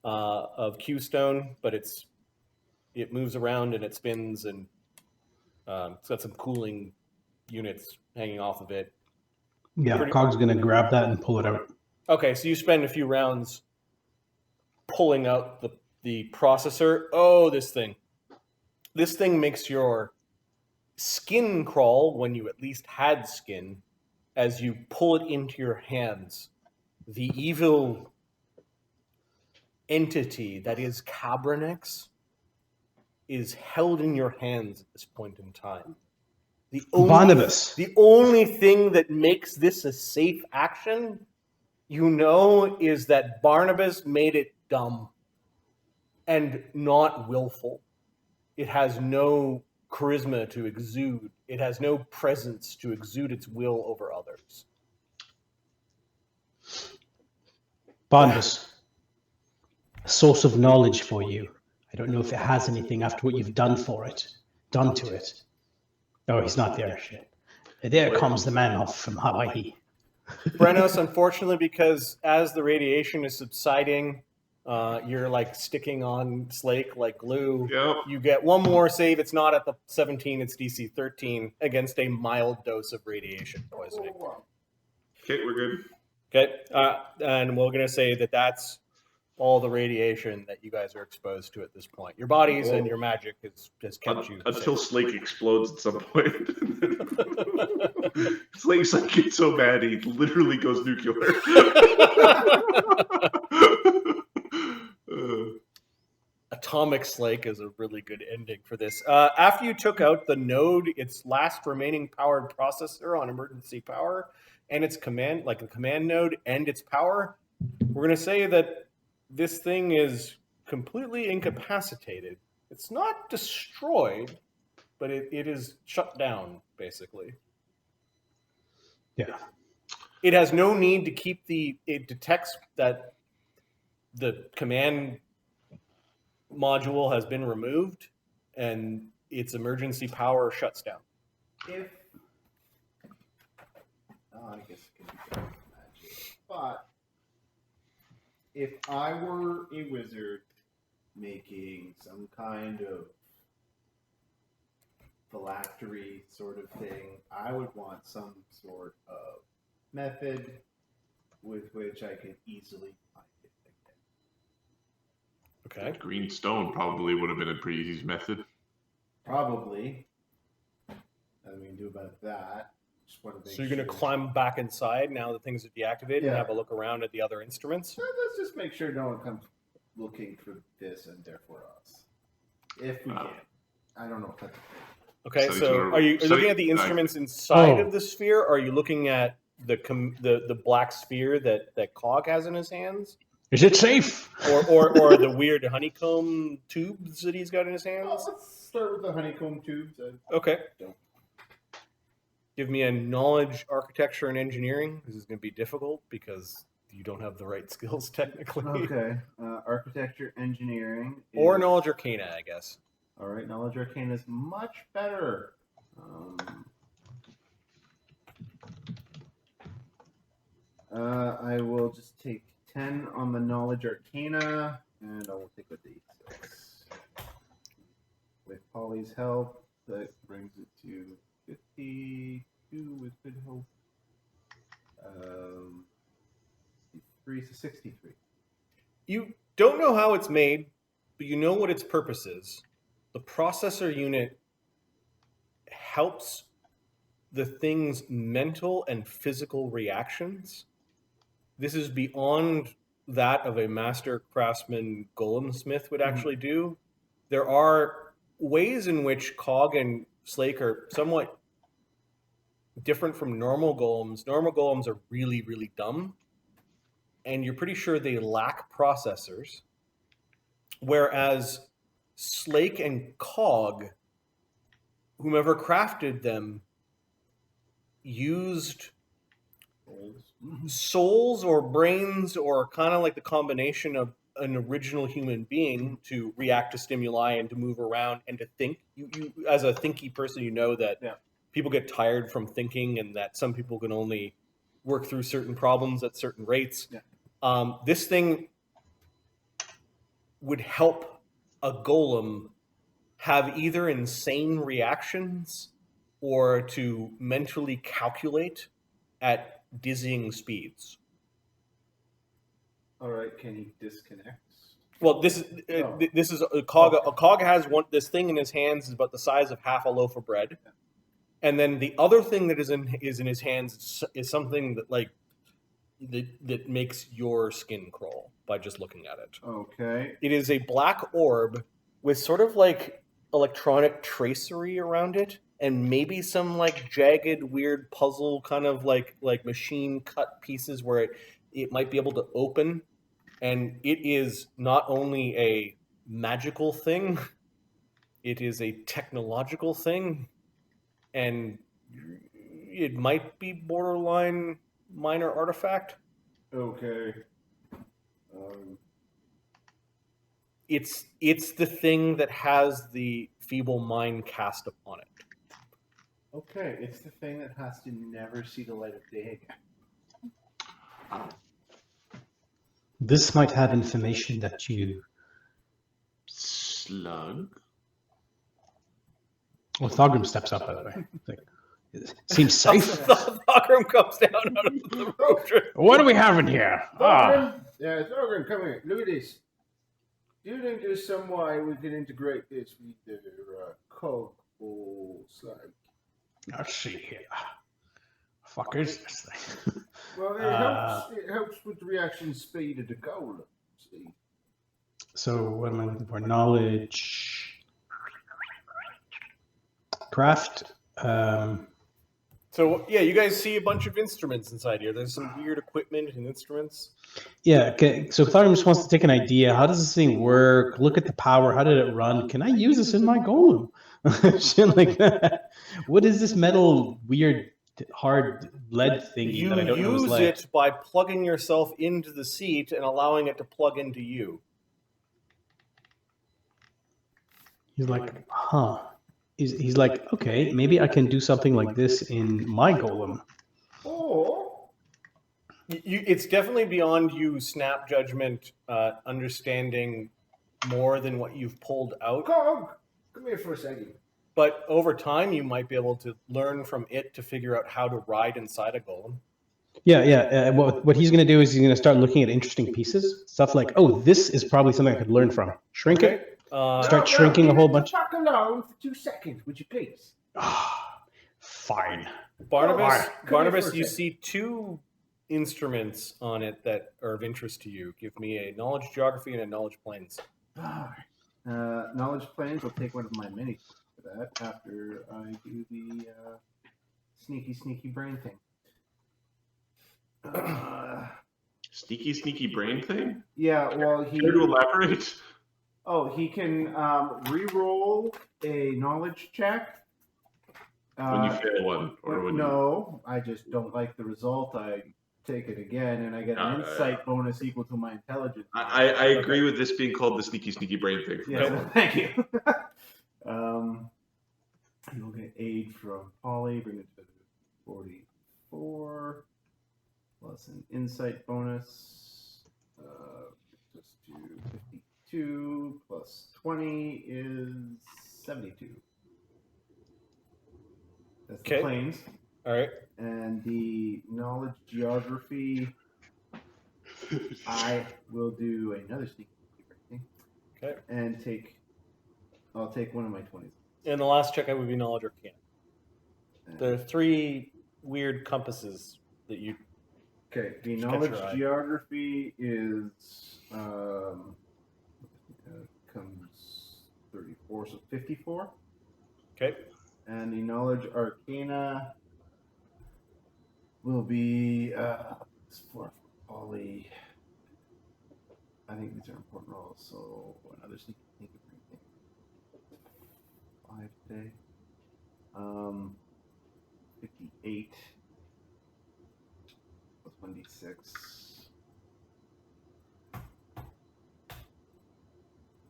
of Q-Stone, but it moves around and it spins, and it's got some cooling units hanging off of it. Yeah, Cog's going to grab that and pull it out. Okay, so you spend a few rounds pulling out the processor. Oh, this thing. This thing makes your skin crawl when you at least had skin as you pull it into your hands. The evil entity that is Kabranex is held in your hands at this point in time. The only thing that makes this a safe action, you know, is that Barnabas made it dumb and not willful. It has no charisma to exude. It has no presence to exude its will over others. Barnabas, a source of knowledge for you. I don't know if it has anything after what you've done to it. Oh, he's not there. Shit. There comes the man off from Hawaii. Brenos, unfortunately, because as the radiation is subsiding, you're like sticking on Slake like glue. Yep. You get one more save. It's not at the 17, it's DC 13 against a mild dose of radiation poisoning. Okay, we're good. Okay, and we're going to say that that's all the radiation that you guys are exposed to at this point. Your bodies and your magic has kept you until safe. Slake explodes at some point. Slake's like gets so mad he literally goes nuclear. Atomic Slake is a really good ending for this. After you took out the node, its last remaining powered processor on emergency power, and its command, like a command node, and its power, we're going to say that this thing is completely incapacitated. It's not destroyed, but it is shut down, basically. Yeah. It has no need to keep it detects that the command module has been removed and its emergency power shuts down. If I guess it can be dark magic, but if I were a wizard making some kind of phylactery sort of thing, I would want some sort of method with which I can easily find it again. Okay. Green stone probably would have been a pretty easy method. Probably. Nothing we can do about that. Just want to make So you're going to sure- climb back inside now that things are deactivated and Yeah. have a look around at the other instruments? Let's just make sure no one comes looking for this and therefore us. If we can. I don't know if that's a thing. Okay, So so are you looking at the instruments inside of the sphere, or are you looking at the black sphere that Cog has in his hands? Is it safe? Or the weird honeycomb tubes that he's got in his hands? Well, let's start with the honeycomb tubes. Okay. Give me a knowledge, architecture, and engineering. This is going to be difficult because you don't have the right skills technically. Okay. Architecture, engineering. Or is- knowledge arcana, I guess. All right, knowledge arcana is much better. I will just take 10 on the knowledge arcana, and I will take a d6. With Polly's help, that brings it to 52 with good hope. 3 to 63. You don't know how it's made, but you know what its purpose is. The processor unit helps the thing's mental and physical reactions. This is beyond that of a master craftsman golem smith would actually do. There are ways in which Cog and Slake are somewhat different from normal golems. Normal golems are really, really dumb, and you're pretty sure they lack processors, whereas Slake and Cog, whomever crafted them, used souls or brains or kind of like the combination of an original human being to react to stimuli and to move around and to think. You as a thinky person, you know that people get tired from thinking and that some people can only work through certain problems at certain rates. This thing would help a golem have either insane reactions or to mentally calculate at dizzying speeds. All right, can he disconnect? Well, this is a Cog. A Cog has this thing in his hands is about the size of half a loaf of bread, and then the other thing that is in his hands is something that makes your skin crawl by just looking at it. Okay. It is a black orb with sort of like electronic tracery around it, and maybe some like jagged, weird puzzle kind of like machine cut pieces where it might be able to open. And it is not only a magical thing, it is a technological thing, and it might be borderline minor artifact. Okay. It's the thing that has the feeble mind cast upon it. Okay, it's the thing that has to never see the light of day again. This might have information that you... Slug? Well, Thogrim steps up, by the way. Like, it seems safe. Thogrim comes down out of the road. What do we have in here? Yeah, Thogrim, come here. Look at this. Do you think there's some way we can integrate this with the Cog or Slake? Let's see here. Fuck is this thing? Well, it helps with the reaction speed of the golem. See? So what am I looking for? Knowledge. Craft. So yeah, you guys see a bunch of instruments inside here. There's some weird equipment and instruments. Yeah. Okay. So Thorium just wants to take an idea. How does this thing work? Look at the power. How did it run? Can I use this in my golem? Shit like that. What is this metal weird hard lead thingy You that I don't know is use lead? it by plugging yourself into the seat and allowing it to plug into you. He's like, huh. He's like, okay, maybe I can do something like this in my golem. Oh, It's definitely beyond you snap judgment, understanding more than what you've pulled out. Cog, come here for a second. But over time, you might be able to learn from it to figure out how to ride inside a golem. Yeah. What he's going to do is he's going to start looking at interesting pieces. Stuff like, oh, this is probably something I could learn from. Shrink it. Start shrinking a whole bunch. Fuck alone for 2 seconds, would you please? Fine. Barnabas, Come here for a you second. see 2 instruments on it that are of interest to you. Give me a knowledge geography and a knowledge planes. Knowledge planes. I'll take one of my minis for that after I do the sneaky brain thing. Sneaky brain thing? Yeah, well, he. Care to elaborate? Oh, he can re-roll a knowledge check. When you fail one, or when no, I just don't like the result. I take it again, and I get an insight bonus equal to my intelligence. I agree with this being called the sneaky brain thing. Yes, thank you. You'll get aid from Polly, bring it to 44, plus an insight bonus, just to 52, plus 20 is 72. That's the Okay. planes. All right. And the knowledge geography, I will do another sneaky thing. Okay. And I'll take one of my 20s. And the last check I would be knowledge arcana. There are 3 weird compasses that you. Okay, the Just catch knowledge your eye. geography is comes 34, so 54. Okay. And the knowledge arcana will be for Polly. I think these are important rolls, so another sneaky thing. 5 today. 58 plus 1d6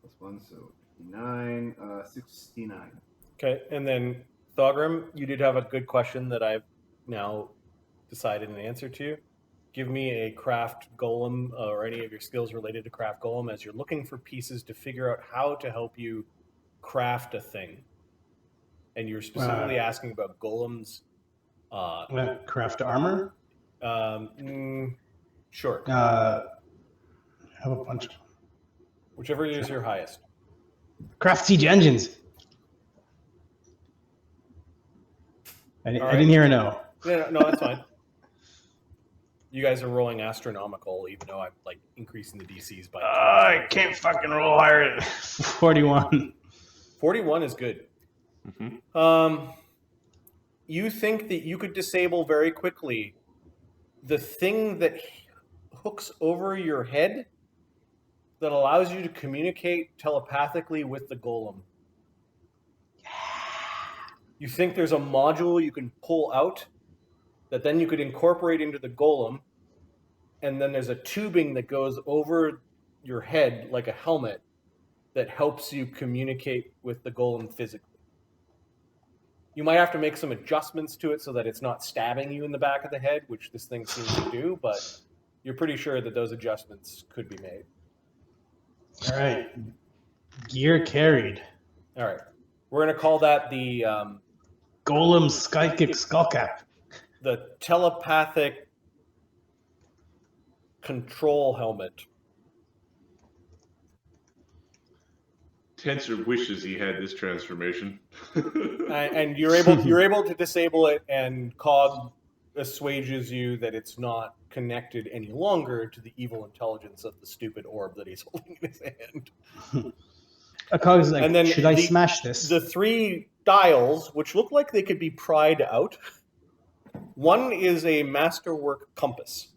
plus 1, so 59, 69. Okay. And then Thogrim, you did have a good question that I've now decided an answer to. Give me a craft golem or any of your skills related to craft golem as you're looking for pieces to figure out how to help you craft a thing. And you're specifically asking about golems. Craft armor. Sure. I have a bunch. Whichever is your highest. Craft siege engines. I right. didn't hear a no. No, that's fine. You guys are rolling astronomical, even though I'm like increasing the DCs by. I can't fucking roll higher than 41. 41 is good. Mm-hmm. You think that you could disable very quickly the thing that hooks over your head that allows you to communicate telepathically with the golem. You think there's a module you can pull out that then you could incorporate into the golem, and then there's a tubing that goes over your head like a helmet that helps you communicate with the golem physically. You might have to make some adjustments to it so that it's not stabbing you in the back of the head, which this thing seems to do, but you're pretty sure that those adjustments could be made. All right. Gear carried. All right. We're going to call that the Golem Skykick Skullcap. the telepathic control helmet. Tensor wishes he had this transformation. And you're able to disable it, and Cog assuages you that it's not connected any longer to the evil intelligence of the stupid orb that he's holding in his hand. Cog's like, And then should I smash this? The 3 dials, which look like they could be pried out, One is a Masterwork Compass.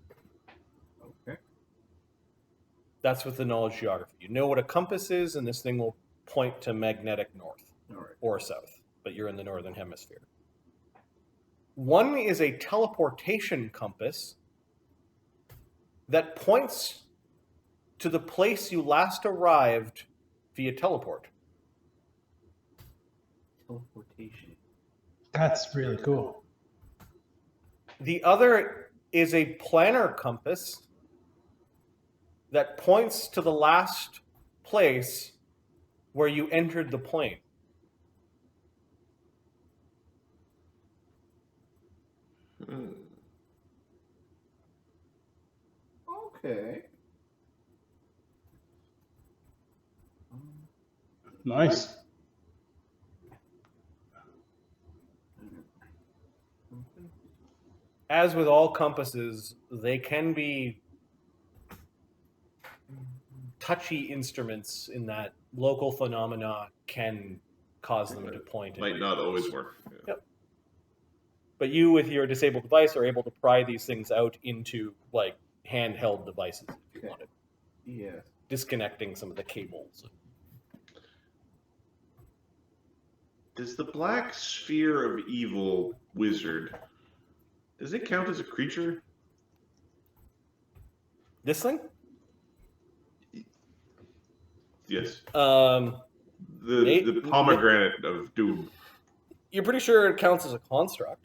Okay. That's with the knowledge geography. You know what a compass is, and this thing will point to magnetic north All right. or south, but you're in the northern hemisphere. One is a teleportation compass that points to the place you last arrived via teleport. Teleportation. That's really cool. The other is a planar compass that points to the last place where you entered the plane. Okay. Nice. As with all compasses, they can be touchy instruments in that local phenomena can cause them to point. in Might not different always ways. work. Yeah. Yep. But you, with your disabled device, are able to pry these things out into like handheld devices if you wanted, Yes. disconnecting some of the cables. Does the black sphere of evil wizard, does it count as a creature? This thing? Yes. They- The pomegranate of doom. You're pretty sure it counts as a construct.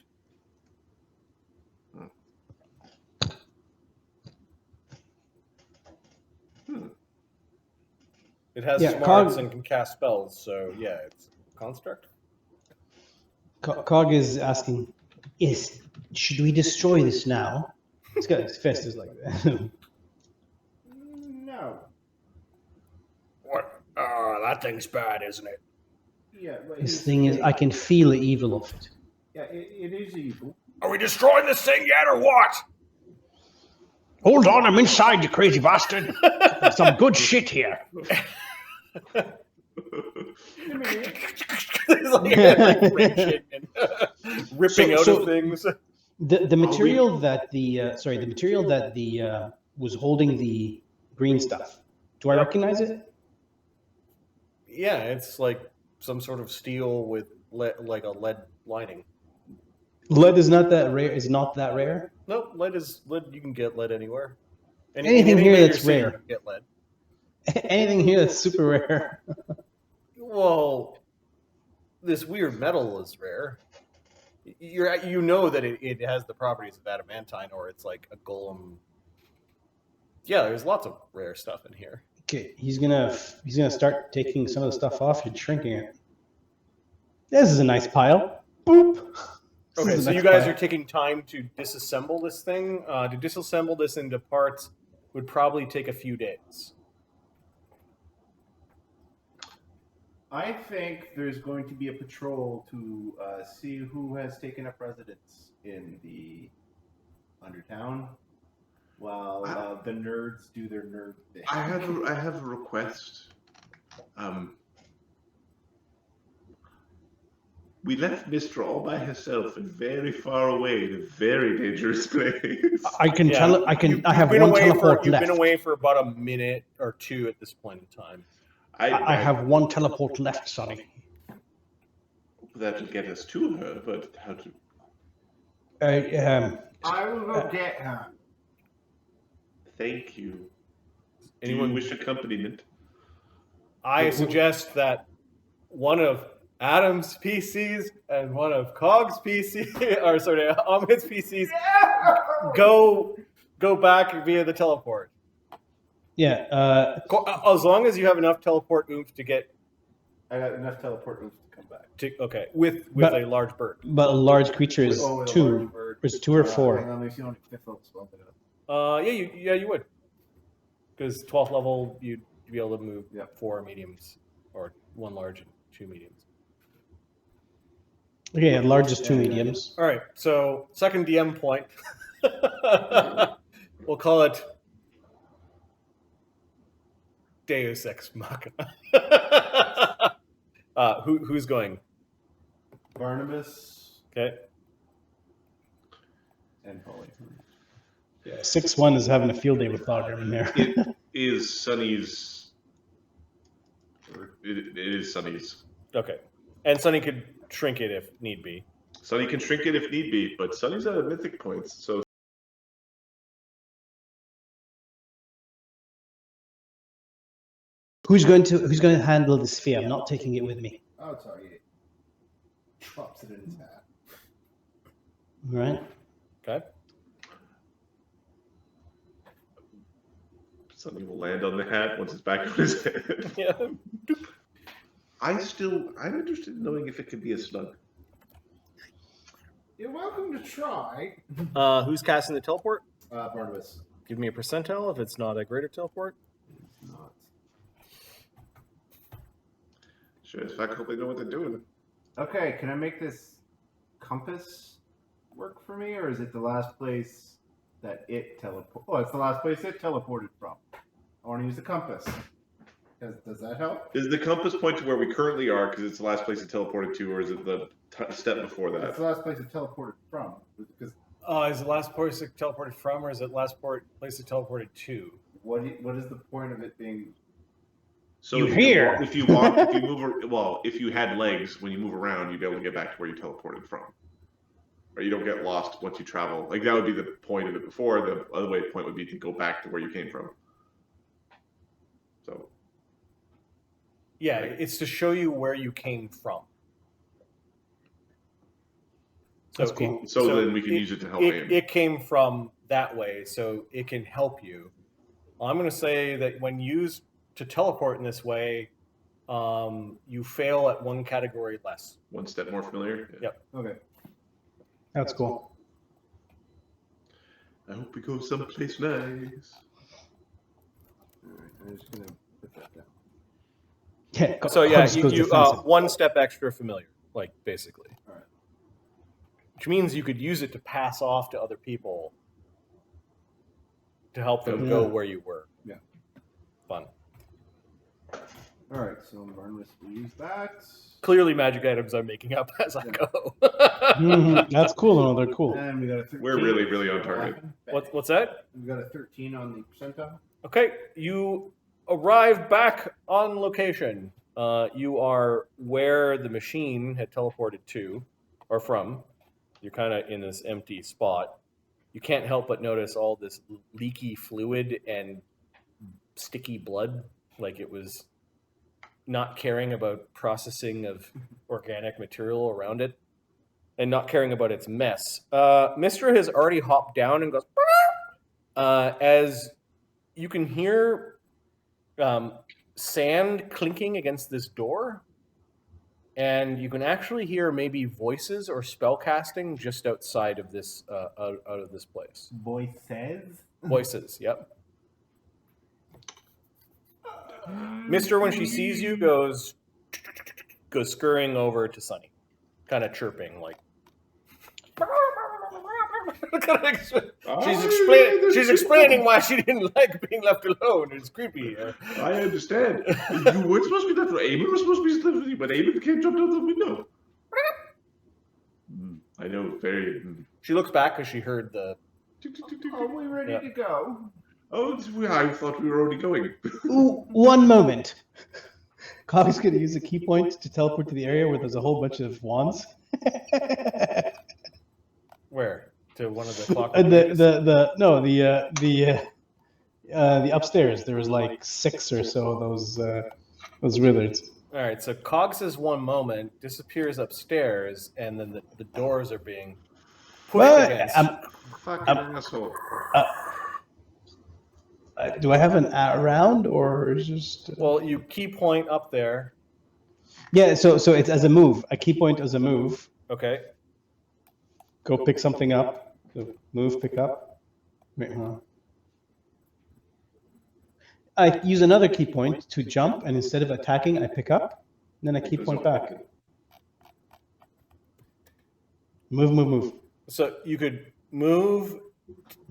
It has smarts and can cast spells, so yeah, it's a construct. Cog is asking, should we destroy this now? It's got his fist is like that. No. What? Oh, that thing's bad, isn't it? Yeah, but This thing is, I can feel the evil of it. Yeah, it is evil. Are we destroying this thing yet, or what? Hold on, I'm inside, you crazy bastard. There's some good shit here. It's like wrenching and ripping out of things. The material that the material that the was holding the green stuff. Do I recognize it? Yeah, it's like some sort of steel with like a lead lining. Lead is not that rare. Is not that rare. No, lead. You can get lead anywhere. Anything here major that's city, rare. you can get lead. Anything here that's super rare. Well, this weird metal is rare. You know that it has the properties of adamantine, or it's like a golem. Yeah, there's lots of rare stuff in here. Okay, he's gonna start taking some of the stuff off and shrinking it. This is a nice pile. Boop. This Okay, is a so nice you guys pile. are taking time to disassemble this thing. To disassemble this into parts would probably take a few days. I think there's going to be a patrol to see who has taken up residence in the Undertown, while the nerds do their nerd thing. I have a request. We left Mistra all by herself and very far away in a very dangerous place. I can tell. I have been one away teleport You've left. been away for about a minute or two at this point in time. I have one teleport left, Sonny. That would get us to her, but how to? I will go get her. Thank you. Anyone Do you wish accompaniment? I suggest that one of Adam's PCs and one of Cog's PCs, or sorry, Ahmed's PCs, go back via the teleport. Yeah. As long as you have enough teleport oomph to get I got enough teleport moves to come back. okay with But- a large bird. But a large creature is Oh, with a two. large bird. Is 2 or Hang 4? on, let me see how many fifth level spells I got. You would, because 12th level you'd be able to move Yep. 4 mediums or 1 large and 2 mediums. Okay, large is 2 mediums. All right, so second DM point. We'll call it Deus Ex Machina. Who's going? Barnabas. Okay. And Polly. Yeah, 6-1 is having a field day with Logger in there. It is Sunny's. It is Sunny's. Okay. And Sunny could shrink it if need be. Sunny can shrink it if need be, but Sunny's at mythic points, so. Who's going to handle the sphere? I'm not taking it with me. Oh, sorry. He drops it in his hat. All right. Okay. Sunny will land on the hat once it's back on his head. Yeah. I'm interested in knowing if it could be a slug. You're welcome to try. Who's casting the teleport? Barnabas. Give me a percentile if it's not a greater teleport. It's not. Sure as fuck hope they know what they're doing. Okay, can I make this compass work for me, or is it the last place that it teleported? Oh, it's the last place it teleported from. I want to use the compass. Does that help? Is the compass point to where we currently are because it's the last place it teleported to, or is it the step before that? It's the last place it teleported from. Because Is it last place it teleported from, or is it last place it teleported to? what is the point of it being? So You if hear. if you walk, if you move, well, if you had legs, when you move around, you'd be able to get back to where you teleported from. Or you don't get lost once you travel. Like that would be the point of it before. The other way point would be to go back to where you came from. So Yeah, it's to show you where you came from. That's cool. So then we can use it to help aim. It came from that way, so it can help you. I'm going to say that when used to teleport in this way, you fail at one category less. One step more familiar. Yeah. Yep. Okay. That's cool. I hope we go someplace nice. Alright, I'm just gonna put that down. Yeah. So yeah, Cubs goes you defensive. one step extra familiar, like basically. All right. Which means you could use it to pass off to other people to help them go where you were. Yeah. Fun. Alright, so Barnabas will use that. Clearly, magic items I'm making up as I go. Mhm. That's cool. No, they're cool. And we got a 13. We're really, really on target. What's that? We got a 13 on the percentile. Okay, you arrive back on location. You are where the machine had teleported to, or from. You're kind of in this empty spot. You can't help but notice all this leaky fluid and sticky blood, like it was not caring about processing of organic material around it, and not caring about its mess. Mister has already hopped down and goes, as you can hear sand clinking against this door, and you can actually hear maybe voices or spell casting just outside of this, out of this place. Boy says. Voices, yep. Mister, when she sees you, goes scurrying over to Sunny, kind of chirping like. She's explaining why she didn't like being left alone. It's creepy. I understand. You weren't supposed to be left with Eamon was supposed to be left with you, but Eamon can't jump out the window. I know, very. She looks back because she heard the. Are we ready to go? Oh, I thought we were already going. Ooh, one moment. Cog's going to use a key point to teleport to the area where there's a whole bunch of wands. Where? To one of the clock. The upstairs. There was like 6 or so of those wizards. All right, so Cog says one moment, disappears upstairs, and then the doors are being pushed against. Fucking asshole. Do I have an round or is just? Well, you key point up there. Yeah, so it's as a move. A key point as a move. Okay. Go pick something up. So move, pick up. Wait, hold on. I use another key point to jump, and instead of attacking, I pick up, and then I key point back. Move. So you could move,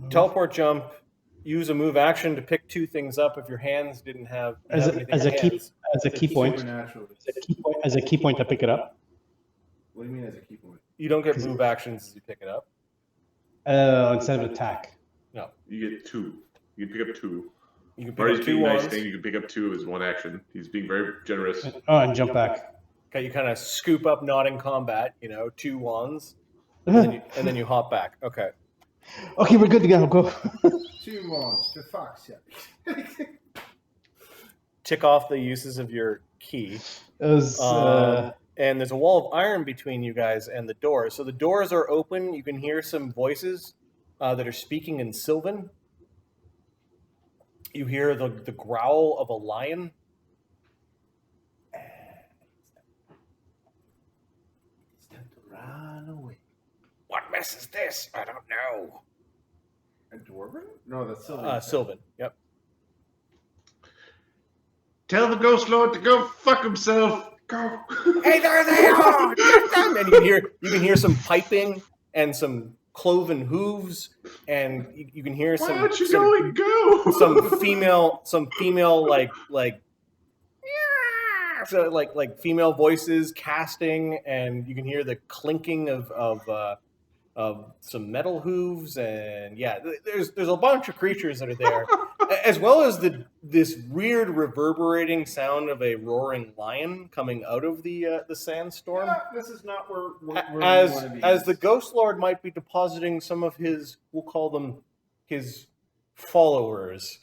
teleport, jump, use a move action to pick 2 things up if your hands didn't have anything as a in key hands. as a key point. Supernatural. As a key point, I pick it up. What do you mean as a key point? You don't get move actions as you pick it up. Instead of attack. No. You get 2. You can pick up 2. You can pick Marty's up 2 being nice, wands. saying you can pick up 2 as one action. He's being very generous. Oh, and jump back. Okay, you kind of scoop up not in combat, 2 wands, and then you hop back. Okay. Okay, we're good to go. Go. 2 wands, for fuck's sake. Tick off the uses of your key. It was, And there's a wall of iron between you guys and the door. So the doors are open. You can hear some voices that are speaking in Sylvan. You hear the growl of a lion. It's time to run away. What mess is this? I don't know. A dwarven? No, that's Sylvan. Sylvan. Yep. Tell the Ghost Lord to go fuck himself. Go. Hey, there they are! Get them! And you can hear some piping and some cloven hooves, and you can hear Why some aren't you going? Go. some female like female voices casting, and you can hear the clinking of some metal hooves, and yeah, there's a bunch of creatures that are there, as well as this weird reverberating sound of a roaring lion coming out of the sandstorm. Yeah, this is not where we want to be. As the Ghost Lord might be depositing some of his, we'll call them his followers,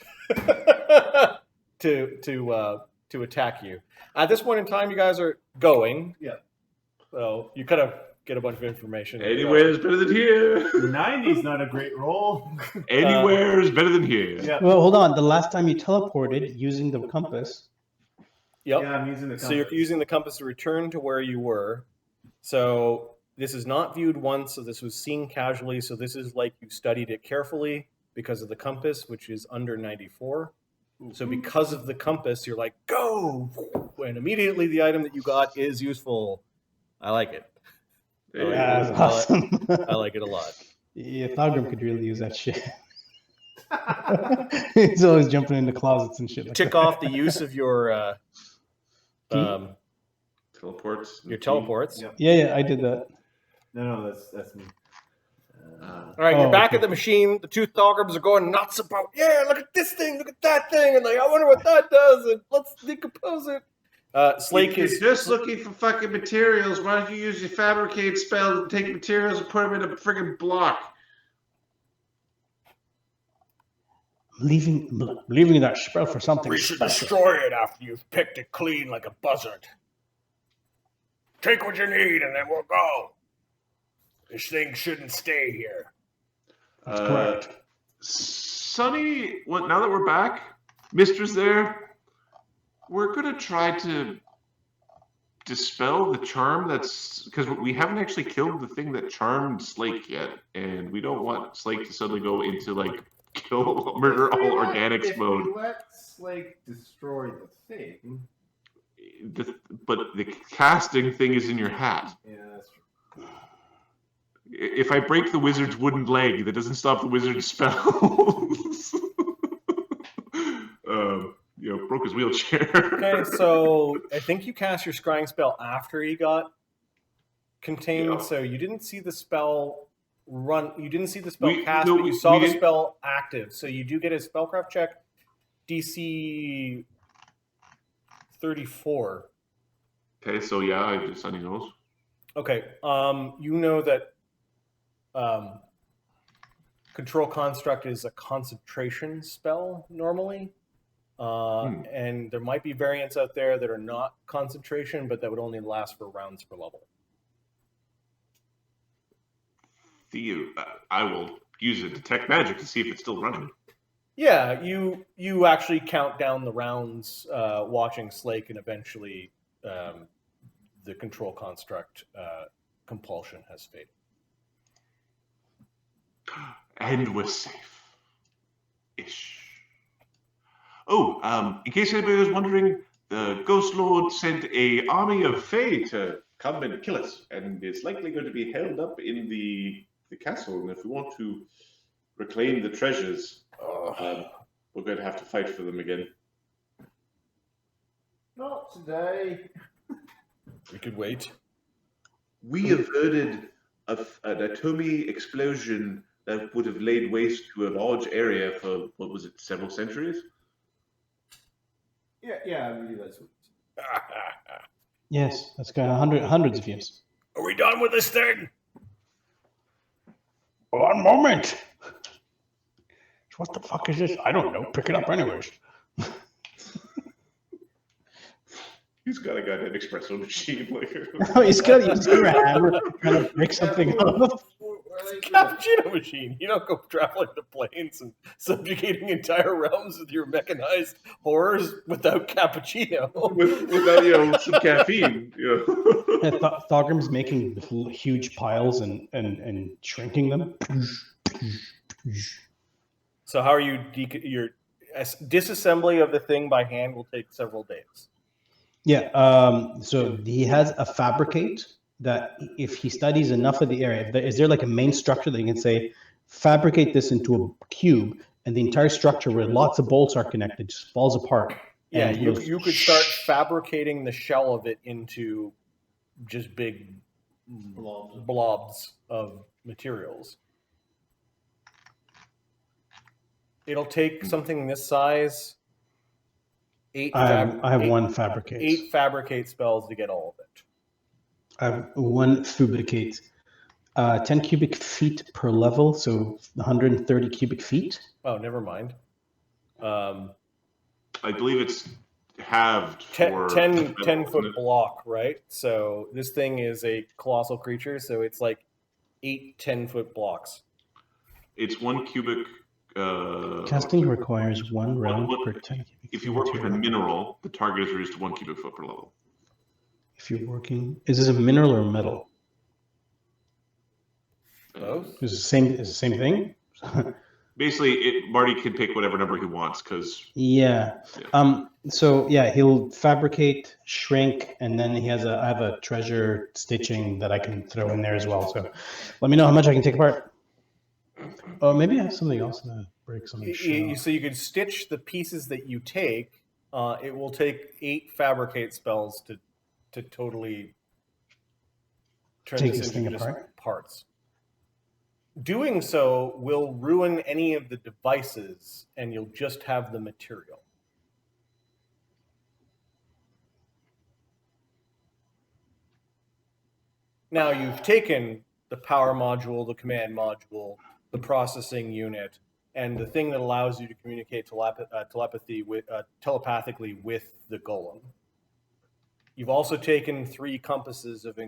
to attack you. At this point in time, you guys are going. Yeah. So you kind of get a bunch of information. Anywhere is better than here. 90's not a great roll. Anywhere is better than here. Yeah. well, hold on. The last time you teleported using the compass. Yep. Yeah, I'm using the compass. So you're using the compass to return to where you were. So this is not viewed once, so this was seen casually. So this is like you studied it carefully because of the compass, which is under 94. So because of the compass, you're like, go! And immediately the item that you got is useful. I like it. Yeah, that's awesome. I like it a lot. Yeah, Thogrim could really use that shit. He's always jumping into closets and shit. Like Tick that. off the use of your Teleports. your teleports. Yep. Yeah, I did that. No, that's me. All right, you're Oh, back okay. at the machine. The 2 Thogrims are going nuts about, yeah, look at this thing, look at that thing, and like, I wonder what that does, and let's decompose it. Slake If you're is just looking for fucking materials, why don't you use your fabricate spell and take materials and put them in a friggin' block? Leaving that spell for something We should special. destroy it after you've picked it clean like a buzzard. Take what you need and then we'll go. This thing shouldn't stay here. That's correct. Sonny, now that we're back, Mister's there. We're gonna try to dispel the charm that's because we haven't actually killed the thing that charmed Slake yet, and we don't want Slake to suddenly go into like kill, murder all organics mode. If we let Slake destroy the thing, But the casting thing is in your hat. yeah, that's true. If I break the wizard's wooden leg, that doesn't stop the wizard's spells. Broke his wheelchair. okay. So I think you cast your scrying spell after he got contained, Yeah. so you didn't see the spell run. You didn't see the spell We- cast, no, but you we- saw we the didn't- spell active. So you do get a spellcraft check, DC 34. Okay, so yeah, Sonny knows. Okay. You know that Control Construct is a concentration spell normally. And there might be variants out there that are not concentration, but that would only last for rounds per level. I will use a detect magic to see if it's still running. Yeah, you actually count down the rounds watching Slake, and eventually the Control Construct compulsion has faded. And we're safe. Ish. Oh, in case anybody was wondering, the Ghost Lord sent a army of Fae to come and kill us, and it's likely going to be held up in the castle. And if we want to reclaim the treasures, we're going to have to fight for them again. Not today. We could wait. We averted an atomic explosion that would have laid waste to a large area for, what was it, several centuries? Yeah, I believe that's what. Yes, that's got hundreds of years. Are we done with this thing? One moment. What the fuck is this? I don't know. Pick it up anyways. He's got a goddamn espresso machine. Like, No, he's got a hammer trying to break something off. Cappuccino machine. You don't go traveling to planes and subjugating entire realms with your mechanized horrors without cappuccino. without some caffeine. Yeah, Thogrim's making huge piles and shrinking them. So how are you? Your disassembly of the thing by hand will take several days. Yeah. So he has a fabricate that if he studies enough of the area, is there like a main structure that you can say, fabricate this into a cube, and the entire structure where lots of bolts are connected just falls apart. Yeah, and you could start fabricating the shell of it into just big blobs of materials. It'll take something this size. I have one fabricate. 8 fabricate spells to get all of it. I have one fabricate. 10 cubic feet per level, so 130 cubic feet. Oh, never mind. I believe it's halved 10 foot block, right? So this thing is a colossal creature, so it's like 8 10-foot blocks. It's 1 cubic. Casting requires 1 round per 10 cubic feet. If you work with a mineral, the target is reduced to 1 cubic foot per level. If you're working, is this a mineral or metal? Both? Is it the same thing? Basically, Marty can pick whatever number he wants because. Yeah. So yeah, he'll fabricate, shrink, and then I have a treasure stitching that I can throw in there as well. So let me know how much I can take apart. Oh, maybe I have something else to break something. So you could stitch the pieces that you take. It will take 8 fabricate spells to totally turn Take this this into thing just apart? parts. Doing so will ruin any of the devices, and you'll just have the material. Now you've taken the power module, the command module, the processing unit, and the thing that allows you to communicate telepathically with the golem. You've also taken 3 compasses of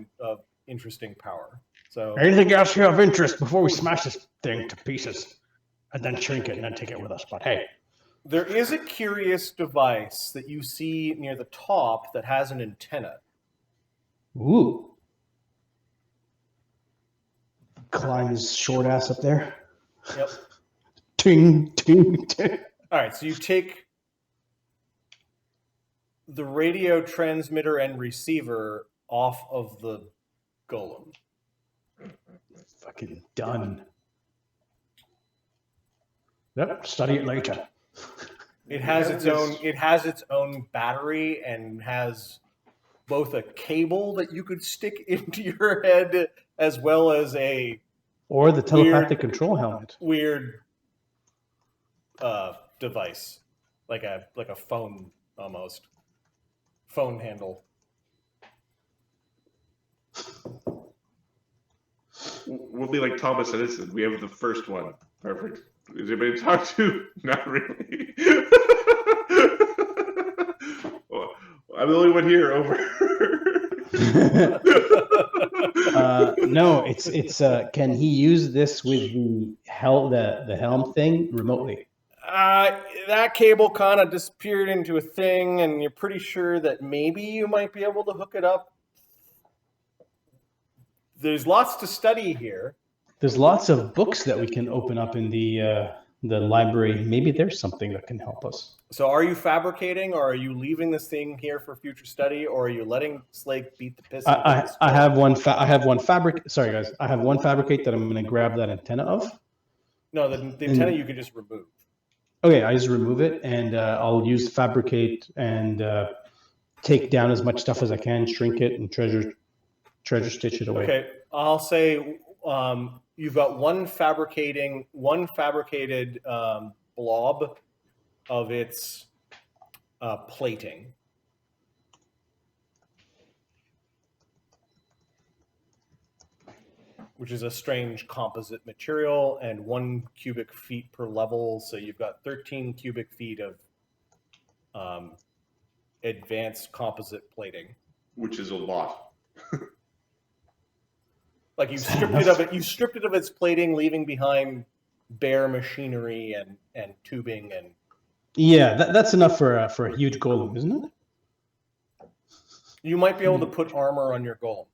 interesting power. So Anything else here of interest before we smash this thing to pieces? And then shrink it and then take it with us. But hey. there is a curious device that you see near the top that has an antenna. Ooh. Climb his short ass up there. Yep. Ting, ting, ting. All right, so you take the radio transmitter and receiver off of the golem. Fucking done. Yep, study it later. It has its own battery and has both a cable that you could stick into your head as well as a Or the telepathic control helmet. weird device, like a phone almost. Phone handle. We'll be like Thomas Edison. We have the first one. Perfect. Is anybody to talk to? Not really. Well, I'm the only one here. Over. No, it's can he use this with the helm thing remotely? That cable kind of disappeared into a thing, and you're pretty sure that maybe you might be able to hook it up. There's lots to study here. There's lots of books that we can open up in the library. Maybe there's something that can help us. So are you fabricating, or are you leaving this thing here for future study, or are you letting Slake beat the piss out of this? I have one fabric. Sorry guys, I have one fabricate that I'm going to grab that antenna of. No, the antenna you can just remove. Okay, I just remove it, and I'll use fabricate and take down as much stuff as I can, shrink it, and treasure stitch it away. Okay, I'll say you've got one fabricated blob of its plating. Which is a strange composite material, and 1 cubic feet per level. So you've got 13 cubic feet of advanced composite plating. Which is a lot. Like you stripped it of its plating, leaving behind bare machinery and tubing and. Yeah, that's enough for a huge golem, isn't it? You might be able to put armor on your golem.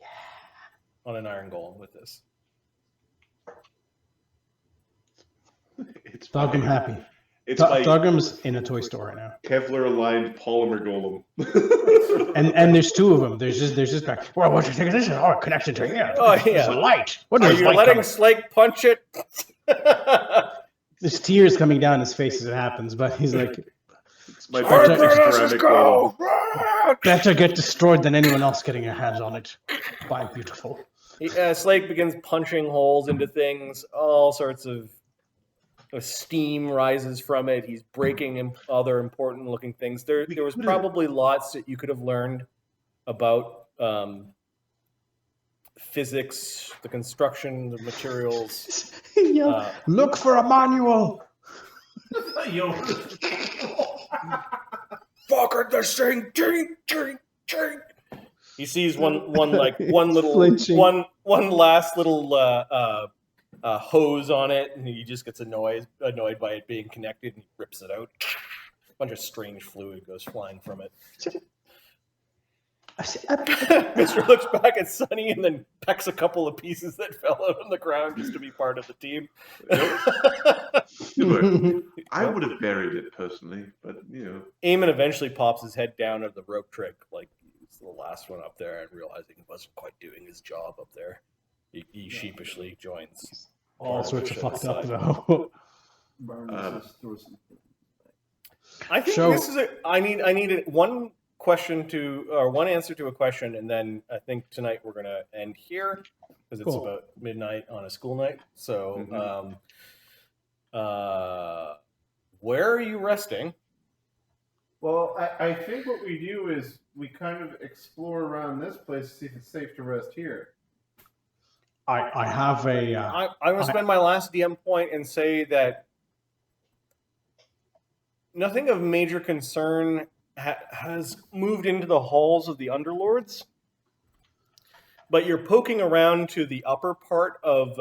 Yeah. On an iron golem with this. It's Dogum happy. It's like Dogum's in a toy store right now. Kevlar-aligned polymer golem. And there's 2 of them. There's just back. Well, what do you think of this? Oh, connected to here. Oh, yeah. It's a light. What Are is you light letting coming? Slake punch it? There's tears coming down his face as it happens, but he's like, It's my Alright, favorite ceramic golem. better get destroyed than anyone else getting their hands on it. By beautiful. Slake begins punching holes into things. All sorts of steam rises from it. He's breaking other important looking things. There was probably lots that you could have learned about physics, the construction, the materials. Look for a manual. Fucker, they're saying tink, tink, tink. He sees one little Flinching. one last little hose on it, and he just gets annoyed by it being connected, and he rips it out. A bunch of strange fluid goes flying from it. Mr. looks back at Sunny and then pecks a couple of pieces that fell out on the ground just to be part of the team. I would have buried it personally, but Eamon eventually pops his head down of the rope trick, like he's the last one up there, and realizing he wasn't quite doing his job up there, he sheepishly joins. All sorts of fucked up, Side. though. I think So- this is I need one question one answer to a question, and then I think tonight we're gonna end here because it's Cool. about midnight on a school night. So, where are you resting? Well, I think what we do is we kind of explore around this place to see if it's safe to rest here. I have a. I'm gonna spend my last DM point and say that nothing of major concern has moved into the halls of the Underlords, but you're poking around to the upper part of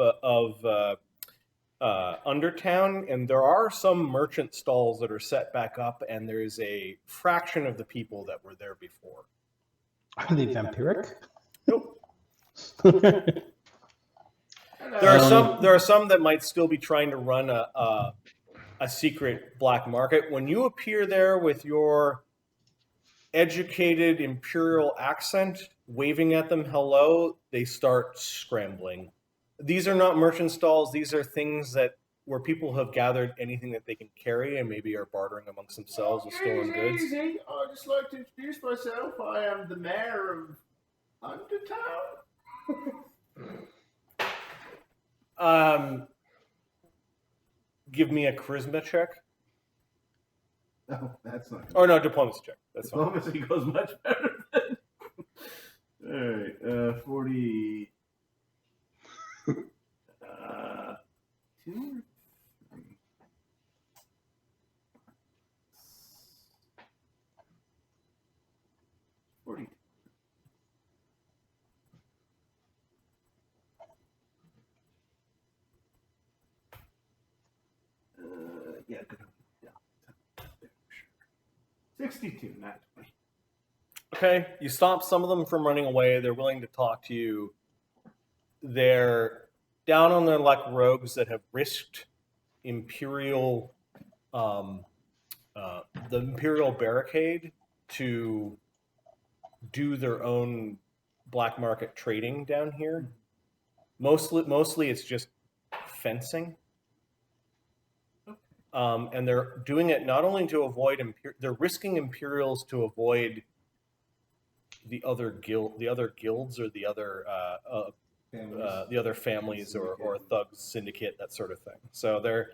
Undertown, and there are some merchant stalls that are set back up, and there's a fraction of the people that were there before. Are they vampiric? Nope. There are some that might still be trying to run a secret black market. When you appear there with your educated imperial accent, waving at them hello, they start scrambling. These are not merchant stalls. These are things where people have gathered anything that they can carry and maybe are bartering amongst themselves with stolen goods. Easy. I'd just like to introduce myself. I am the mayor of Undertown. Give me a charisma check. No, that's not. Or no, diplomacy check. That's fine. Diplomacy goes much better. All right, 40. 2 or 3. Yeah, good. Yeah. 62, not 20. Okay, you stop some of them from running away. They're willing to talk to you. They're down on their luck rogues that have risked Imperial, the Imperial barricade to do their own black market trading down here. Mostly it's just fencing. And they're doing it not only to avoid they're risking Imperials to avoid the other guilds or the other the other families or thugs syndicate, that sort of thing. So they're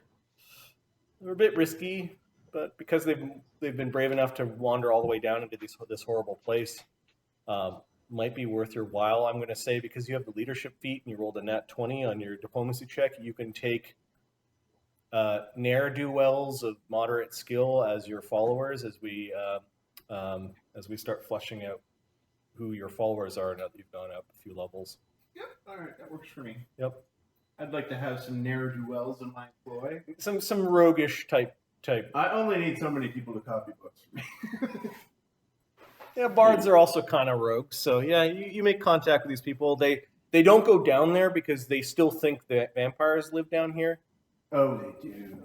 a bit risky, but because they've been brave enough to wander all the way down into this horrible place, might be worth your while. I'm going to say, because you have the leadership feat and you rolled a nat 20 on your diplomacy check, you can take ne'er-do-wells of moderate skill as your followers as we start fleshing out who your followers are now that you've gone up a few levels. Yep. All right, that works for me. Yep. I'd like to have some ne'er-do-wells in my employ. Some roguish type. I only need so many people to copy books for me. Yeah, bards are also kind of rogues. So yeah, you make contact with these people. They don't go down there because they still think that vampires live down here. Oh, they do.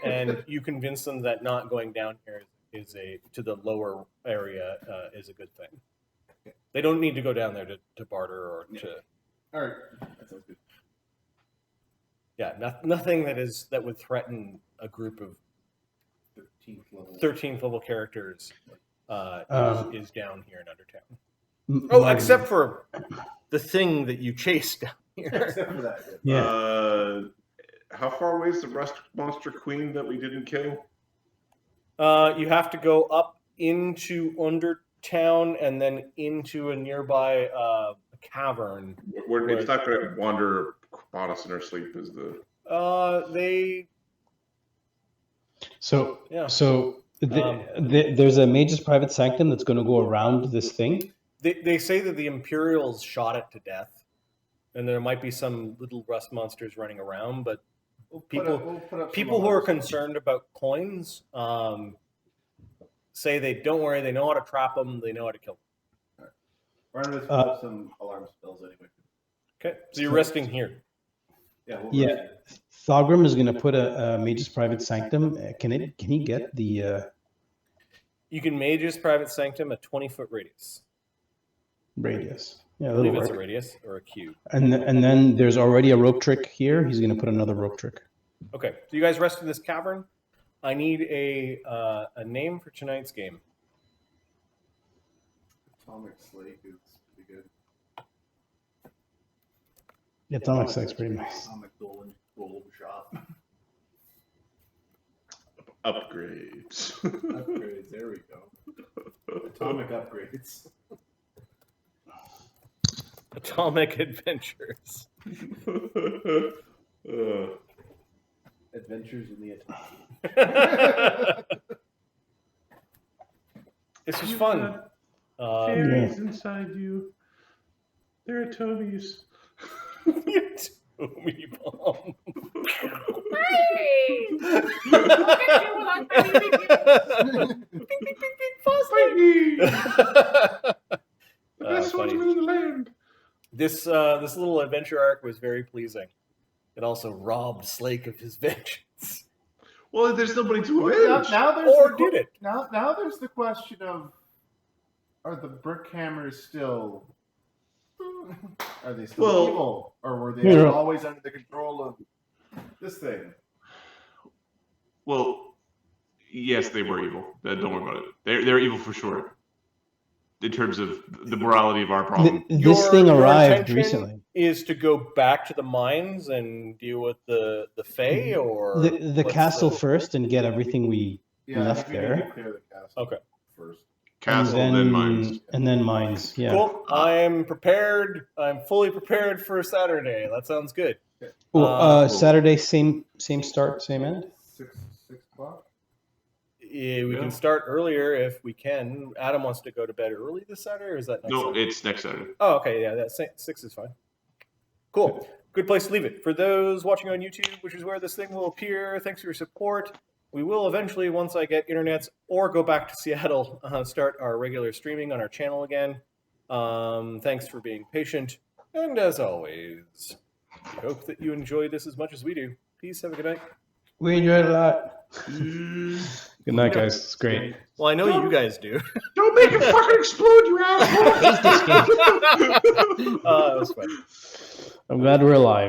And you convince them that not going down here to the lower area is a good thing. They don't need to go down there to barter or to. All right, that sounds good. Yeah, nothing that would threaten a group of 13th level characters is down here in Undertown. Except for the thing that you chased down here. Except for that. Yeah. How far away is the rust monster queen that we didn't kill? You have to go up into Undertown and then into a nearby cavern. It's not going to wander upon us in our sleep, is the... There's a mage's private sanctum that's going to go around this thing. They say that the Imperials shot it to death, and there might be some little rust monsters running around, but people who are concerned about coins say they don't worry, they know how to trap them, they know how to kill them. Right. We're going to put up some alarm spells anyway. Okay, so you're resting here. Yeah. Thogrim is going to put a mage's private sanctum. Can he get the? You can mage's private sanctum a 20-foot radius. Radius. Yeah, I believe it's a radius or a cube. And then there's already a rope trick here. He's going to put another rope trick. Okay, so you guys rest in this cavern. I need a name for tonight's game. Atomic Slake is pretty good. Yeah, Atomic Slake's pretty nice. Atomic Golden Shop. Upgrades. Upgrades, there we go. Atomic upgrades. Atomic Adventures. Adventures in the Atomic. This was fun. Fairies inside you. They're Atomies. Tommy bomb. The best ones in the land. This little adventure arc was very pleasing. It also robbed Slake of his vengeance. Well, there's nobody to avenge. Did it? Now there's the question of: are the Brickhammers still? Are they still evil, or were they always under the control of this thing? Well, yes, they were evil. Don't worry about it. They're evil for sure. In terms of the morality of our problem. This thing arrived recently. Is to go back to the mines and deal with the Fae, or the castle first and get everything we left there. Clear the castle first. Castle, then mines. And then mines, yeah. Cool. I'm prepared. I'm fully prepared for Saturday. That sounds good. Saturday, same start, same end? 6 o'clock? Yeah, we can start earlier if we can. Adam wants to go to bed early this Saturday, or is that next Saturday? It's next Saturday. Oh, okay. Yeah, that 6 is fine. Cool. Good place to leave it. For those watching on YouTube, which is where this thing will appear, thanks for your support. We will eventually, once I get internets or go back to Seattle, start our regular streaming on our channel again. Thanks for being patient. And as always, we hope that you enjoy this as much as we do. Peace. Have a good night. We enjoyed it a lot. Good night, guys. It's great. Well, I know you guys do. Don't make it fucking explode, you asshole! I hate this game. That was funny. I'm glad we're alive.